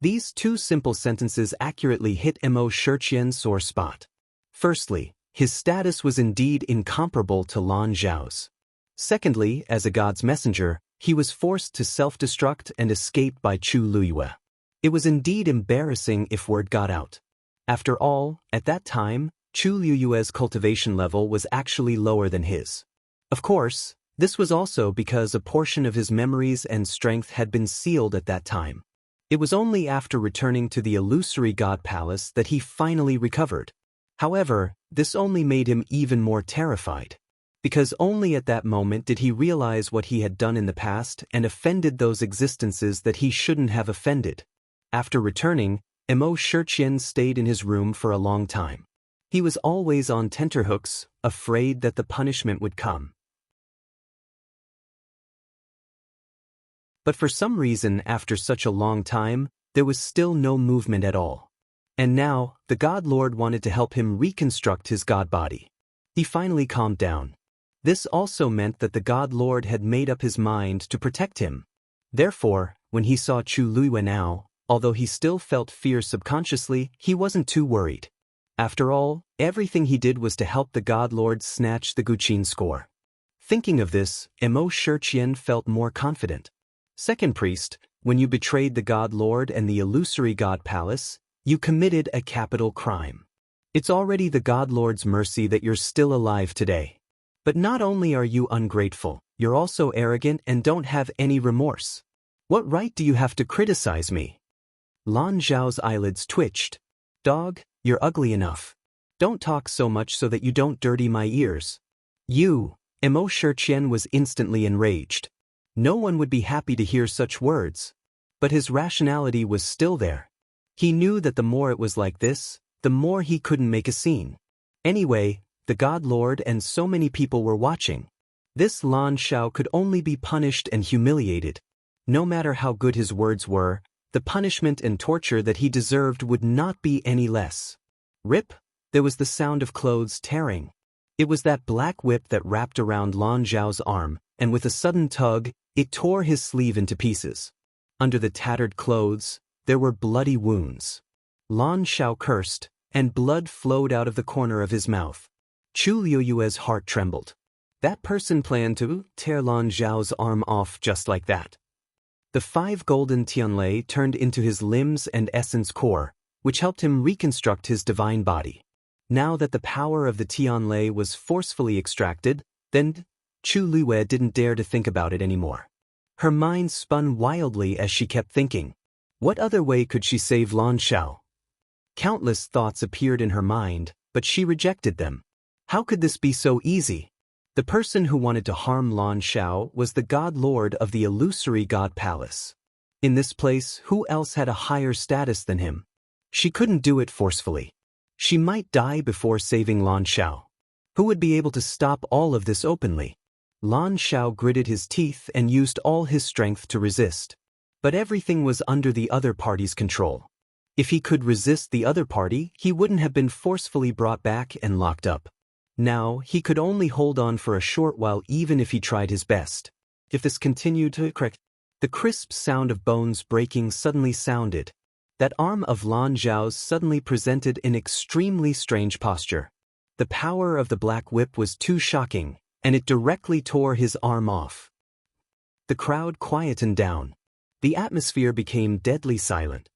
These two simple sentences accurately hit Emo Shiqian's sore spot. Firstly, his status was indeed incomparable to Lan Xiao's. Secondly, as a god's messenger, he was forced to self-destruct and escape by Chu Liwei. It was indeed embarrassing if word got out. After all, at that time, Chu Liu's cultivation level was actually lower than his. Of course, this was also because a portion of his memories and strength had been sealed at that time. It was only after returning to the illusory god palace that he finally recovered. However, this only made him even more terrified. Because only at that moment did he realize what he had done in the past and offended those existences that he shouldn't have offended. After returning, Emo Shiqian stayed in his room for a long time. He was always on tenterhooks, afraid that the punishment would come. But for some reason, after such a long time, there was still no movement at all. And now, the God Lord wanted to help him reconstruct his god body. He finally calmed down. This also meant that the God Lord had made up his mind to protect him. Therefore, when he saw Chu Liwei now, Although he still felt fear subconsciously, he wasn't too worried. After all, everything he did was to help the God Lord snatch the Guqin score. Thinking of this, Imo Shiqian felt more confident. Second priest, when you betrayed the God Lord and the illusory God Palace, you committed a capital crime. It's already the God Lord's mercy that you're still alive today. But not only are you ungrateful, you're also arrogant and don't have any remorse. What right do you have to criticize me? Lan Zhao's eyelids twitched. Dog, you're ugly enough. Don't talk so much so that you don't dirty my ears. You, Imo Shiqian was instantly enraged. No one would be happy to hear such words. But his rationality was still there. He knew that the more it was like this, the more he couldn't make a scene. Anyway, the God Lord and so many people were watching. This Lan Zhao could only be punished and humiliated. No matter how good his words were, the punishment and torture that he deserved would not be any less. Rip, there was the sound of clothes tearing. It was that black whip that wrapped around Lan Zhao's arm, and with a sudden tug, it tore his sleeve into pieces. Under the tattered clothes, there were bloody wounds. Lan Zhao cursed, and blood flowed out of the corner of his mouth. Chu Liuyue's heart trembled. That person planned to tear Lan Zhao's arm off just like that. The 5 golden Tianlei turned into his limbs and essence core, which helped him reconstruct his divine body. Now that the power of the Tianlei was forcefully extracted, then Chu Liyue didn't dare to think about it anymore. Her mind spun wildly as she kept thinking. What other way could she save Lan Zhao? Countless thoughts appeared in her mind, but she rejected them. How could this be so easy? The person who wanted to harm Lan Zhao was the God Lord of the illusory God Palace. In this place, who else had a higher status than him? She couldn't do it forcefully. She might die before saving Lan Zhao. Who would be able to stop all of this openly? Lan Zhao gritted his teeth and used all his strength to resist. But everything was under the other party's control. If he could resist the other party, he wouldn't have been forcefully brought back and locked up. Now, he could only hold on for a short while even if he tried his best. If this continued to crack, the crisp sound of bones breaking suddenly sounded. That arm of Lan Zhao's suddenly presented an extremely strange posture. The power of the black whip was too shocking, and it directly tore his arm off. The crowd quietened down. The atmosphere became deadly silent.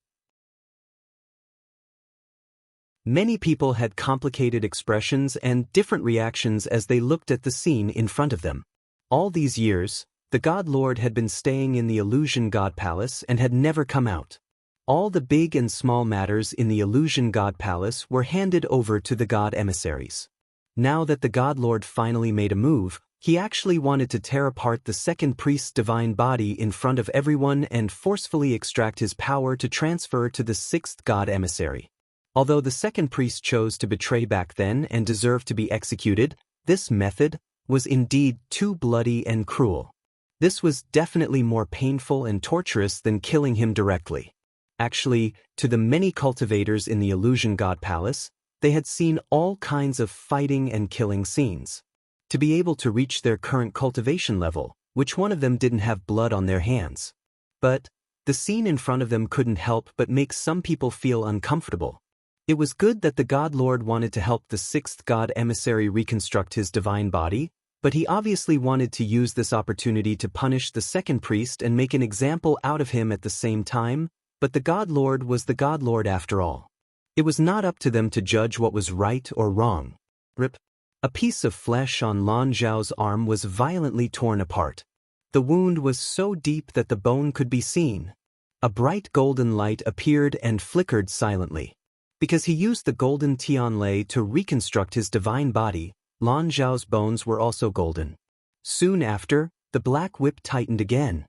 Many people had complicated expressions and different reactions as they looked at the scene in front of them. All these years, the God Lord had been staying in the Illusion God Palace and had never come out. All the big and small matters in the Illusion God Palace were handed over to the God emissaries. Now that the God Lord finally made a move, he actually wanted to tear apart the second priest's divine body in front of everyone and forcefully extract his power to transfer to the sixth God emissary. Although the second priest chose to betray back then and deserved to be executed, this method was indeed too bloody and cruel. This was definitely more painful and torturous than killing him directly. Actually, to the many cultivators in the Illusion God Palace, they had seen all kinds of fighting and killing scenes. To be able to reach their current cultivation level, which one of them didn't have blood on their hands? But the scene in front of them couldn't help but make some people feel uncomfortable. It was good that the God Lord wanted to help the sixth God emissary reconstruct his divine body, but he obviously wanted to use this opportunity to punish the second priest and make an example out of him at the same time, but the God Lord was the God Lord after all. It was not up to them to judge what was right or wrong. Rip. A piece of flesh on Lan Zhao's arm was violently torn apart. The wound was so deep that the bone could be seen. A bright golden light appeared and flickered silently. Because he used the golden Tianlei to reconstruct his divine body, Lan Zhao's bones were also golden. Soon after, the black whip tightened again.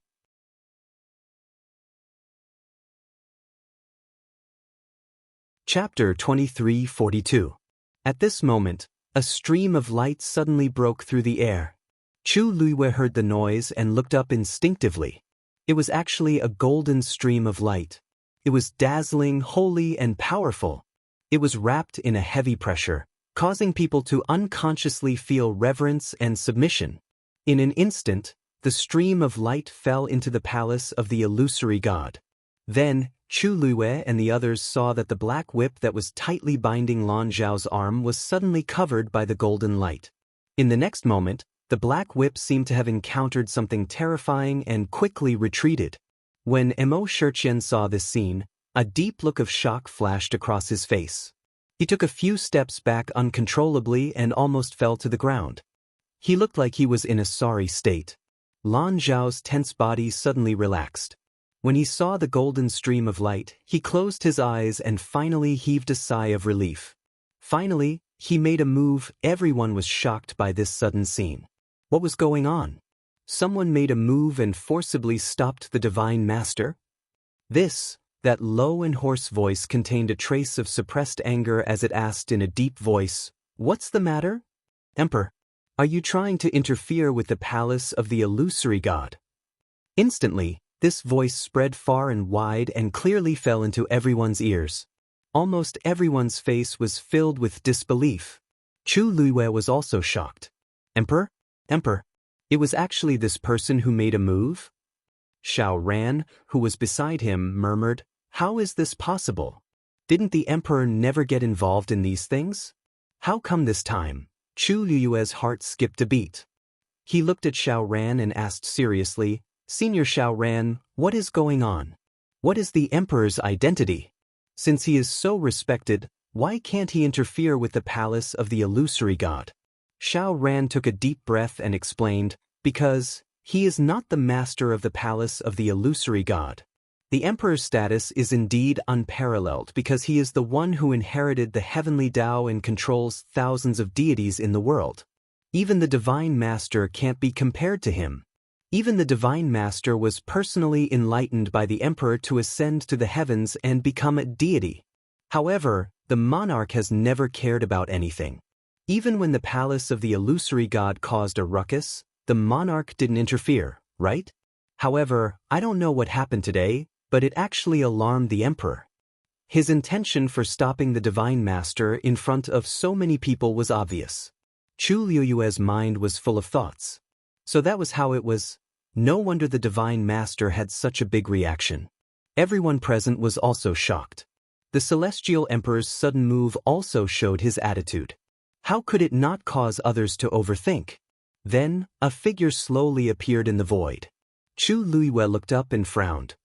Chapter 2342. At this moment, a stream of light suddenly broke through the air. Chu Liyue heard the noise and looked up instinctively. It was actually a golden stream of light. It was dazzling, holy, and powerful. It was wrapped in a heavy pressure, causing people to unconsciously feel reverence and submission. In an instant, the stream of light fell into the palace of the illusory god. Then, Chu Luiwei and the others saw that the black whip that was tightly binding Lan Zhao's arm was suddenly covered by the golden light. In the next moment, the black whip seemed to have encountered something terrifying and quickly retreated. When Xianxia saw this scene, a deep look of shock flashed across his face. He took a few steps back uncontrollably and almost fell to the ground. He looked like he was in a sorry state. Lan Zhao's tense body suddenly relaxed. When he saw the golden stream of light, he closed his eyes and finally heaved a sigh of relief. Finally, he made a move. Everyone was shocked by this sudden scene. What was going on? Someone made a move and forcibly stopped the Divine Master? That low and hoarse voice contained a trace of suppressed anger as it asked in a deep voice, "What's the matter? Emperor, are you trying to interfere with the palace of the illusory god?" Instantly, this voice spread far and wide and clearly fell into everyone's ears. Almost everyone's face was filled with disbelief. Chu Luiwei was also shocked. Emperor? It was actually this person who made a move? Xiao Ran, who was beside him, murmured, "How is this possible? Didn't the emperor never get involved in these things? How come this time?" Chu Luiwei's heart skipped a beat. He looked at Xiao Ran and asked seriously, "Senior Xiao Ran, what is going on? What is the emperor's identity? Since he is so respected, why can't he interfere with the palace of the illusory god?" Xiao Ran took a deep breath and explained, "Because he is not the master of the palace of the illusory god. The emperor's status is indeed unparalleled because he is the one who inherited the heavenly Tao and controls thousands of deities in the world. Even the Divine Master can't be compared to him. Even the Divine Master was personally enlightened by the emperor to ascend to the heavens and become a deity. However, the monarch has never cared about anything. Even when the palace of the illusory god caused a ruckus, the monarch didn't interfere, right? However, I don't know what happened today, but it actually alarmed the emperor. His intention for stopping the Divine Master in front of so many people was obvious." Chu Luiwei's mind was full of thoughts. So that was how it was. No wonder the Divine Master had such a big reaction. Everyone present was also shocked. The Celestial Emperor's sudden move also showed his attitude. How could it not cause others to overthink? Then, a figure slowly appeared in the void. Chu Luiwei looked up and frowned.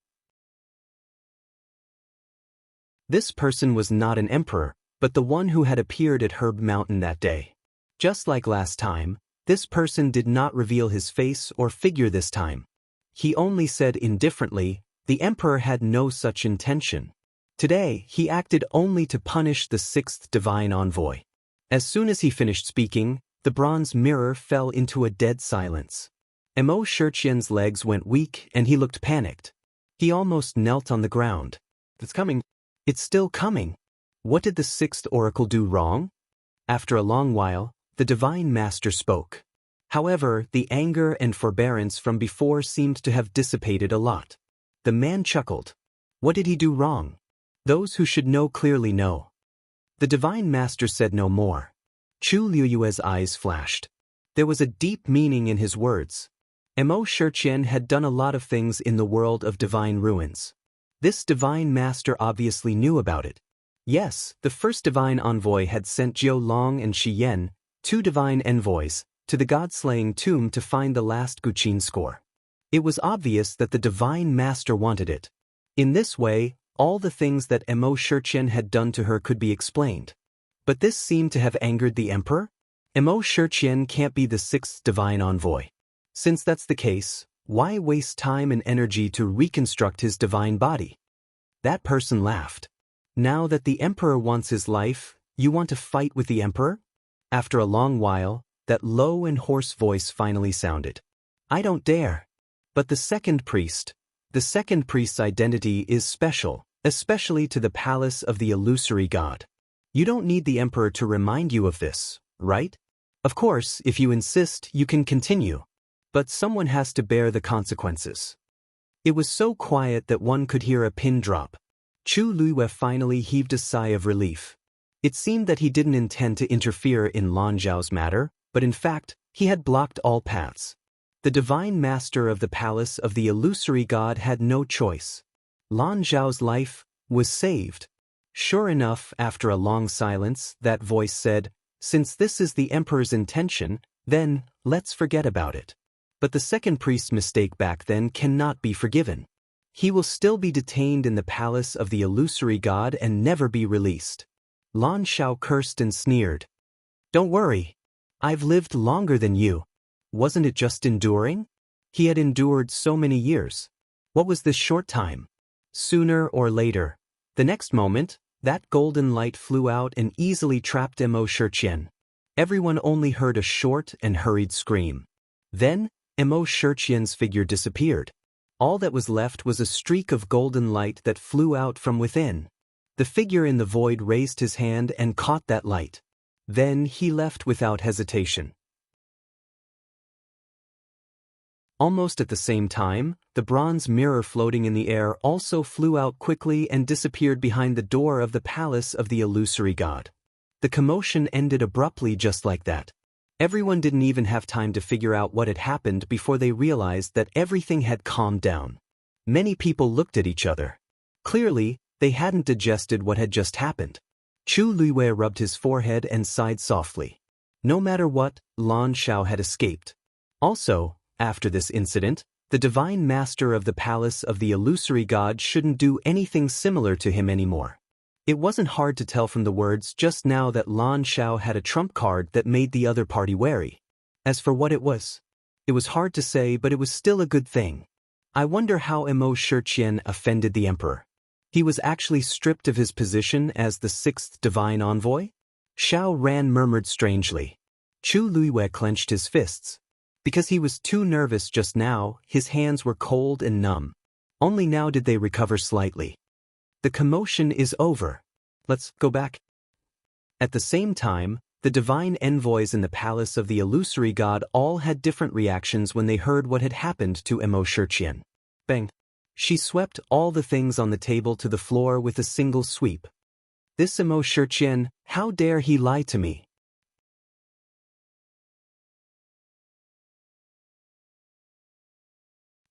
This person was not an emperor, but the one who had appeared at Herb Mountain that day. Just like last time, this person did not reveal his face or figure this time. He only said indifferently, "The emperor had no such intention." Today, he acted only to punish the sixth divine envoy. As soon as he finished speaking, the bronze mirror fell into a dead silence. Xianxia's legs went weak and he looked panicked. He almost knelt on the ground. "It's coming. It's still coming. What did the sixth oracle do wrong?" After a long while, the Divine Master spoke. However, the anger and forbearance from before seemed to have dissipated a lot. The man chuckled. What did he do wrong? Those who should know clearly know. The Divine Master said no more. Chu Luiwei's eyes flashed. There was a deep meaning in his words. Xianxia had done a lot of things in the world of divine ruins. This Divine Master obviously knew about it. Yes, the first divine envoy had sent Jiu Long and Xiyan, two divine envoys, to the god-slaying tomb to find the last Guqin score. It was obvious that the Divine Master wanted it. In this way, all the things that Xianxia had done to her could be explained. But this seemed to have angered the emperor? Xianxia can't be the sixth divine envoy. Since that's the case, why waste time and energy to reconstruct his divine body? That person laughed. Now that the emperor wants his life, you want to fight with the emperor? After a long while, that low and hoarse voice finally sounded. I don't dare. But the second priest's identity is special, especially to the palace of the illusory god. You don't need the emperor to remind you of this, right? Of course, if you insist, you can continue. But someone has to bear the consequences. It was so quiet that one could hear a pin drop. Chu Luiwei finally heaved a sigh of relief. It seemed that he didn't intend to interfere in Lan Zhao's matter, but in fact, he had blocked all paths. The Divine Master of the palace of the illusory god had no choice. Lan Zhao's life, was saved. Sure enough, after a long silence, that voice said, "Since this is the emperor's intention, then, let's forget about it." But the second priest's mistake back then cannot be forgiven. He will still be detained in the palace of the illusory god and never be released. Lan Shao cursed and sneered. "Don't worry. I've lived longer than you. Wasn't it just enduring?" He had endured so many years. What was this short time? Sooner or later. The next moment, that golden light flew out and easily trapped Mo Shiqian. Everyone only heard a short and hurried scream. Then, Mo Shiqian's figure disappeared. All that was left was a streak of golden light that flew out from within. The figure in the void raised his hand and caught that light. Then he left without hesitation. Almost at the same time, the bronze mirror floating in the air also flew out quickly and disappeared behind the door of the palace of the illusory god. The commotion ended abruptly just like that. Everyone didn't even have time to figure out what had happened before they realized that everything had calmed down. Many people looked at each other. Clearly, they hadn't digested what had just happened. Chu Luiwei rubbed his forehead and sighed softly. No matter what, Lan Shao had escaped. Also, after this incident, the divine master of the palace of the illusory god shouldn't do anything similar to him anymore. It wasn't hard to tell from the words just now that Lan Shao had a trump card that made the other party wary. As for what it was hard to say, but it was still a good thing. I wonder how Mo Shiqian offended the emperor. He was actually stripped of his position as the sixth divine envoy? Xiao Ran murmured strangely. Chu Luiwei clenched his fists. Because he was too nervous just now, his hands were cold and numb. Only now did they recover slightly. The commotion is over. Let's go back. At the same time, the divine envoys in the palace of the illusory god all had different reactions when they heard what had happened to Mo Shiqian. Bang! She swept all the things on the table to the floor with a single sweep. This Mo Shiqian, how dare he lie to me?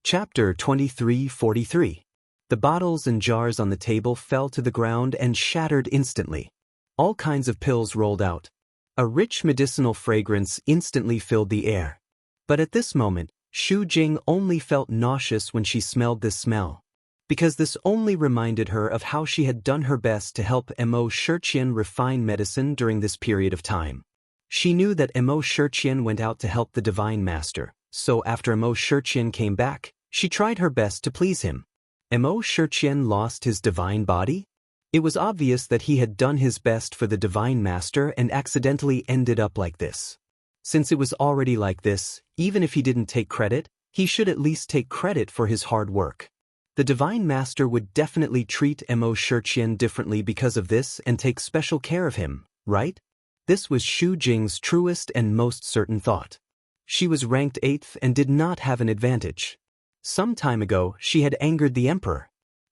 Chapter 23:43. The bottles and jars on the table fell to the ground and shattered instantly. All kinds of pills rolled out. A rich medicinal fragrance instantly filled the air. But at this moment, Xu Jing only felt nauseous when she smelled this smell. Because this only reminded her of how she had done her best to help Mo Shiqian refine medicine during this period of time. She knew that Mo Shiqian went out to help the divine master, so after Mo Shiqian came back, she tried her best to please him. Mo Shiqian lost his divine body? It was obvious that he had done his best for the divine master and accidentally ended up like this. Since it was already like this, even if he didn't take credit, he should at least take credit for his hard work. The divine master would definitely treat Mo Shiqian differently because of this and take special care of him, right? This was Xu Jing's truest and most certain thought. She was ranked 8th and did not have an advantage. Some time ago, she had angered the emperor.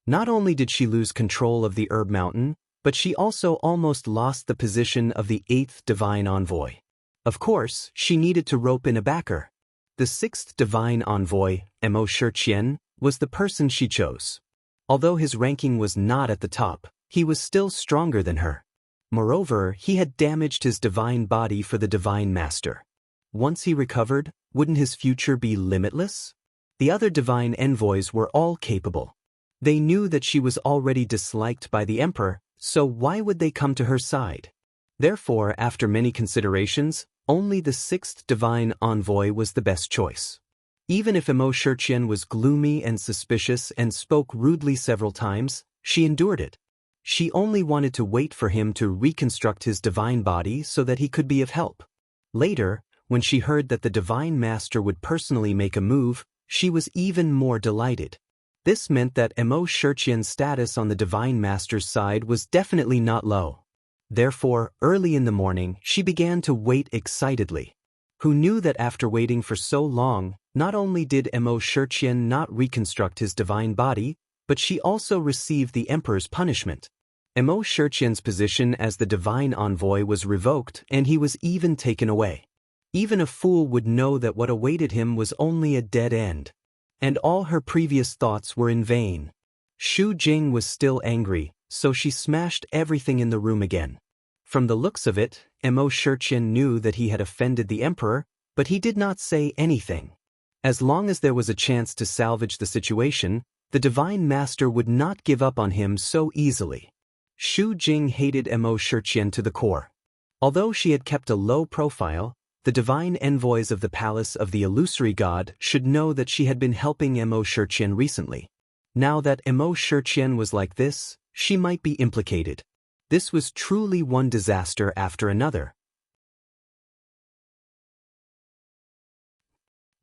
Not only did she lose control of the Herb Mountain, but she also almost lost the position of the 8th divine envoy. Of course, she needed to rope in a backer. The 6th divine envoy, Mo Shiqian, was the person she chose. Although his ranking was not at the top, he was still stronger than her. Moreover, he had damaged his divine body for the divine master. Once he recovered, wouldn't his future be limitless? The other divine envoys were all capable. They knew that she was already disliked by the emperor, so why would they come to her side? Therefore, after many considerations, only the 6th divine envoy was the best choice. Even if Mo Shiqian was gloomy and suspicious and spoke rudely several times, she endured it. She only wanted to wait for him to reconstruct his divine body so that he could be of help. Later, when she heard that the divine master would personally make a move, she was even more delighted. This meant that Mo Shiqian's status on the divine master's side was definitely not low. Therefore, early in the morning, she began to wait excitedly. Who knew that after waiting for so long, not only did Mo Shiqian not reconstruct his divine body, but she also received the emperor's punishment. Mo Shiqian's position as the divine envoy was revoked and he was even taken away. Even a fool would know that what awaited him was only a dead end. And all her previous thoughts were in vain. Xu Jing was still angry, so she smashed everything in the room again. From the looks of it, Xianxia knew that he had offended the emperor, but he did not say anything. As long as there was a chance to salvage the situation, the divine master would not give up on him so easily. Xu Jing hated Xianxia to the core. Although she had kept a low profile, the divine envoys of the palace of the illusory god should know that she had been helping Xianxia recently. Now that Xianxia was like this, she might be implicated. This was truly one disaster after another.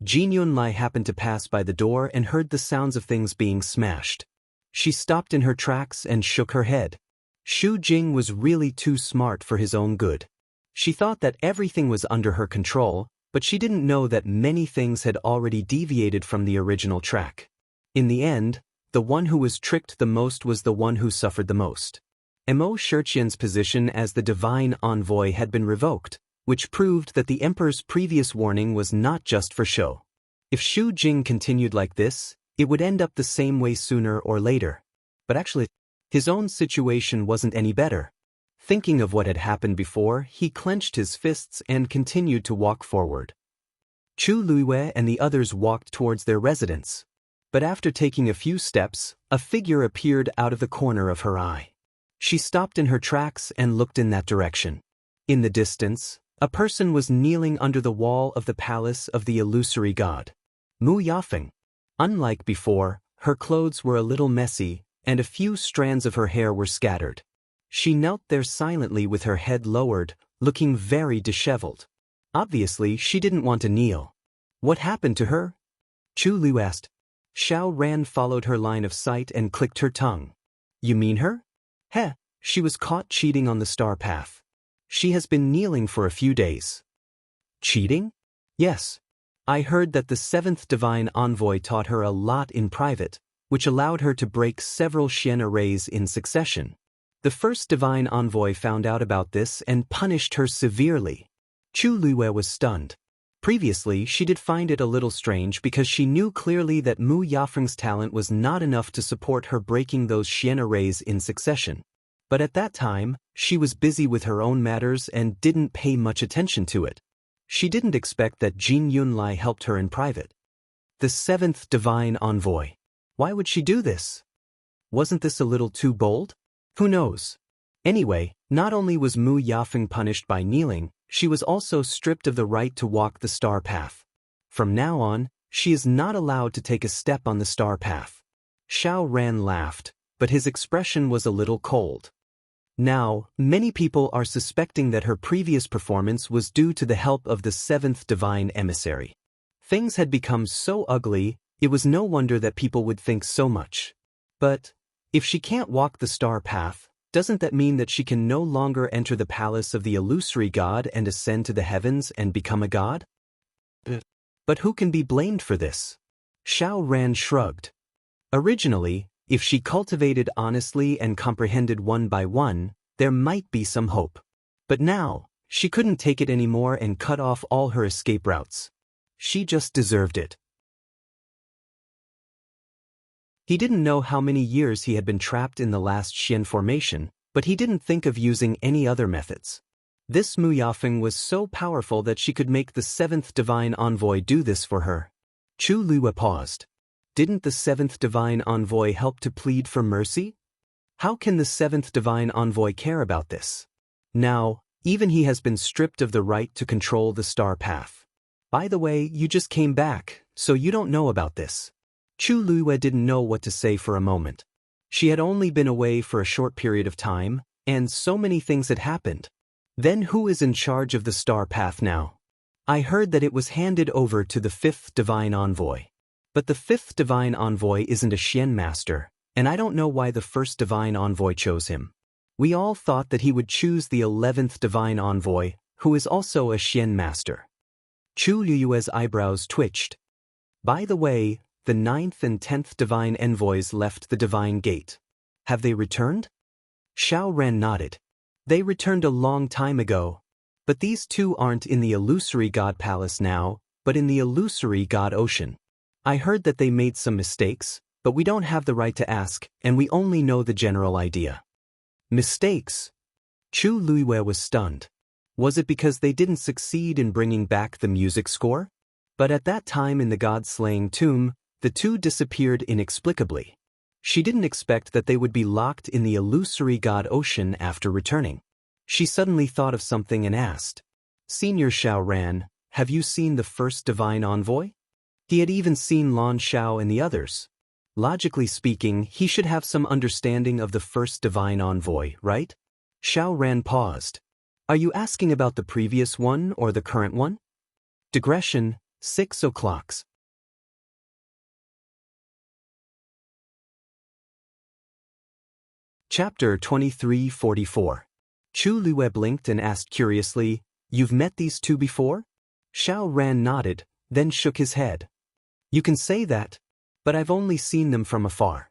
Jin Yunlai happened to pass by the door and heard the sounds of things being smashed. She stopped in her tracks and shook her head. Xu Jing was really too smart for his own good. She thought that everything was under her control, but she didn't know that many things had already deviated from the original track. In the end, the one who was tricked the most was the one who suffered the most. Xianxia's position as the divine envoy had been revoked, which proved that the emperor's previous warning was not just for show. If Xu Jing continued like this, it would end up the same way sooner or later. But actually, his own situation wasn't any better. Thinking of what had happened before, he clenched his fists and continued to walk forward. Chu Luiwei and the others walked towards their residence. But after taking a few steps, a figure appeared out of the corner of her eye. She stopped in her tracks and looked in that direction. In the distance, a person was kneeling under the wall of the palace of the illusory god. Mu Yafeng. Unlike before, her clothes were a little messy, and a few strands of her hair were scattered. She knelt there silently with her head lowered, looking very disheveled. Obviously, she didn't want to kneel. What happened to her? Chu Liu asked. Xiao Ran followed her line of sight and clicked her tongue. You mean her? Heh, she was caught cheating on the star path. She has been kneeling for a few days. Cheating? Yes. I heard that the seventh divine envoy taught her a lot in private, which allowed her to break several Xian arrays in succession. The first divine envoy found out about this and punished her severely. Chu Luiwei was stunned. Previously, she did find it a little strange because she knew clearly that Mu Yafeng's talent was not enough to support her breaking those Xian arrays in succession. But at that time, she was busy with her own matters and didn't pay much attention to it. She didn't expect that Jin Yunlai helped her in private. The seventh divine envoy. Why would she do this? Wasn't this a little too bold? Who knows? Anyway, not only was Mu Yafeng punished by kneeling, she was also stripped of the right to walk the star path. From now on, she is not allowed to take a step on the star path. Xiao Ran laughed, but his expression was a little cold. Now, many people are suspecting that her previous performance was due to the help of the seventh divine emissary. Things had become so ugly, it was no wonder that people would think so much. But, if she can't walk the star path, doesn't that mean that she can no longer enter the palace of the illusory god and ascend to the heavens and become a god? But who can be blamed for this? Xiao Ran shrugged. Originally, if she cultivated honestly and comprehended one by one, there might be some hope. But now, she couldn't take it anymore and cut off all her escape routes. She just deserved it. He didn't know how many years he had been trapped in the last Xian formation, but he didn't think of using any other methods. This Mu Yafeng was so powerful that she could make the seventh divine envoy do this for her. Chu Luiwei paused. Didn't the seventh divine envoy help to plead for mercy? How can the seventh divine envoy care about this? Now, even he has been stripped of the right to control the star path. By the way, you just came back, so you don't know about this. Chu Luiwei didn't know what to say for a moment. She had only been away for a short period of time, and so many things had happened. Then who is in charge of the star path now? I heard that it was handed over to the fifth divine envoy. But the fifth divine envoy isn't a Xian master, and I don't know why the first divine envoy chose him. We all thought that he would choose the 11th divine envoy, who is also a Xian master. Chu Luiwei's eyebrows twitched. By the way, the 9th and 10th divine envoys left the divine gate. Have they returned? Xiao Ran nodded. They returned a long time ago. But these two aren't in the illusory god palace now, but in the illusory god ocean. I heard that they made some mistakes, but we don't have the right to ask, and we only know the general idea. Mistakes? Chu Luiwei was stunned. Was it because they didn't succeed in bringing back the music score? But at that time in the god-slaying tomb, the two disappeared inexplicably. She didn't expect that they would be locked in the illusory god ocean after returning. She suddenly thought of something and asked, "Senior Xiao Ran, have you seen the first divine envoy?" He had even seen Lan Xiao and the others. Logically speaking, he should have some understanding of the first divine envoy, right? Xiao Ran paused. Are you asking about the previous one or the current one? Digression, 6 o'clock. Chapter 2344. Chu Luiwei blinked and asked curiously, "You've met these two before?" Xiao Ran nodded, then shook his head. "You can say that, but I've only seen them from afar.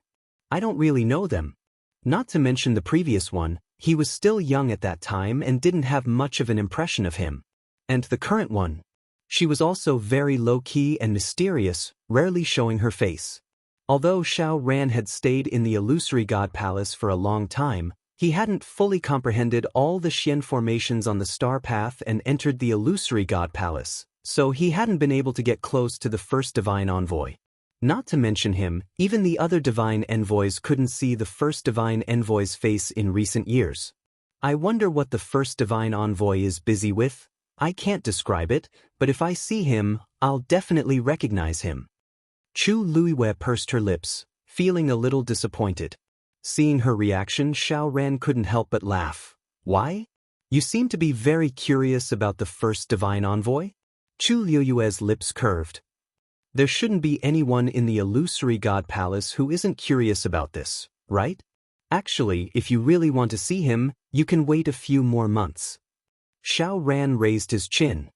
I don't really know them. Not to mention the previous one, he was still young at that time and didn't have much of an impression of him. And the current one. She was also very low-key and mysterious, rarely showing her face. Although Xiao Ran had stayed in the illusory god palace for a long time, he hadn't fully comprehended all the Xian formations on the star path and entered the illusory god palace, so he hadn't been able to get close to the first divine envoy. Not to mention him, even the other divine envoys couldn't see the first divine envoy's face in recent years. I wonder what the first divine envoy is busy with. I can't describe it, but if I see him, I'll definitely recognize him. Chu Luiwei pursed her lips, feeling a little disappointed. Seeing her reaction, Xiao Ran couldn't help but laugh. Why? You seem to be very curious about the first divine envoy? Chu Luiwei's lips curved. There shouldn't be anyone in the illusory god palace who isn't curious about this, right? Actually, if you really want to see him, you can wait a few more months. Xiao Ran raised his chin.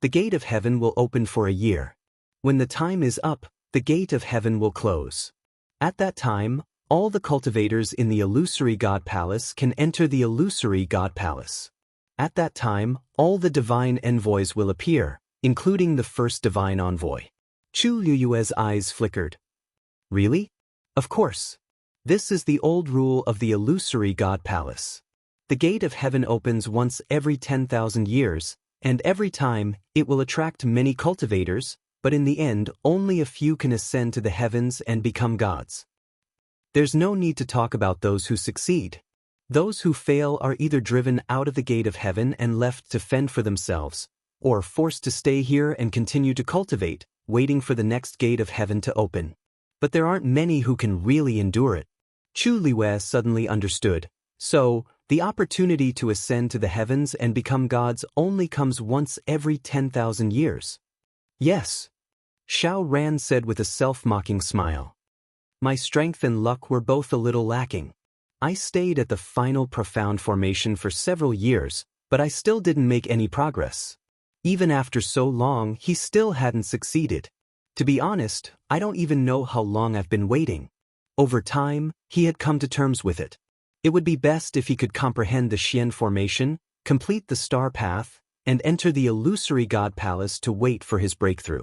The gate of heaven will open for a year. When the time is up, the gate of heaven will close. At that time, all the cultivators in the illusory god palace can enter the illusory god palace. At that time, all the divine envoys will appear, including the first divine envoy. Chu Luiwei's eyes flickered. Really? Of course. This is the old rule of the illusory god palace. The gate of heaven opens once every 10,000 years, and every time, it will attract many cultivators, but in the end, only a few can ascend to the heavens and become gods. There's no need to talk about those who succeed. Those who fail are either driven out of the gate of heaven and left to fend for themselves, or forced to stay here and continue to cultivate, waiting for the next gate of heaven to open. But there aren't many who can really endure it. Chu Luiwei suddenly understood. So, the opportunity to ascend to the heavens and become gods only comes once every 10,000 years. Yes. Xiao Ran said with a self-mocking smile. My strength and luck were both a little lacking. I stayed at the final profound formation for several years, but I still didn't make any progress. Even after so long, he still hadn't succeeded. To be honest, I don't even know how long I've been waiting. Over time, he had come to terms with it. It would be best if he could comprehend the Xian formation, complete the star path, and enter the illusory god palace to wait for his breakthrough.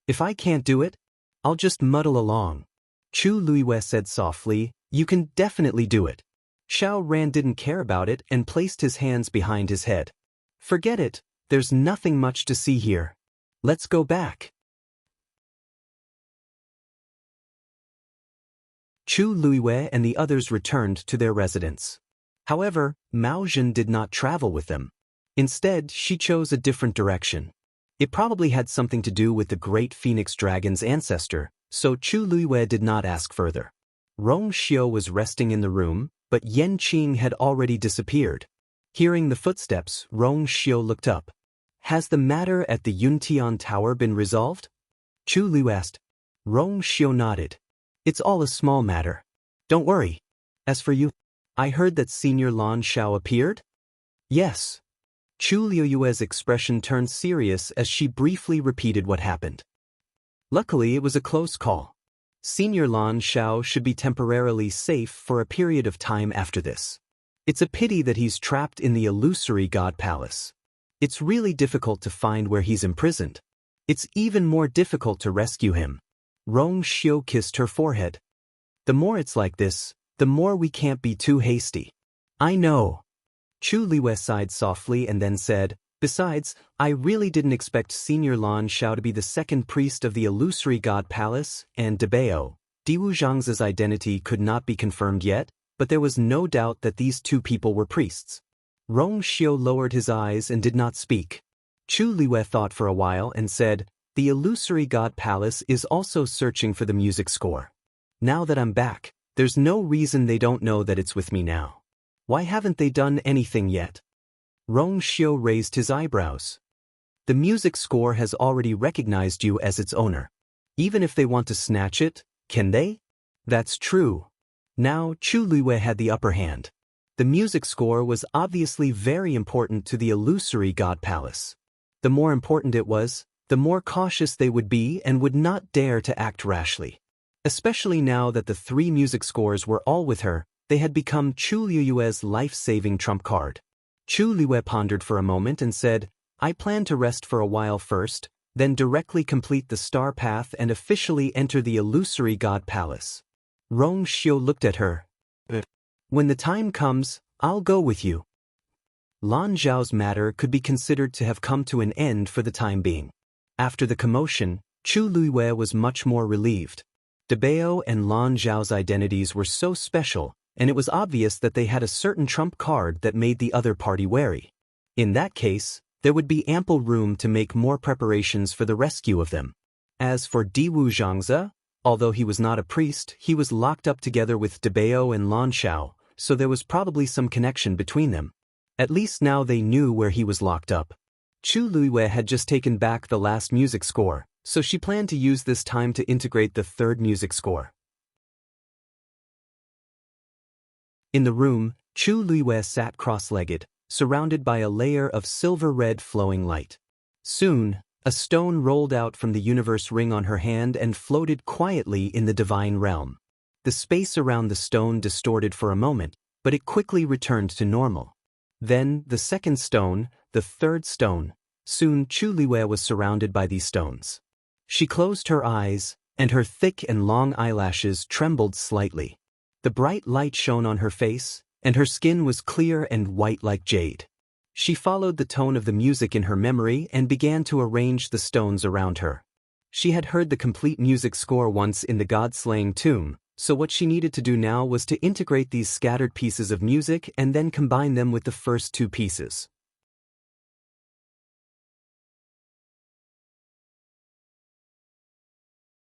If I can't do it, I'll just muddle along. Chu Luiwei said softly, You can definitely do it. Xiao Ran didn't care about it and placed his hands behind his head. Forget it. There's nothing much to see here. Let's go back. Chu Luiwei and the others returned to their residence. However, Mao Zhen did not travel with them. Instead, she chose a different direction. It probably had something to do with the great phoenix dragon's ancestor, so Chu Luiwei did not ask further. Rong Xiu was resting in the room, but Yan Qing had already disappeared. Hearing the footsteps, Rong Xiu looked up. Has the matter at the Yuntian Tower been resolved? Chu Lu asked. Rong Xiu nodded. It's all a small matter. Don't worry. As for you, I heard that Senior Lan Xiao appeared? Yes. Chu Luiwei's expression turned serious as she briefly repeated what happened. Luckily, it was a close call. Senior Lan Xiao should be temporarily safe for a period of time after this. It's a pity that he's trapped in the illusory god palace. It's really difficult to find where he's imprisoned. It's even more difficult to rescue him. Rong Xiu kissed her forehead. The more it's like this, the more we can't be too hasty. I know. Chu Liwei sighed softly and then said, besides, I really didn't expect Senior Lan Shao to be the second priest of the illusory god palace, and Dabao. Diwu Zhang's identity could not be confirmed yet, but there was no doubt that these two people were priests. Rong Xiu lowered his eyes and did not speak. Chu Liwei thought for a while and said, the illusory god palace is also searching for the music score. Now that I'm back, there's no reason they don't know that it's with me now. Why haven't they done anything yet? Rong Xiu raised his eyebrows. The music score has already recognized you as its owner. Even if they want to snatch it, can they? That's true. Now Chu Liwei had the upper hand. The music score was obviously very important to the illusory god palace. The more important it was, the more cautious they would be and would not dare to act rashly. Especially now that the three music scores were all with her, they had become Chu Liue's life-saving trump card. Chu Liwei pondered for a moment and said, I plan to rest for a while first, then directly complete the star path and officially enter the illusory god palace. Rong Xiu looked at her. When the time comes, I'll go with you. Lan Zhao's matter could be considered to have come to an end for the time being. After the commotion, Chu Liwei was much more relieved. Dabao and Lan Zhao's identities were so special, and it was obvious that they had a certain trump card that made the other party wary. In that case, there would be ample room to make more preparations for the rescue of them. As for Diwu Zhangzi, although he was not a priest, he was locked up together with Dabao and Lan Xiao, so there was probably some connection between them. At least now they knew where he was locked up. Chu Liwei had just taken back the last music score, so she planned to use this time to integrate the third music score. In the room, Chu Liwei sat cross-legged, surrounded by a layer of silver-red flowing light. Soon, a stone rolled out from the universe ring on her hand and floated quietly in the divine realm. The space around the stone distorted for a moment, but it quickly returned to normal. Then, the second stone, the third stone. Soon Chu Liwei was surrounded by these stones. She closed her eyes, and her thick and long eyelashes trembled slightly. The bright light shone on her face, and her skin was clear and white like jade. She followed the tone of the music in her memory and began to arrange the stones around her. She had heard the complete music score once in the god-slaying tomb, so what she needed to do now was to integrate these scattered pieces of music and then combine them with the first two pieces.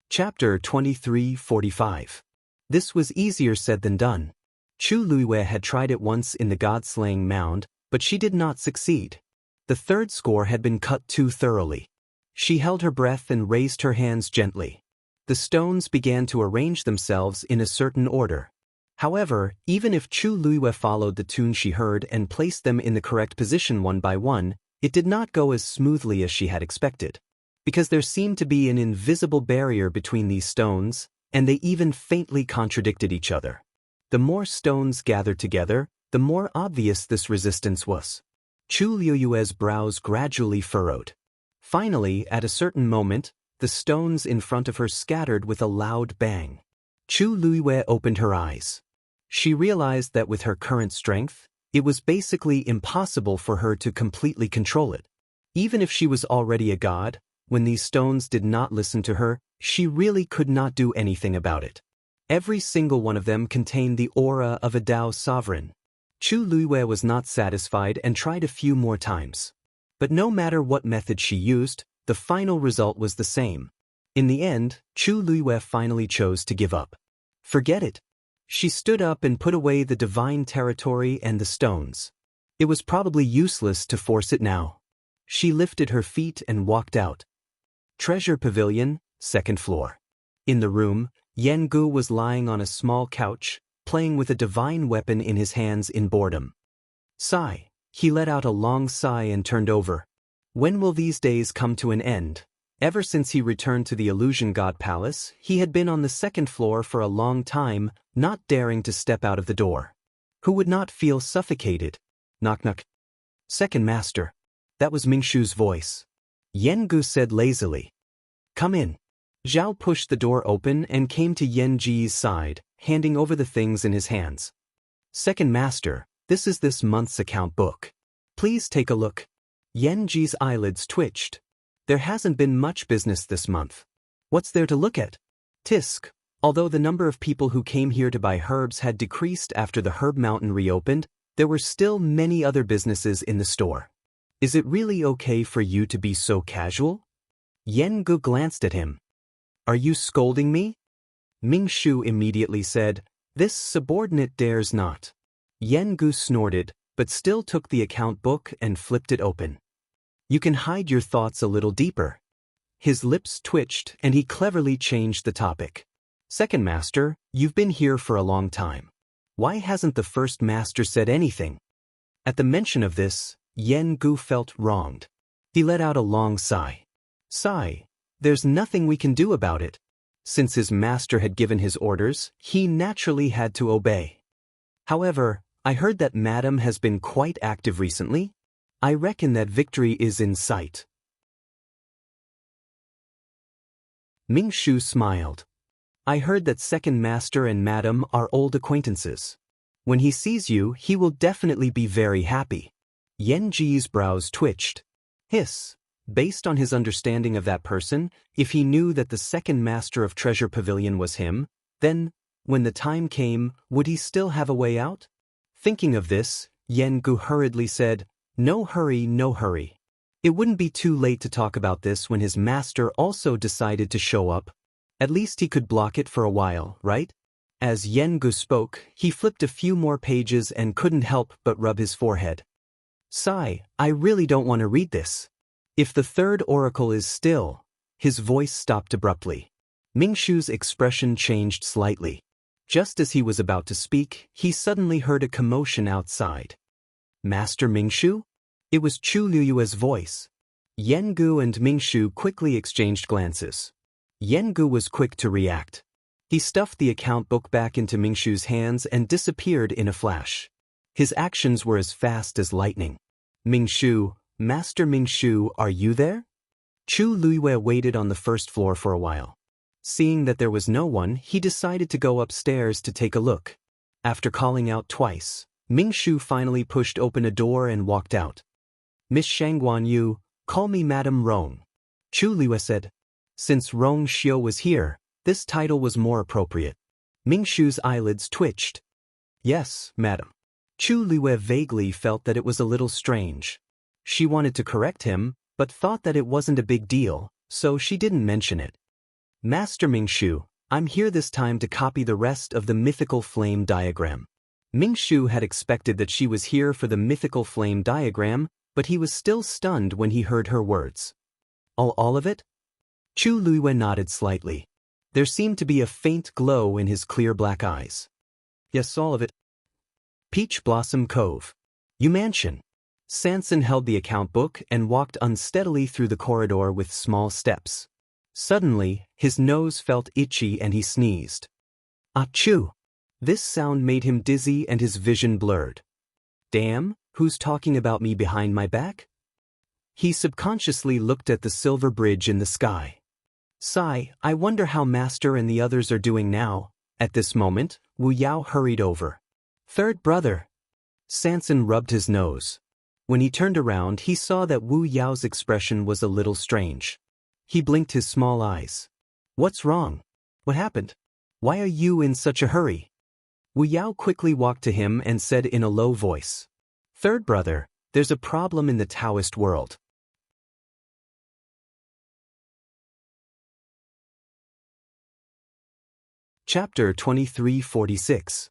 Chapter 23:45. This was easier said than done. Chu Liwei had tried it once in the god-slaying mound, but she did not succeed. The third score had been cut too thoroughly. She held her breath and raised her hands gently. The stones began to arrange themselves in a certain order. However, even if Chu Liwei followed the tune she heard and placed them in the correct position one by one, it did not go as smoothly as she had expected. Because there seemed to be an invisible barrier between these stones, and they even faintly contradicted each other. The more stones gathered together, the more obvious this resistance was. Chu Liue's brows gradually furrowed. Finally, at a certain moment, the stones in front of her scattered with a loud bang. Chu Liwei opened her eyes. She realized that with her current strength, it was basically impossible for her to completely control it. Even if she was already a god, when these stones did not listen to her, she really could not do anything about it. Every single one of them contained the aura of a Dao sovereign. Chu Liwei was not satisfied and tried a few more times. But no matter what method she used, the final result was the same. In the end, Chu Liwei finally chose to give up. Forget it. She stood up and put away the divine territory and the stones. It was probably useless to force it now. She lifted her feet and walked out. Treasure Pavilion, second floor. In the room, Yan Gu was lying on a small couch, playing with a divine weapon in his hands in boredom. Sigh. He let out a long sigh and turned over. When will these days come to an end? Ever since he returned to the Illusion God Palace, he had been on the second floor for a long time, not daring to step out of the door. Who would not feel suffocated? Knock knock. Second master. That was Mingshu's voice. Yan Gu said lazily. Come in. Zhao pushed the door open and came to Yan Ji's side, handing over the things in his hands. Second master, this is this month's account book. Please take a look. Yanji's eyelids twitched. There hasn't been much business this month. What's there to look at? Tisk. Although the number of people who came here to buy herbs had decreased after the herb mountain reopened, there were still many other businesses in the store. Is it really okay for you to be so casual? Yengu glanced at him. Are you scolding me? Mingshu immediately said, this subordinate dares not. Yengu snorted, but still took the account book and flipped it open. You can hide your thoughts a little deeper. His lips twitched and he cleverly changed the topic. Second master, you've been here for a long time. Why hasn't the first master said anything? At the mention of this, Yengu felt wronged. He let out a long sigh. Sigh. There's nothing we can do about it. Since his master had given his orders, he naturally had to obey. However, I heard that Madam has been quite active recently. I reckon that victory is in sight. Mingshu smiled. I heard that second master and Madam are old acquaintances. When he sees you, he will definitely be very happy. Yanji's brows twitched. Hiss. Based on his understanding of that person, if he knew that the second master of Treasure Pavilion was him, then, when the time came, would he still have a way out? Thinking of this, Yengu hurriedly said, no hurry, no hurry. It wouldn't be too late to talk about this when his master also decided to show up. At least he could block it for a while, right? As Yengu spoke, he flipped a few more pages and couldn't help but rub his forehead. Sigh, I really don't want to read this. If the third oracle is still, his voice stopped abruptly. Mingshu's expression changed slightly. Just as he was about to speak, he suddenly heard a commotion outside. Master Mingshu? It was Chu Liyue's voice. Yengu and Mingshu quickly exchanged glances. Yengu was quick to react. He stuffed the account book back into Mingshu's hands and disappeared in a flash. His actions were as fast as lightning. Mingshu, Master Mingshu, are you there? Chu Liyue waited on the first floor for a while. Seeing that there was no one, he decided to go upstairs to take a look. After calling out twice, Mingshu finally pushed open a door and walked out. Miss Shangguan Yu, call me Madame Rong. Chu Liyue said. Since Rong Xiu was here, this title was more appropriate. Mingshu's eyelids twitched. Yes, madam. Chu Liyue vaguely felt that it was a little strange. She wanted to correct him, but thought that it wasn't a big deal, so she didn't mention it. Master Mingshu, I'm here this time to copy the rest of the mythical flame diagram. Mingshu had expected that she was here for the mythical flame diagram, but he was still stunned when he heard her words. All of it? Chu Liyue nodded slightly. There seemed to be a faint glow in his clear black eyes. Yes, all of it. Peach Blossom Cove. You mansion. Sanson held the account book and walked unsteadily through the corridor with small steps. Suddenly, his nose felt itchy and he sneezed. Achoo! This sound made him dizzy and his vision blurred. Damn, who's talking about me behind my back? He subconsciously looked at the silver bridge in the sky. Sigh, I wonder how Master and the others are doing now. At this moment, Wu Yao hurried over. Third brother. Sanson rubbed his nose. When he turned around, he saw that Wu Yao's expression was a little strange. He blinked his small eyes. What's wrong? What happened? Why are you in such a hurry? Wu Yao quickly walked to him and said in a low voice. Third brother, there's a problem in the Daoist world. Chapter 2346.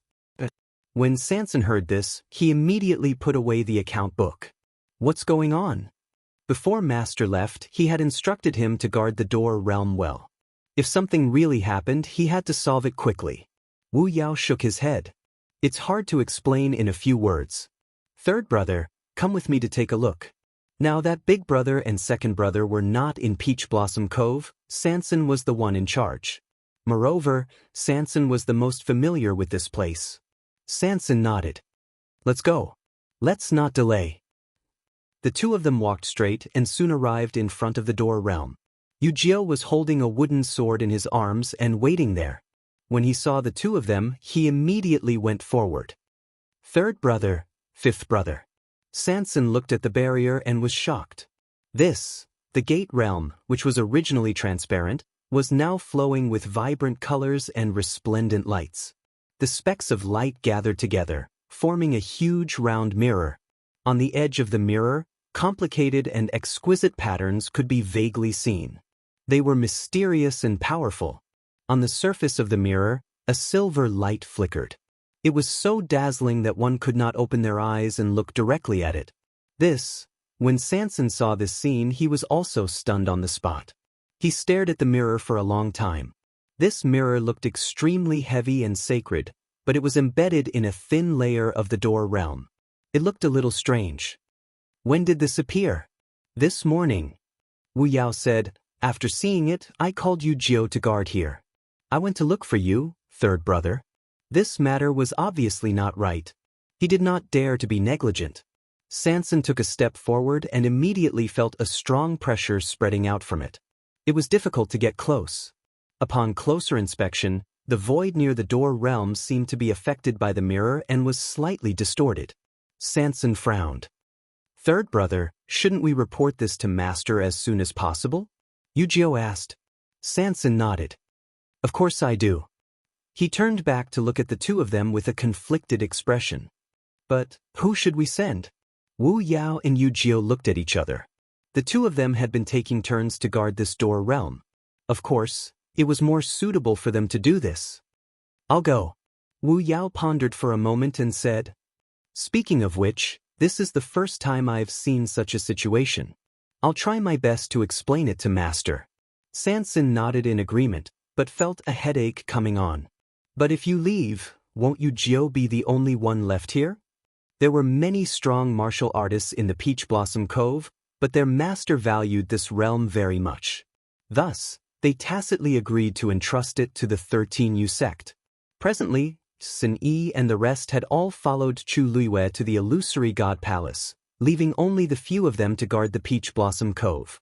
When Sanson heard this, he immediately put away the account book. What's going on? Before Master left, he had instructed him to guard the door realm well. If something really happened, he had to solve it quickly. Wu Yao shook his head. It's hard to explain in a few words. Third brother, come with me to take a look. Now that big brother and second brother were not in Peach Blossom Cove, Sanson was the one in charge. Moreover, Sanson was the most familiar with this place. Sanson nodded. Let's go. Let's not delay. The two of them walked straight and soon arrived in front of the door realm. Yujio was holding a wooden sword in his arms and waiting there. When he saw the two of them, he immediately went forward. Third brother, fifth brother. Sanson looked at the barrier and was shocked. The gate realm, which was originally transparent, was now flowing with vibrant colors and resplendent lights. The specks of light gathered together, forming a huge round mirror. On the edge of the mirror, complicated and exquisite patterns could be vaguely seen. They were mysterious and powerful. On the surface of the mirror, a silver light flickered. It was so dazzling that one could not open their eyes and look directly at it. When Sanson saw this scene, he was also stunned on the spot. He stared at the mirror for a long time. This mirror looked extremely heavy and sacred, but it was embedded in a thin layer of the door realm. It looked a little strange. When did this appear? This morning. Wu Yao said, after seeing it, I called you Jiao to guard here. I went to look for you, third brother. This matter was obviously not right. He did not dare to be negligent. Sanson took a step forward and immediately felt a strong pressure spreading out from it. It was difficult to get close. Upon closer inspection, the void near the door realm seemed to be affected by the mirror and was slightly distorted. Sanson frowned. Third brother, shouldn't we report this to Master as soon as possible? Yu Jiao asked. Sanson nodded. Of course I do. He turned back to look at the two of them with a conflicted expression. But who should we send? Wu Yao and Yu Jiao looked at each other. The two of them had been taking turns to guard this door realm. Of course, it was more suitable for them to do this. I'll go. Wu Yao pondered for a moment and said, Speaking of which, this is the first time I've seen such a situation. I'll try my best to explain it to Master. Sanson nodded in agreement, but felt a headache coming on. But if you leave, won't Yu Jiao be the only one left here? There were many strong martial artists in the Peach Blossom Cove, but their master valued this realm very much. Thus, they tacitly agreed to entrust it to the 13th sect. Presently, Sin Yi and the rest had all followed Chu Luiwei to the illusory god palace, leaving only the few of them to guard the Peach Blossom Cove.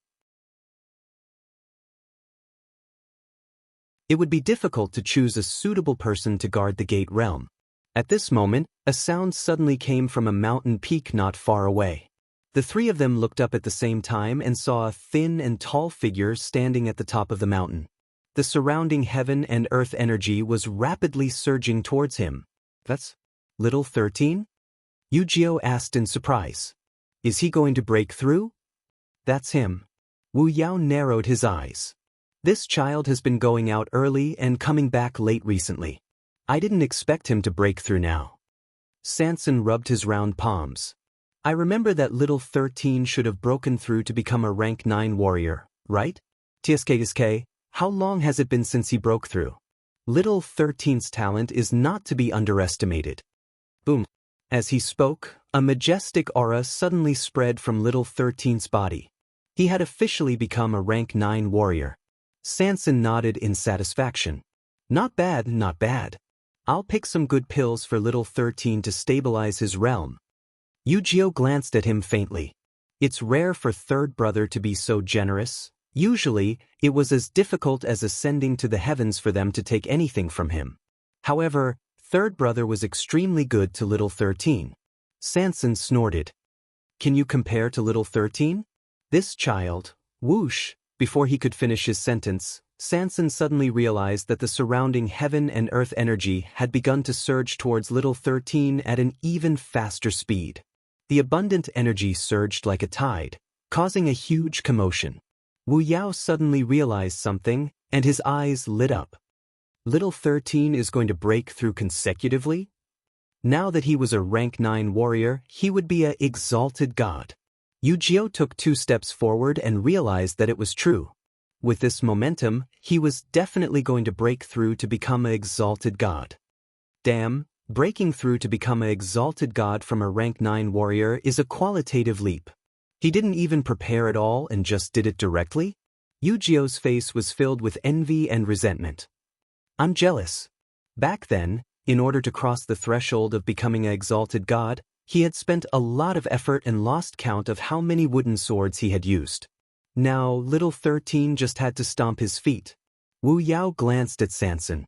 It would be difficult to choose a suitable person to guard the gate realm. At this moment, a sound suddenly came from a mountain peak not far away. The three of them looked up at the same time and saw a thin and tall figure standing at the top of the mountain. The surrounding heaven and earth energy was rapidly surging towards him. That's little 13? Yu Jiao asked in surprise. Is he going to break through? That's him. Wu Yao narrowed his eyes. This child has been going out early and coming back late recently. I didn't expect him to break through now. Sanson rubbed his round palms. I remember that little 13 should have broken through to become a rank 9 warrior, right? TSK, how long has it been since he broke through? Little 13's talent is not to be underestimated. Boom. As he spoke, a majestic aura suddenly spread from little 13's body. He had officially become a rank 9 warrior. Sanson nodded in satisfaction. Not bad, not bad. I'll pick some good pills for little 13 to stabilize his realm. Yu Jiao glanced at him faintly. It's rare for third brother to be so generous. Usually, it was as difficult as ascending to the heavens for them to take anything from him. However, third brother was extremely good to little 13. Sanson snorted. Can you compare to little 13? This child, whoosh. Before he could finish his sentence, Sanson suddenly realized that the surrounding heaven and earth energy had begun to surge towards little 13 at an even faster speed. The abundant energy surged like a tide, causing a huge commotion. Wu Yao suddenly realized something, and his eyes lit up. Little 13 is going to break through consecutively? Now that he was a rank 9 warrior, he would be an exalted god. Yu Jiao took 2 steps forward and realized that it was true. With this momentum, he was definitely going to break through to become an exalted god. Damn, breaking through to become an exalted god from a rank 9 warrior is a qualitative leap. He didn't even prepare at all and just did it directly? Yu Jiao's face was filled with envy and resentment. I'm jealous. Back then, in order to cross the threshold of becoming an exalted god, he had spent a lot of effort and lost count of how many wooden swords he had used. Now, little 13 just had to stomp his feet. Wu Yao glanced at Sanson.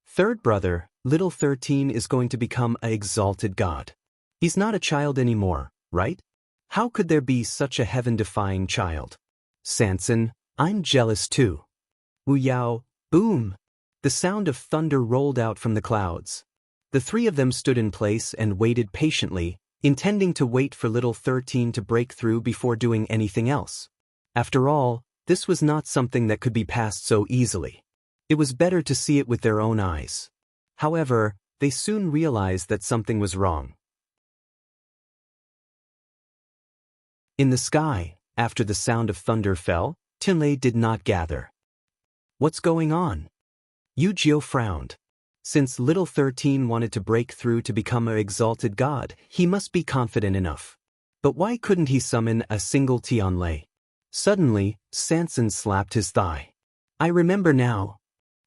Third brother, little 13 is going to become an exalted god. He's not a child anymore, right? How could there be such a heaven-defying child? Xianxia, I'm jealous too. Wu Yao, boom! The sound of thunder rolled out from the clouds. The three of them stood in place and waited patiently, intending to wait for little 13 to break through before doing anything else. After all, this was not something that could be passed so easily. It was better to see it with their own eyes. However, they soon realized that something was wrong. In the sky, after the sound of thunder fell, Tianlei did not gather. What's going on? Yu Jiu frowned. Since little 13 wanted to break through to become an exalted god, he must be confident enough. But why couldn't he summon a single Tianlei? Suddenly, Xianxia slapped his thigh. I remember now.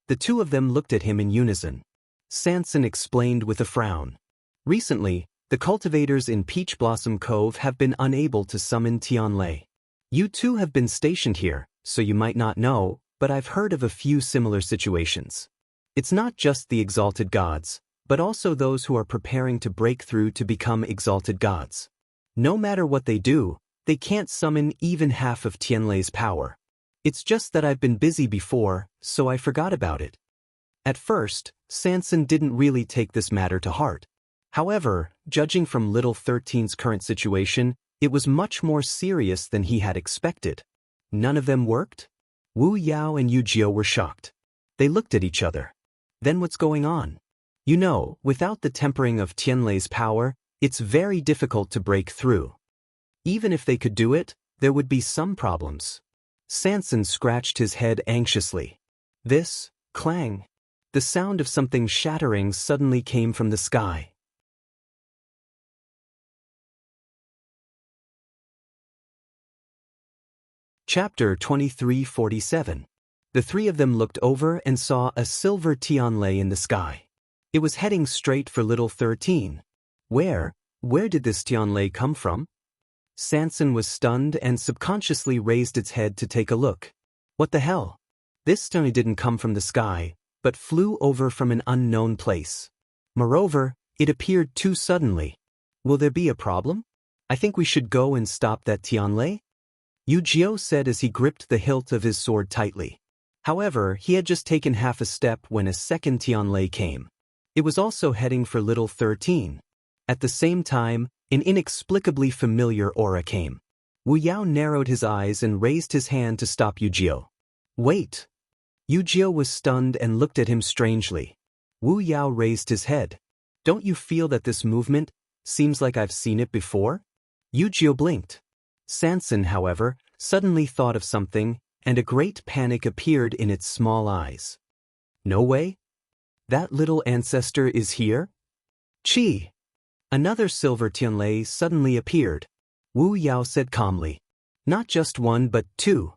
The two of them looked at him in unison. Xianxia explained with a frown. Recently, the cultivators in Peach Blossom Cove have been unable to summon Tianlei. You two have been stationed here, so you might not know, but I've heard of a few similar situations. It's not just the exalted gods, but also those who are preparing to break through to become exalted gods. No matter what they do, they can't summon even half of Tianlei's power. It's just that I've been busy before, so I forgot about it. At first, Xianxia didn't really take this matter to heart. However, judging from little 13's current situation, it was much more serious than he had expected. None of them worked? Wu Yao and Yu Jiu were shocked. They looked at each other. Then what's going on? You know, without the tempering of Tianlei's power, it's very difficult to break through. Even if they could do it, there would be some problems. Xianxia scratched his head anxiously. This, clang. The sound of something shattering suddenly came from the sky. Chapter 2347. The three of them looked over and saw a silver Tianlei in the sky. It was heading straight for little 13. Where did this Tianlei come from? Xianxia was stunned and subconsciously raised its head to take a look. What the hell? This Tianlei didn't come from the sky, but flew over from an unknown place. Moreover, it appeared too suddenly. Will there be a problem? I think we should go and stop that Tianlei? Yu Jiu said as he gripped the hilt of his sword tightly. However, he had just taken half a step when a second Tianlei came. It was also heading for little 13. At the same time, an inexplicably familiar aura came. Wu Yao narrowed his eyes and raised his hand to stop Yu Jiu. Wait! Yu Jiu was stunned and looked at him strangely. Wu Yao raised his head. Don't you feel that this movement seems like I've seen it before? Yu Jiu blinked. Xianxia, however, suddenly thought of something, and a great panic appeared in its small eyes. No way? That little ancestor is here? Chi! Another silver Tianlei suddenly appeared. Wu Yao said calmly. Not just one but two.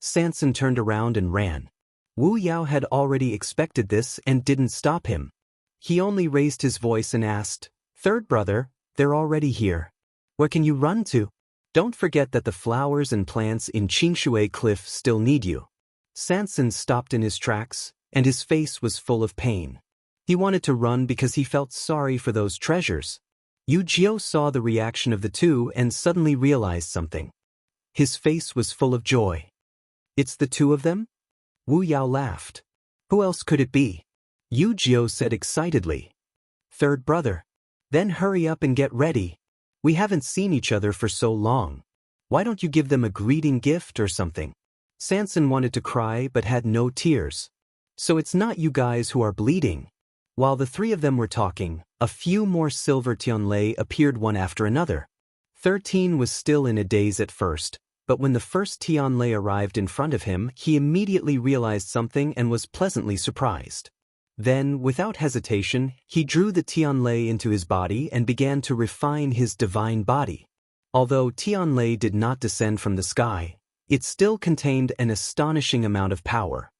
Xianxia turned around and ran. Wu Yao had already expected this and didn't stop him. He only raised his voice and asked, Third brother, they're already here. Where can you run to? Don't forget that the flowers and plants in Qingshui Cliff still need you. Xianxia stopped in his tracks, and his face was full of pain. He wanted to run because he felt sorry for those treasures. Yu Jiu saw the reaction of the two and suddenly realized something. His face was full of joy. It's the two of them? Wu Yao laughed. Who else could it be? Yu Jiu said excitedly. Third brother. Then hurry up and get ready. We haven't seen each other for so long. Why don't you give them a greeting gift or something? Xianxia wanted to cry but had no tears. So it's not you guys who are bleeding. While the three of them were talking, a few more silver Tianlei appeared one after another. 13 was still in a daze at first, but when the first Tianlei arrived in front of him, he immediately realized something and was pleasantly surprised. Then, without hesitation, he drew the Tianlei into his body and began to refine his divine body. Although Tianlei did not descend from the sky, it still contained an astonishing amount of power.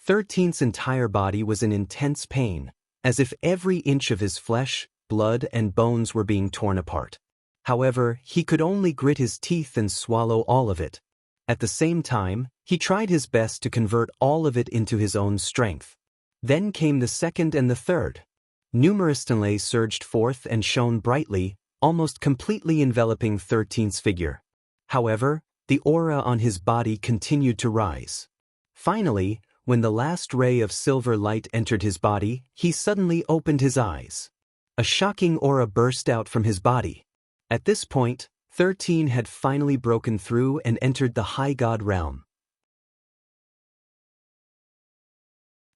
13's entire body was in intense pain, as if every inch of his flesh, blood, and bones were being torn apart. However, he could only grit his teeth and swallow all of it. At the same time, he tried his best to convert all of it into his own strength. Then came the second and the third. Numerous Tianlei surged forth and shone brightly, almost completely enveloping 13's figure. However, the aura on his body continued to rise. Finally, when the last ray of silver light entered his body, he suddenly opened his eyes. A shocking aura burst out from his body. At this point, 13 had finally broken through and entered the high god realm.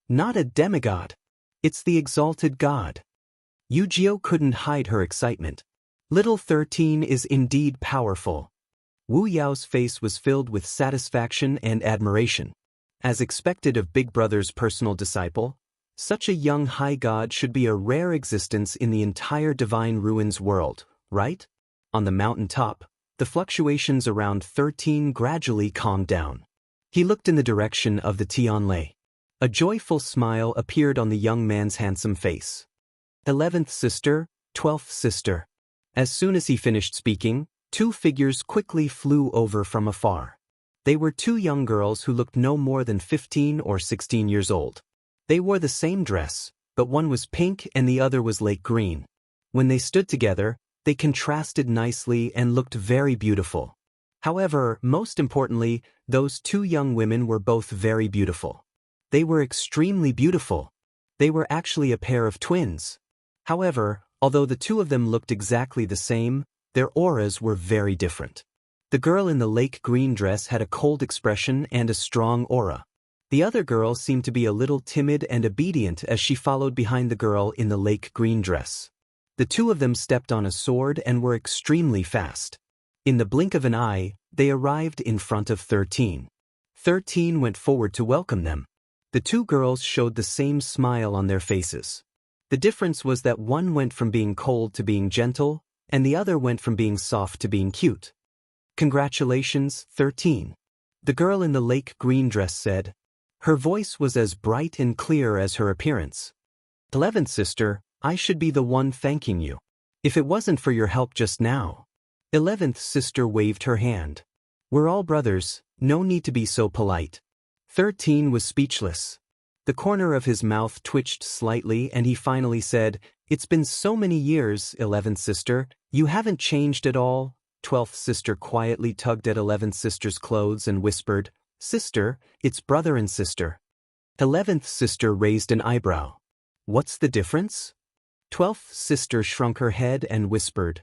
Not a demigod. It's the exalted god. Yu couldn't hide her excitement. Little 13 is indeed powerful. Wu Yao's face was filled with satisfaction and admiration. As expected of Big Brother's personal disciple, such a young high god should be a rare existence in the entire Divine Ruins world, right? On the mountain top, the fluctuations around 13 gradually calmed down. He looked in the direction of the Tianlei. A joyful smile appeared on the young man's handsome face. 11th sister, 12th sister. As soon as he finished speaking, two figures quickly flew over from afar. They were two young girls who looked no more than 15 or 16 years old. They wore the same dress, but one was pink and the other was lake green. When they stood together, they contrasted nicely and looked very beautiful. However, most importantly, those two young women were both very beautiful. They were extremely beautiful. They were actually a pair of twins. However, although the two of them looked exactly the same, their auras were very different. The girl in the lake green dress had a cold expression and a strong aura. The other girl seemed to be a little timid and obedient as she followed behind the girl in the lake green dress. The two of them stepped on a sword and were extremely fast. In the blink of an eye, they arrived in front of 13. 13 went forward to welcome them. The two girls showed the same smile on their faces. The difference was that one went from being cold to being gentle, and the other went from being soft to being cute. Congratulations, 13. The girl in the lake green dress said. Her voice was as bright and clear as her appearance. 11th sister, I should be the one thanking you. If it wasn't for your help just now. 11th sister waved her hand. We're all brothers, no need to be so polite. 13 was speechless. The corner of his mouth twitched slightly and he finally said, It's been so many years, 11th sister, you haven't changed at all. 12th sister quietly tugged at 11th sister's clothes and whispered, Sister, it's brother and sister. 11th sister raised an eyebrow. What's the difference? 12th sister shrunk her head and whispered.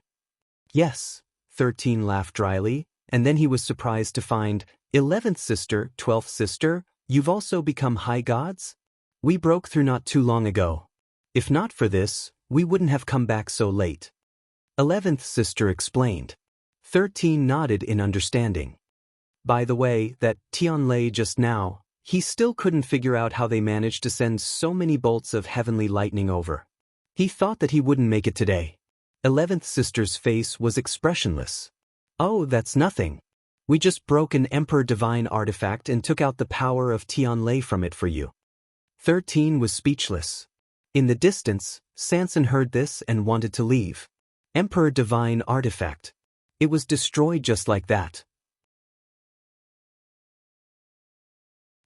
Yes, 13 laughed dryly, and then he was surprised to find, 11th sister, 12th sister, you've also become high gods? We broke through not too long ago. If not for this, we wouldn't have come back so late. 11th sister explained. 13 nodded in understanding. By the way, that Tianlei just now, he still couldn't figure out how they managed to send so many bolts of heavenly lightning over. He thought that he wouldn't make it today. 11th sister's face was expressionless. Oh, that's nothing. We just broke an Emperor Divine artifact and took out the power of Tianlei from it for you. 13 was speechless. In the distance, Sanson heard this and wanted to leave. Emperor Divine artifact. It was destroyed just like that.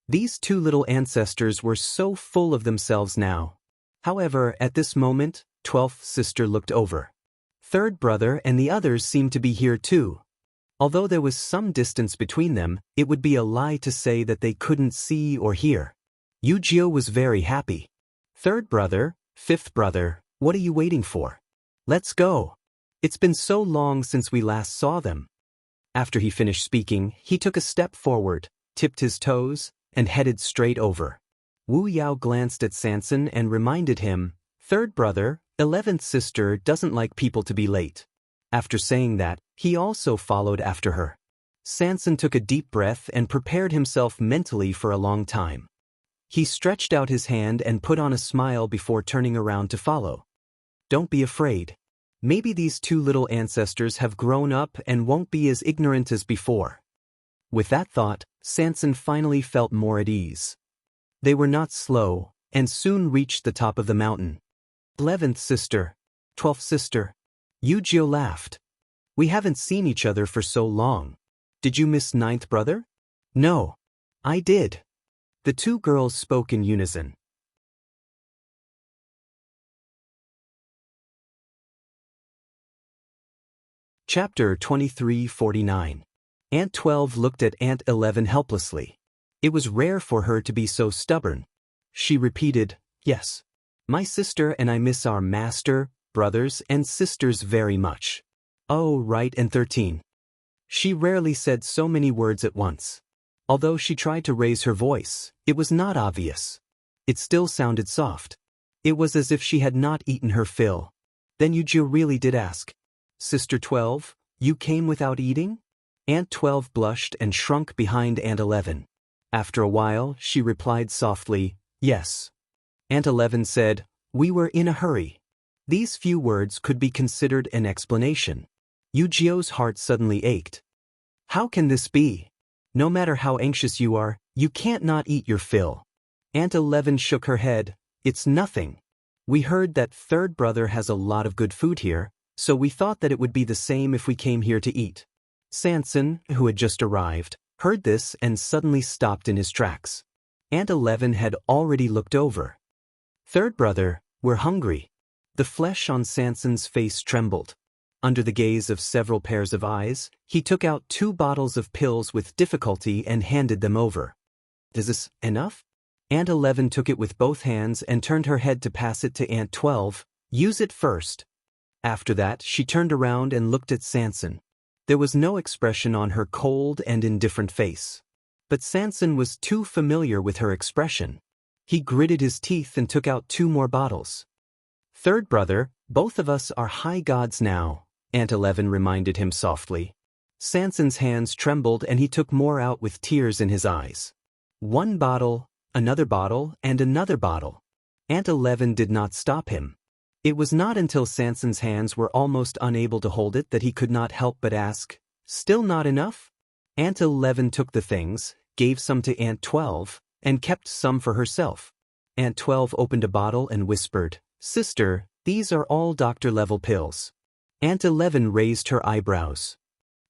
These two little ancestors were so full of themselves now. However, at this moment, 12th sister looked over. Third brother and the others seemed to be here too. Although there was some distance between them, it would be a lie to say that they couldn't see or hear. Yu was very happy. Third brother, fifth brother, what are you waiting for? Let's go. It's been so long since we last saw them. After he finished speaking, he took a step forward, tipped his toes, and headed straight over. Wu Yao glanced at Sanson and reminded him, Third brother, 11th sister doesn't like people to be late. After saying that, he also followed after her. Sanson took a deep breath and prepared himself mentally for a long time. He stretched out his hand and put on a smile before turning around to follow. Don't be afraid. Maybe these two little ancestors have grown up and won't be as ignorant as before. With that thought, Sanson finally felt more at ease. They were not slow, and soon reached the top of the mountain. 11th sister, 12th sister. Yu laughed. We haven't seen each other for so long. Did you miss 9th brother? No. I did. The two girls spoke in unison. Chapter 2349. Aunt 12 looked at Aunt 11 helplessly. It was rare for her to be so stubborn. She repeated, "Yes. My sister and I miss our master, brothers, and sisters very much." "Oh, right, and 13. She rarely said so many words at once. Although she tried to raise her voice, it was not obvious. It still sounded soft. It was as if she had not eaten her fill. "Then you really did ask. Sister 12, you came without eating?" Aunt 12 blushed and shrunk behind Aunt 11. After a while, she replied softly, "Yes." Aunt 11 said, "We were in a hurry." These few words could be considered an explanation. Yujio's heart suddenly ached. How can this be? No matter how anxious you are, you can't not eat your fill. Aunt 11 shook her head. "It's nothing. We heard that third brother has a lot of good food here, so we thought that it would be the same if we came here to eat." Sanson, who had just arrived, heard this and suddenly stopped in his tracks. Aunt 11 had already looked over. "Third brother, we're hungry." The flesh on Sanson's face trembled. Under the gaze of several pairs of eyes, he took out 2 bottles of pills with difficulty and handed them over. "Is this enough?" Aunt 11 took it with both hands and turned her head to pass it to Aunt 12. "Use it first." After that, she turned around and looked at Sanson. There was no expression on her cold and indifferent face. But Sanson was too familiar with her expression. He gritted his teeth and took out 2 more bottles. "Third brother, both of us are high gods now," Aunt 11 reminded him softly. Sanson's hands trembled and he took more out with tears in his eyes. 1 bottle, another bottle, and another bottle. Aunt 11 did not stop him. It was not until Sanson's hands were almost unable to hold it that he could not help but ask, "Still not enough?" Aunt 11 took the things, gave some to Aunt 12, and kept some for herself. Aunt 12 opened a bottle and whispered, "Sister, these are all doctor-level pills." Aunt 11 raised her eyebrows.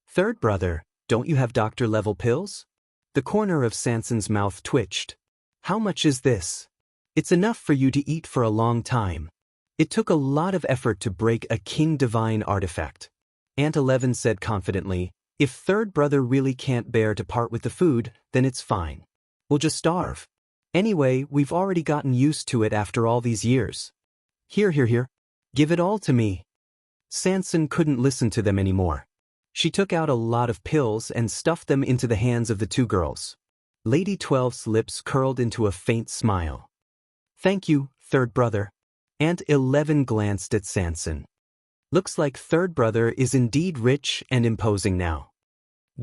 "Third brother, don't you have doctor-level pills?" The corner of Sanson's mouth twitched. "How much is this?" "It's enough for you to eat for a long time." It took a lot of effort to break a King Divine artifact. Aunt 11 said confidently, "If third brother really can't bear to part with the food, then it's fine. We'll just starve. Anyway, we've already gotten used to it after all these years. Here. Give it all to me." Sanson couldn't listen to them anymore. She took out a lot of pills and stuffed them into the hands of the 2 girls. Lady 12's lips curled into a faint smile. "Thank you, third brother." Aunt 11 glanced at Sanson. "Looks like third brother is indeed rich and imposing now."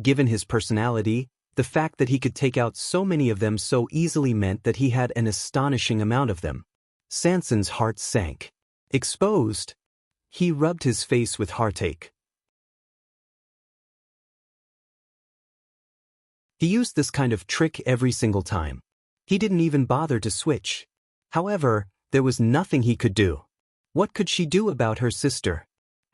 Given his personality, the fact that he could take out so many of them so easily meant that he had an astonishing amount of them. Sanson's heart sank. Exposed. He rubbed his face with heartache. He used this kind of trick every single time. He didn't even bother to switch. However, there was nothing he could do. What could she do about her sister?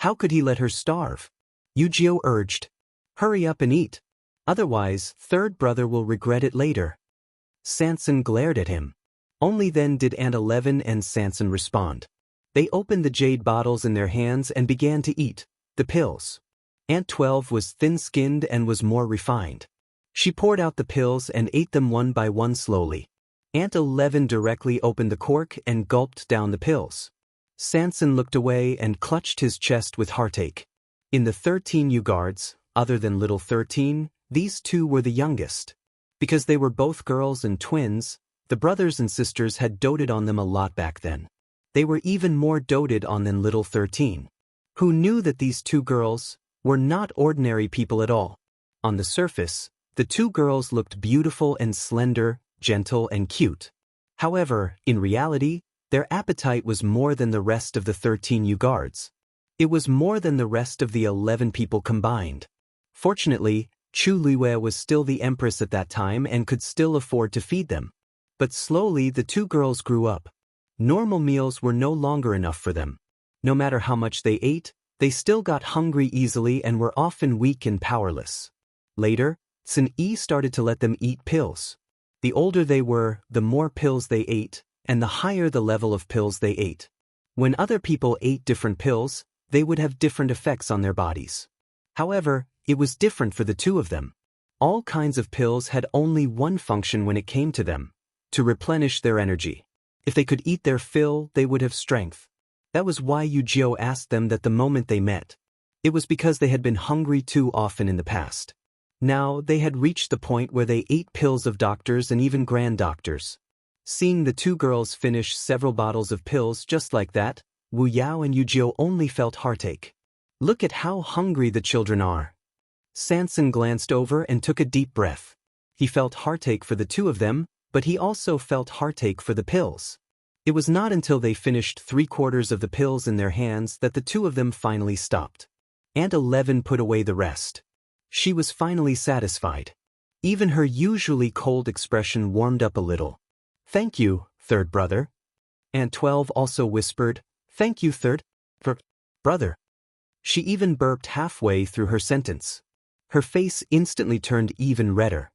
How could he let her starve? Yujio urged, "Hurry up and eat. Otherwise, third brother will regret it later." Sanson glared at him. Only then did Aunt 11 and Sanson respond. They opened the jade bottles in their hands and began to eat the pills. Aunt 12 was thin-skinned and was more refined. She poured out the pills and ate them one by one slowly. Aunt 11 directly opened the cork and gulped down the pills. Sanson looked away and clutched his chest with heartache. In the 13 Ugards, other than little 13, these 2 were the youngest. Because they were both girls and twins, the brothers and sisters had doted on them a lot back then. They were even more doted on than little 13. Who knew that these 2 girls were not ordinary people at all? On the surface, the 2 girls looked beautiful and slender, gentle and cute. However, in reality, their appetite was more than the rest of the 13 Ugards. It was more than the rest of the 11 people combined. Fortunately, Chu Luiwe was still the empress at that time and could still afford to feed them. But slowly the 2 girls grew up. Normal meals were no longer enough for them. No matter how much they ate, they still got hungry easily and were often weak and powerless. Later, Sun-Yi started to let them eat pills. The older they were, the more pills they ate, and the higher the level of pills they ate. When other people ate different pills, they would have different effects on their bodies. However, it was different for the two of them. All kinds of pills had only one function when it came to them: to replenish their energy. If they could eat their fill, they would have strength. That was why Yu asked them that the moment they met. It was because they had been hungry too often in the past. Now they had reached the point where they ate pills of doctors and even grand doctors. Seeing the two girls finish several bottles of pills just like that, Wu Yao and Yu only felt heartache. Look at how hungry the children are. Sanson glanced over and took a deep breath. He felt heartache for the two of them, but he also felt heartache for the pills. It was not until they finished 3/4 of the pills in their hands that the two of them finally stopped. Aunt 11 put away the rest. She was finally satisfied. Even her usually cold expression warmed up a little. "Thank you, third brother." Aunt 12 also whispered, "Thank you, third brother." She even burped halfway through her sentence. Her face instantly turned even redder.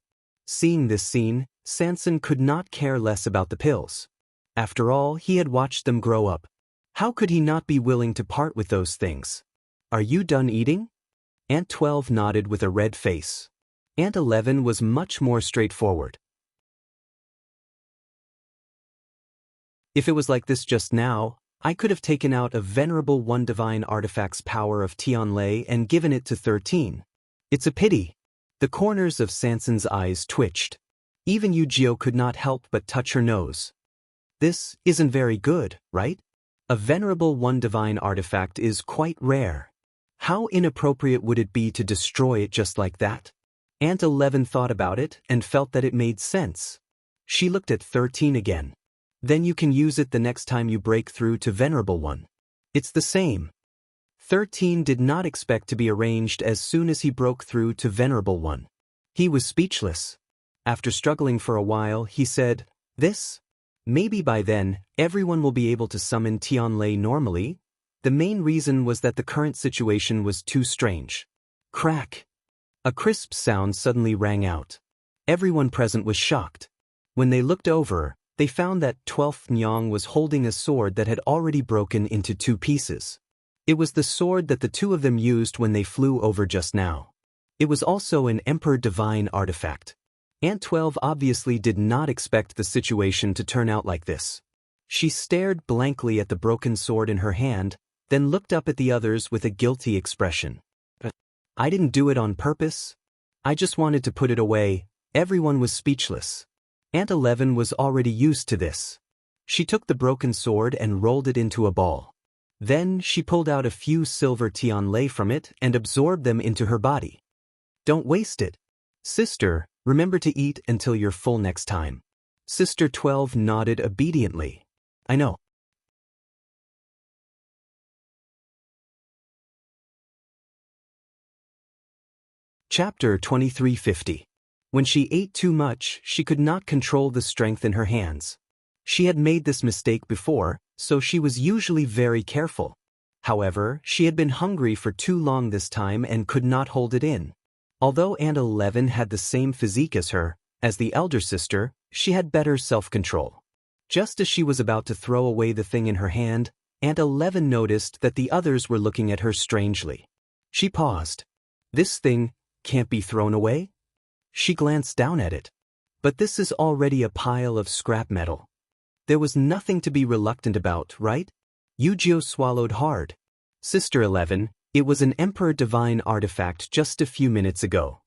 Seeing this scene, Sanson could not care less about the pills. After all, he had watched them grow up. How could he not be willing to part with those things? "Are you done eating?" Aunt 12 nodded with a red face. Aunt 11 was much more straightforward. "If it was like this just now, I could have taken out a venerable one divine artifact's power of Tianlei and given it to 13. It's a pity." The corners of Sanson's eyes twitched. Even Yu could not help but touch her nose. "This isn't very good, right? A venerable one divine artifact is quite rare. How inappropriate would it be to destroy it just like that?" Aunt 11 thought about it and felt that it made sense. She looked at 13 again. "Then you can use it the next time you break through to Venerable One. It's the same." 13 did not expect to be arranged as soon as he broke through to Venerable One. He was speechless. After struggling for a while, he said, "This? Maybe by then, everyone will be able to summon Tianlei normally." The main reason was that the current situation was too strange. Crack! A crisp sound suddenly rang out. Everyone present was shocked. When they looked over, they found that 12th Nyang was holding a sword that had already broken into 2 pieces. It was the sword that the two of them used when they flew over just now. It was also an Emperor Divine artifact. Aunt 12 obviously did not expect the situation to turn out like this. She stared blankly at the broken sword in her hand, then looked up at the others with a guilty expression. "I didn't do it on purpose. I just wanted to put it away." Everyone was speechless. Aunt 11 was already used to this. She took the broken sword and rolled it into a ball. Then she pulled out a few silver Tianlei from it and absorbed them into her body. "Don't waste it. Sister, remember to eat until you're full next time." Sister 12 nodded obediently. "I know." Chapter 2350. When she ate too much, she could not control the strength in her hands. She had made this mistake before, so she was usually very careful. However, she had been hungry for too long this time and could not hold it in. Although Aunt 11 had the same physique as her, as the elder sister, she had better self-control. Just as she was about to throw away the thing in her hand, Aunt 11 noticed that the others were looking at her strangely. She paused. "This thing can't be thrown away?" She glanced down at it. "But this is already a pile of scrap metal. There was nothing to be reluctant about, right?" Yu swallowed hard. "Sister 11, it was an Emperor Divine artifact just a few minutes ago.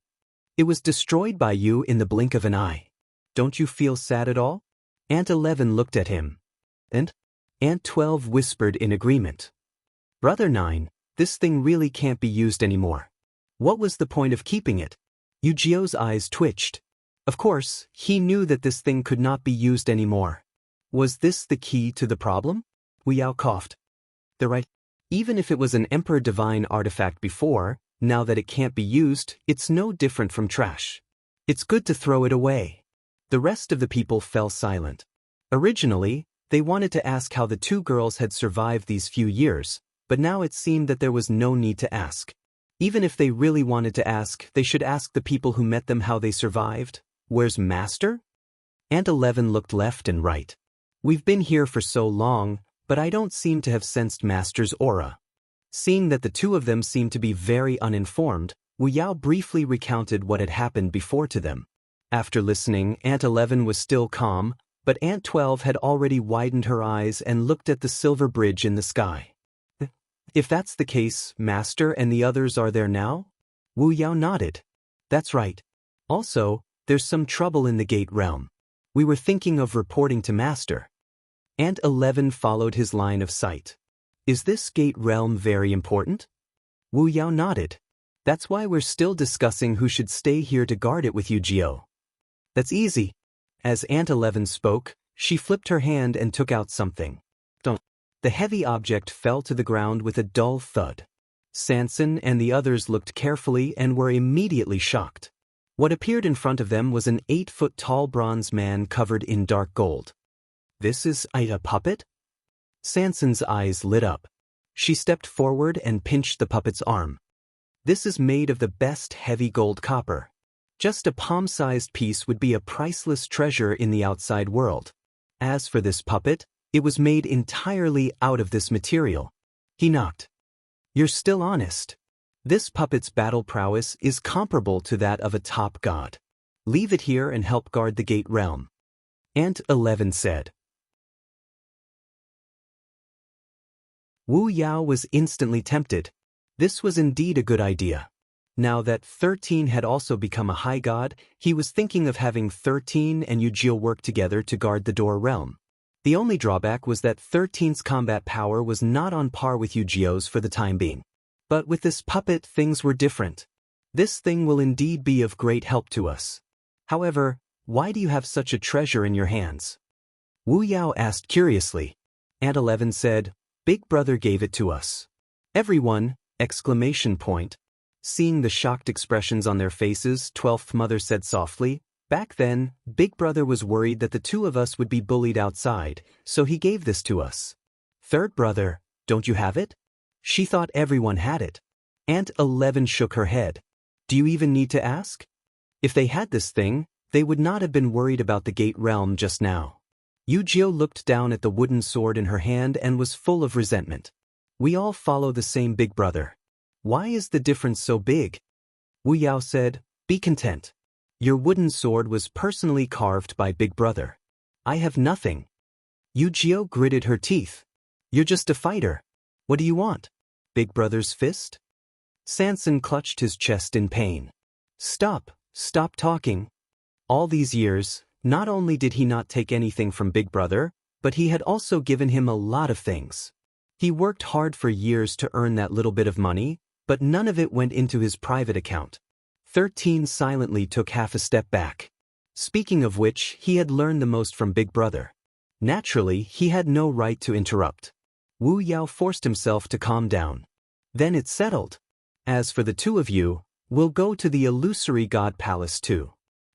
It was destroyed by you in the blink of an eye. Don't you feel sad at all?" Aunt 11 looked at him. "And?" Aunt 12 whispered in agreement. "Brother 9, this thing really can't be used anymore. What was the point of keeping it?" Yu eyes twitched. Of course, he knew that this thing could not be used anymore. Was this the key to the problem? Wu Yao coughed. "The right. Even if it was an Emperor Divine artifact before, now that it can't be used, it's no different from trash. It's good to throw it away." The rest of the people fell silent. Originally, they wanted to ask how the two girls had survived these few years, but now it seemed that there was no need to ask. Even if they really wanted to ask, they should ask the people who met them how they survived. "Where's Master?" Aunt 11 looked left and right. "We've been here for so long, but I don't seem to have sensed Master's aura." Seeing that the two of them seemed to be very uninformed, Wu Yao briefly recounted what had happened before to them. After listening, Aunt 11 was still calm, but Aunt 12 had already widened her eyes and looked at the silver bridge in the sky. If that's the case, Master and the others are there now? Wu Yao nodded. That's right. Also, there's some trouble in the gate realm. We were thinking of reporting to Master. Aunt 11 followed his line of sight. Is this gate realm very important? Wu Yao nodded. That's why we're still discussing who should stay here to guard it with you, Gio. That's easy. As Aunt 11 spoke, she flipped her hand and took out something. The heavy object fell to the ground with a dull thud. Sanson and the others looked carefully and were immediately shocked. What appeared in front of them was an 8-foot-tall bronze man covered in dark gold. This is a puppet? Sanson's eyes lit up. She stepped forward and pinched the puppet's arm. This is made of the best heavy gold copper. Just a palm-sized piece would be a priceless treasure in the outside world. As for this puppet, it was made entirely out of this material. He knocked. You're still honest. This puppet's battle prowess is comparable to that of a top god. Leave it here and help guard the gate realm. Aunt 11 said. Wu Yao was instantly tempted. This was indeed a good idea. Now that 13 had also become a high god, he was thinking of having 13 and Yujio work together to guard the door realm. The only drawback was that 13's combat power was not on par with Yujio's for the time being. But with this puppet, things were different. This thing will indeed be of great help to us. However, why do you have such a treasure in your hands? Wu Yao asked curiously. Aunt 11 said, Big Brother gave it to us. Everyone! ! Seeing the shocked expressions on their faces, 12th Mother said softly, Back then, Big Brother was worried that the two of us would be bullied outside, so he gave this to us. Third brother, don't you have it? She thought everyone had it. Aunt 11 shook her head. Do you even need to ask? If they had this thing, they would not have been worried about the gate realm just now. Yujio looked down at the wooden sword in her hand and was full of resentment. We all follow the same Big Brother. Why is the difference so big? Wu Yao said, Be content. Your wooden sword was personally carved by Big Brother. I have nothing. Yujio gritted her teeth. You're just a fighter. What do you want? Big Brother's fist? Sanson clutched his chest in pain. Stop talking. All these years, not only did he not take anything from Big Brother, but he had also given him a lot of things. He worked hard for years to earn that little bit of money, but none of it went into his private account. 13 silently took half a step back. Speaking of which, he had learned the most from Big Brother. Naturally, he had no right to interrupt. Wu Yao forced himself to calm down. Then it's settled. As for the two of you, we'll go to the illusory god palace too.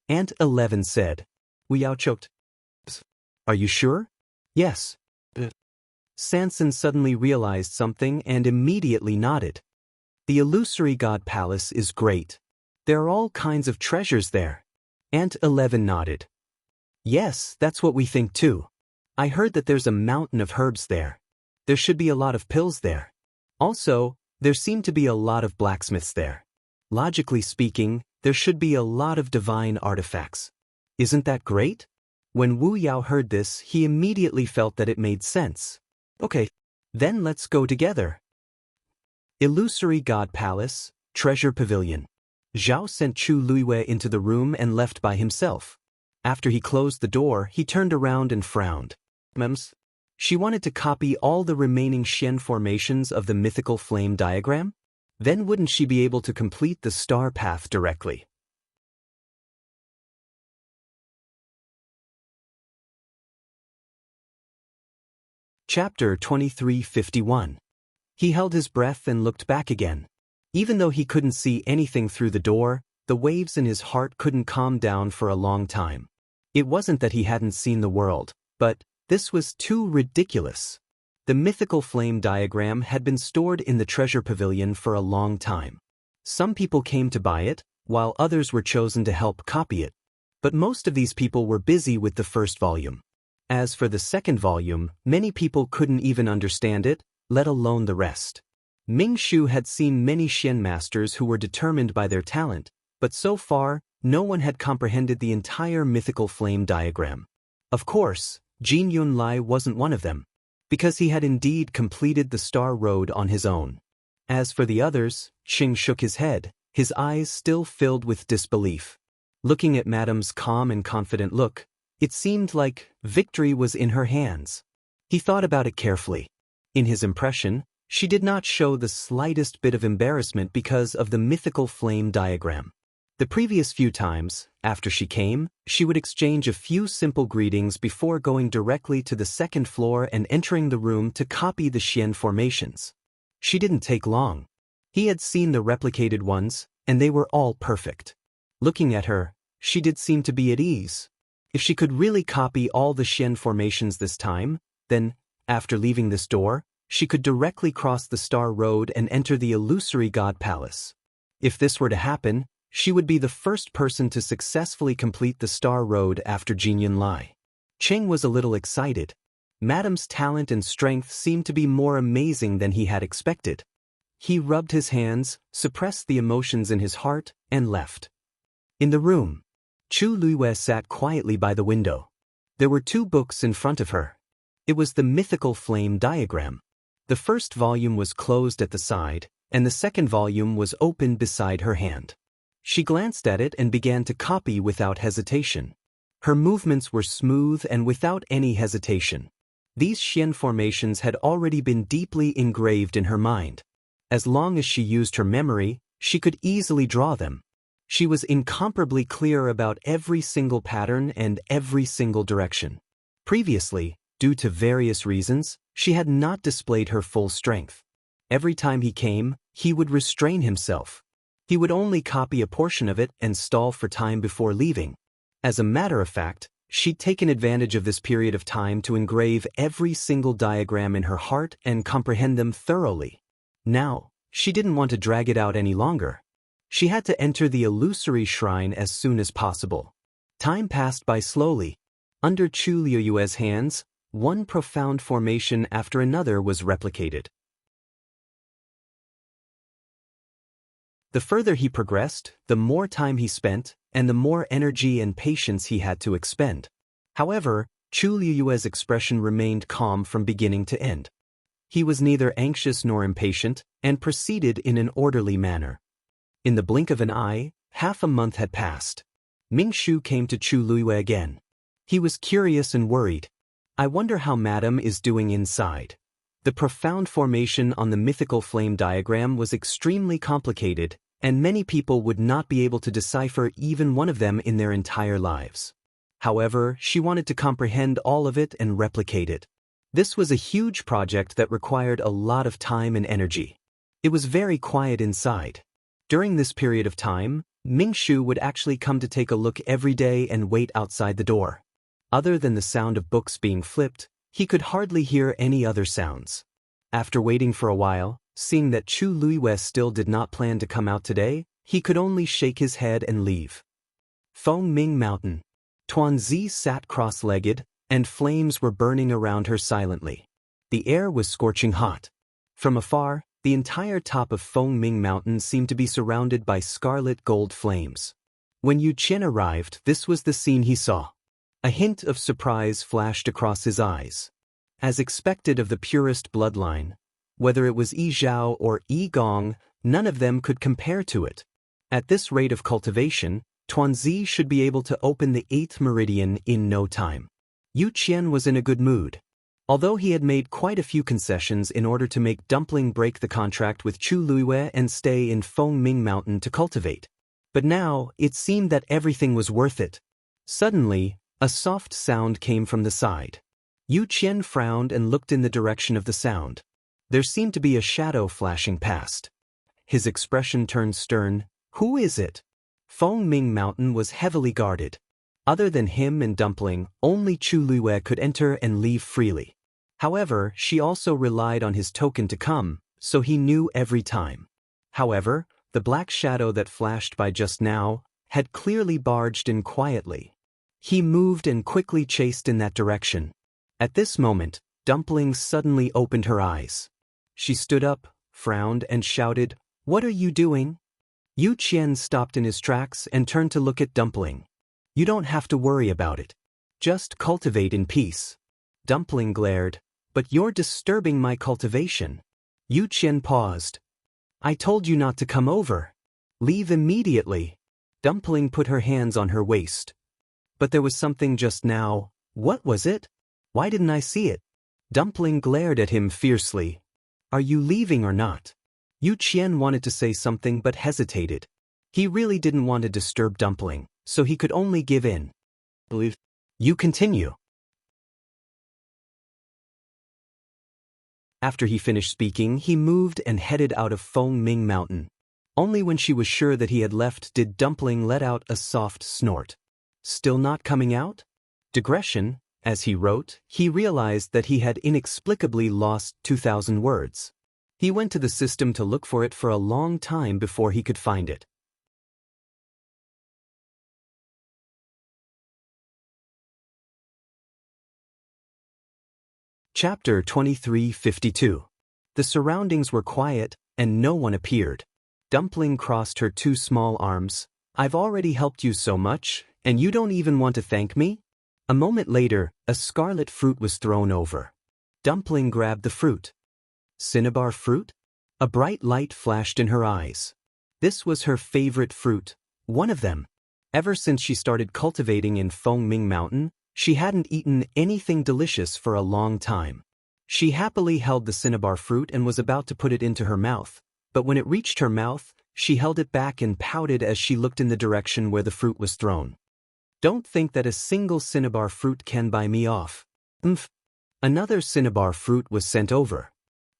Aunt 11 said. Wu Yao choked. Are you sure? Yes. Sanson suddenly realized something and immediately nodded. The illusory god palace is great. There are all kinds of treasures there. Aunt 11 nodded. Yes, that's what we think too. I heard that there's a mountain of herbs there. There should be a lot of pills there. Also, there seem to be a lot of blacksmiths there. Logically speaking, there should be a lot of divine artifacts. Isn't that great? When Wu Yao heard this, he immediately felt that it made sense. Okay, then let's go together. Illusory God Palace, Treasure Pavilion. Zhao sent Chu Luiwei into the room and left by himself. After he closed the door, he turned around and frowned. She wanted to copy all the remaining Xian formations of the mythical flame diagram? Then wouldn't she be able to complete the star path directly? Chapter 2351. He held his breath and looked back again. Even though he couldn't see anything through the door, the waves in his heart couldn't calm down for a long time. It wasn't that he hadn't seen the world, but this was too ridiculous. The mythical flame diagram had been stored in the treasure pavilion for a long time. Some people came to buy it, while others were chosen to help copy it. But most of these people were busy with the first volume. As for the second volume, many people couldn't even understand it, let alone the rest. Ming Shu had seen many Xian masters who were determined by their talent, but so far, no one had comprehended the entire mythical flame diagram. Of course, Jin Yunlai wasn't one of them, because he had indeed completed the Star Road on his own. As for the others, Qing shook his head, his eyes still filled with disbelief. Looking at Madame's calm and confident look, it seemed like victory was in her hands. He thought about it carefully. In his impression, she did not show the slightest bit of embarrassment because of the mythical flame diagram. The previous few times, after she came, she would exchange a few simple greetings before going directly to the second floor and entering the room to copy the Xian formations. She didn't take long. He had seen the replicated ones, and they were all perfect. Looking at her, she did seem to be at ease. If she could really copy all the Xian formations this time, then, after leaving this door, she could directly cross the Star Road and enter the illusory God Palace. If this were to happen, she would be the first person to successfully complete the Star Road after Jin Yunlai. Cheng was a little excited. Madame's talent and strength seemed to be more amazing than he had expected. He rubbed his hands, suppressed the emotions in his heart, and left. In the room, Chu Luiyue sat quietly by the window. There were 2 books in front of her. It was the mythical flame diagram. The first volume was closed at the side, and the second volume was open beside her hand. She glanced at it and began to copy without hesitation. Her movements were smooth and without any hesitation. These Xian formations had already been deeply engraved in her mind. As long as she used her memory, she could easily draw them. She was incomparably clear about every single pattern and every single direction. Previously, due to various reasons, she had not displayed her full strength. Every time he came, he would restrain himself. He would only copy a portion of it and stall for time before leaving. As a matter of fact, she'd taken advantage of this period of time to engrave every single diagram in her heart and comprehend them thoroughly. Now, she didn't want to drag it out any longer. She had to enter the illusory shrine as soon as possible. Time passed by slowly. Under Chu Luiyue's hands, one profound formation after another was replicated. The further he progressed, the more time he spent, and the more energy and patience he had to expend. However, Chu Luiyue's expression remained calm from beginning to end. He was neither anxious nor impatient, and proceeded in an orderly manner. In the blink of an eye, half a month had passed. Ming Shu came to Chu Luiyue again. He was curious and worried. I wonder how Madame is doing inside. The profound formation on the mythical flame diagram was extremely complicated, and many people would not be able to decipher even one of them in their entire lives. However, she wanted to comprehend all of it and replicate it. This was a huge project that required a lot of time and energy. It was very quiet inside. During this period of time, Ming Shu would actually come to take a look every day and wait outside the door. Other than the sound of books being flipped, he could hardly hear any other sounds. After waiting for a while, seeing that Chu Luiyue still did not plan to come out today, he could only shake his head and leave. Feng Ming Mountain. Tuanzi sat cross-legged, and flames were burning around her silently. The air was scorching hot. From afar, the entire top of Feng Ming Mountain seemed to be surrounded by scarlet gold flames. When Yu Qian arrived, this was the scene he saw. A hint of surprise flashed across his eyes. As expected of the purest bloodline, whether it was Yi Zhao or Yi Gong, none of them could compare to it. At this rate of cultivation, Tuanzi should be able to open the 8th meridian in no time. Yu Qian was in a good mood. Although he had made quite a few concessions in order to make Dumpling break the contract with Chu Luiyue and stay in Feng Ming Mountain to cultivate. But now, it seemed that everything was worth it. Suddenly, a soft sound came from the side. Yu Qian frowned and looked in the direction of the sound. There seemed to be a shadow flashing past. His expression turned stern. Who is it? Feng Ming Mountain was heavily guarded. Other than him and Dumpling, only Chu Luiyue could enter and leave freely. However, she also relied on his token to come, so he knew every time. However, the black shadow that flashed by just now had clearly barged in quietly. He moved and quickly chased in that direction. At this moment, Dumpling suddenly opened her eyes. She stood up, frowned and shouted, "What are you doing?" Yu Qian stopped in his tracks and turned to look at Dumpling. "You don't have to worry about it. Just cultivate in peace." Dumpling glared, "But you're disturbing my cultivation." Yu Qian paused. "I told you not to come over. Leave immediately." Dumpling put her hands on her waist. "But there was something just now. What was it? Why didn't I see it?" Dumpling glared at him fiercely. "Are you leaving or not?" Yu Qian wanted to say something but hesitated. He really didn't want to disturb Dumpling, so he could only give in. "You continue." After he finished speaking, he moved and headed out of Feng Ming Mountain. Only when she was sure that he had left did Dumpling let out a soft snort. Still not coming out? Digression, as he wrote, he realized that he had inexplicably lost 2,000 words. He went to the system to look for it for a long time before he could find it. Chapter 2352. The surroundings were quiet, and no one appeared. Dumpling crossed her two small arms. "I've already helped you so much, and you don't even want to thank me?" A moment later, a scarlet fruit was thrown over. Dumpling grabbed the fruit. Cinnabar fruit? A bright light flashed in her eyes. This was her favorite fruit, one of them. Ever since she started cultivating in Feng Ming Mountain, she hadn't eaten anything delicious for a long time. She happily held the cinnabar fruit and was about to put it into her mouth, but when it reached her mouth, she held it back and pouted as she looked in the direction where the fruit was thrown. "Don't think that a single cinnabar fruit can buy me off." Another cinnabar fruit was sent over.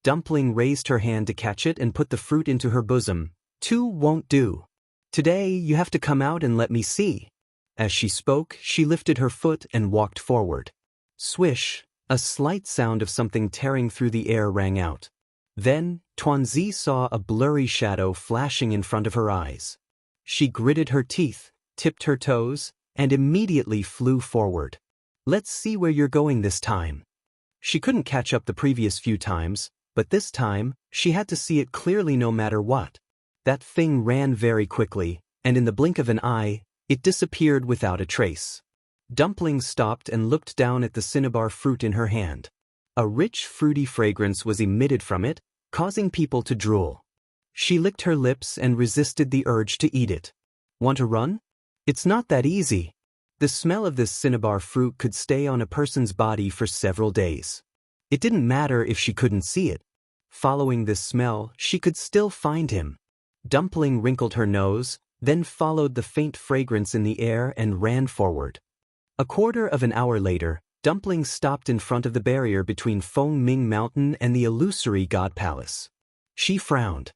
Dumpling raised her hand to catch it and put the fruit into her bosom. "Two won't do. Today you have to come out and let me see." As she spoke, she lifted her foot and walked forward. Swish, a slight sound of something tearing through the air rang out. Then, Tuanzi saw a blurry shadow flashing in front of her eyes. She gritted her teeth, tipped her toes, and immediately flew forward. "Let's see where you're going this time." She couldn't catch up the previous few times, but this time, she had to see it clearly no matter what. That thing ran very quickly, and in the blink of an eye, it disappeared without a trace. Dumpling stopped and looked down at the cinnabar fruit in her hand. A rich, fruity fragrance was emitted from it, causing people to drool. She licked her lips and resisted the urge to eat it. "Want to run?" "It's not that easy." The smell of this cinnabar fruit could stay on a person's body for several days. It didn't matter if she couldn't see it. Following this smell, she could still find him. Dumpling wrinkled her nose, then followed the faint fragrance in the air and ran forward. A quarter of an hour later, Dumpling stopped in front of the barrier between Feng Ming Mountain and the illusory God Palace. She frowned.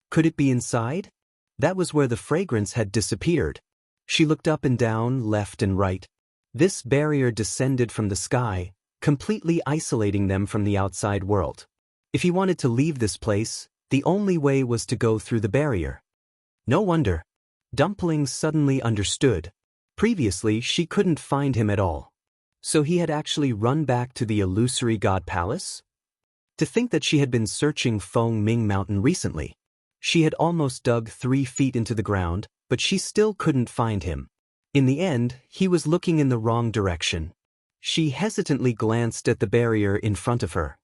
Could it be inside? That was where the fragrance had disappeared. She looked up and down, left and right. This barrier descended from the sky, completely isolating them from the outside world. If he wanted to leave this place, the only way was to go through the barrier. No wonder. Dumpling suddenly understood. Previously, she couldn't find him at all. So he had actually run back to the illusory God Palace? To think that she had been searching Feng Ming Mountain recently. She had almost dug 3 feet into the ground, but she still couldn't find him. In the end, he was looking in the wrong direction. She hesitantly glanced at the barrier in front of her.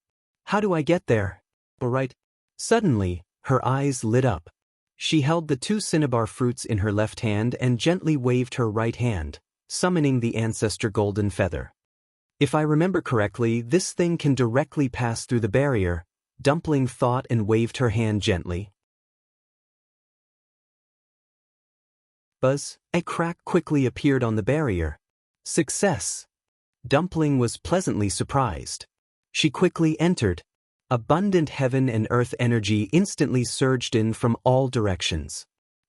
"How do I get there?" "All right." Suddenly, her eyes lit up. She held the 2 cinnabar fruits in her left hand and gently waved her right hand, summoning the ancestor golden feather. "If I remember correctly, this thing can directly pass through the barrier," Dumpling thought and waved her hand gently. Buzz, a crack quickly appeared on the barrier. Success! Dumpling was pleasantly surprised. She quickly entered. Abundant heaven and earth energy instantly surged in from all directions.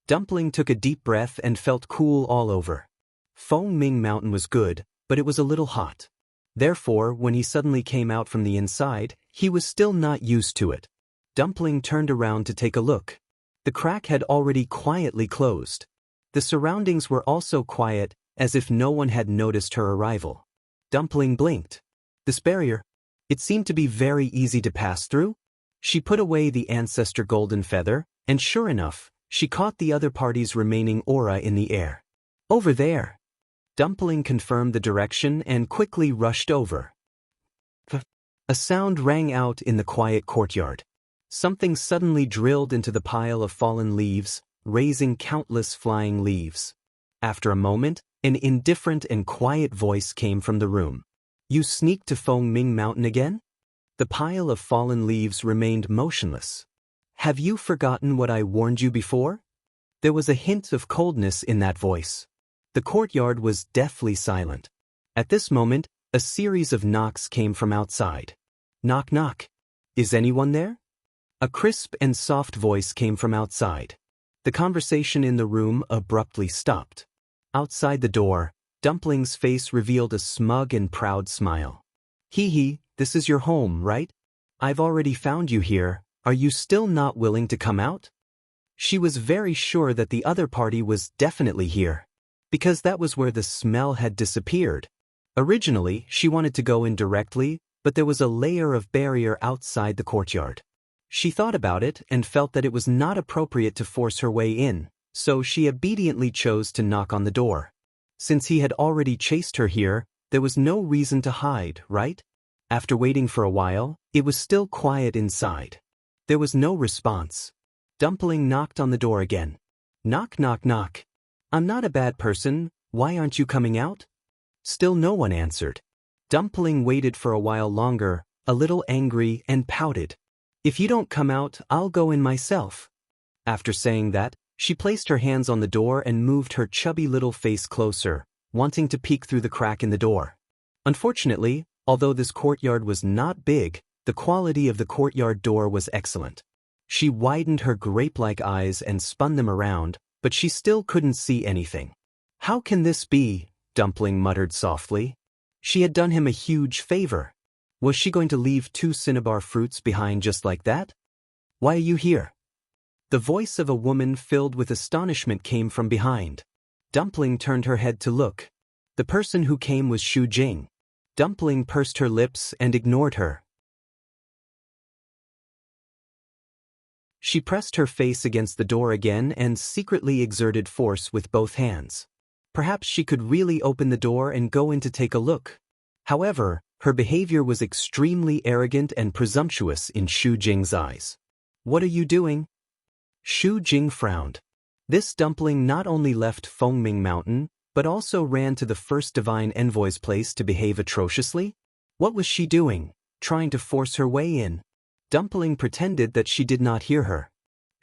Dumpling took a deep breath and felt cool all over. Feng Ming Mountain was good, but it was a little hot. Therefore, when he suddenly came out from the inside, he was still not used to it. Dumpling turned around to take a look. The crack had already quietly closed. The surroundings were also quiet, as if no one had noticed her arrival. Dumpling blinked. This barrier? It seemed to be very easy to pass through. She put away the ancestor golden feather, and sure enough, she caught the other party's remaining aura in the air. Over there. Dumpling confirmed the direction and quickly rushed over. A sound rang out in the quiet courtyard. Something suddenly drilled into the pile of fallen leaves, raising countless flying leaves. After a moment, an indifferent and quiet voice came from the room. You sneaked to Fengming Mountain again? The pile of fallen leaves remained motionless. Have you forgotten what I warned you before? There was a hint of coldness in that voice. The courtyard was deathly silent. At this moment, a series of knocks came from outside. Knock knock. Is anyone there? A crisp and soft voice came from outside. The conversation in the room abruptly stopped. Outside the door, Dumpling's face revealed a smug and proud smile. Hee hee, this is your home, right? I've already found you here. Are you still not willing to come out? She was very sure that the other party was definitely here, because that was where the smell had disappeared. Originally, she wanted to go in directly, but there was a layer of barrier outside the courtyard. She thought about it and felt that it was not appropriate to force her way in, so she obediently chose to knock on the door. Since he had already chased her here, there was no reason to hide, right? After waiting for a while, it was still quiet inside. There was no response. Dumpling knocked on the door again. Knock knock knock. I'm not a bad person, why aren't you coming out? Still no one answered. Dumpling waited for a while longer, a little angry, and pouted. If you don't come out, I'll go in myself. After saying that, she placed her hands on the door and moved her chubby little face closer, wanting to peek through the crack in the door. Unfortunately, although this courtyard was not big, the quality of the courtyard door was excellent. She widened her grape-like eyes and spun them around, but she still couldn't see anything. How can this be? Dumpling muttered softly. She had done him a huge favor. Was she going to leave 2 cinnabar fruits behind just like that? Why are you here? The voice of a woman filled with astonishment came from behind. Dumpling turned her head to look. The person who came was Xu Jing. Dumpling pursed her lips and ignored her. She pressed her face against the door again and secretly exerted force with both hands. Perhaps she could really open the door and go in to take a look. However, her behavior was extremely arrogant and presumptuous in Xu Jing's eyes. What are you doing? Xu Jing frowned. This dumpling not only left Fengming Mountain, but also ran to the first divine envoy's place to behave atrociously? What was she doing? Trying to force her way in? Dumpling pretended that she did not hear her.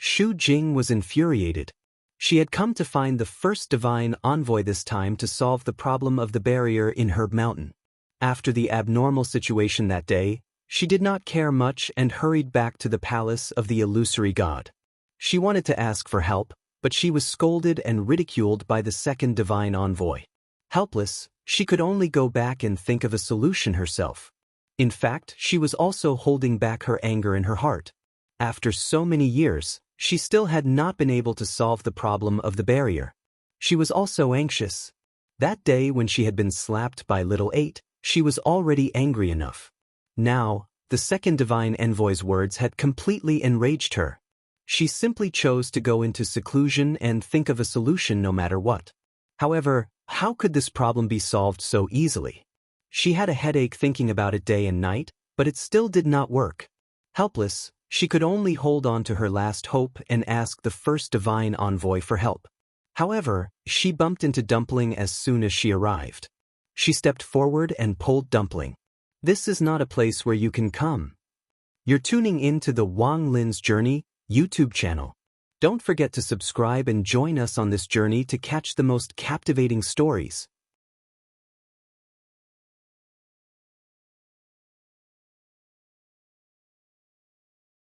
Xu Jing was infuriated. She had come to find the first divine envoy this time to solve the problem of the barrier in her mountain. After the abnormal situation that day, she did not care much and hurried back to the palace of the illusory god. She wanted to ask for help, but she was scolded and ridiculed by the second divine envoy. Helpless, she could only go back and think of a solution herself. In fact, she was also holding back her anger in her heart. After so many years, she still had not been able to solve the problem of the barrier. She was also anxious. That day when she had been slapped by Little 8, she was already angry enough. Now, the second divine envoy's words had completely enraged her. She simply chose to go into seclusion and think of a solution no matter what. However, how could this problem be solved so easily? She had a headache thinking about it day and night, but it still did not work. Helpless, she could only hold on to her last hope and ask the first divine envoy for help. However, she bumped into Dumpling as soon as she arrived. She stepped forward and pulled Dumpling. This is not a place where you can come. You're tuning in to the Wang Lin's Journey YouTube channel. Don't forget to subscribe and join us on this journey to catch the most captivating stories.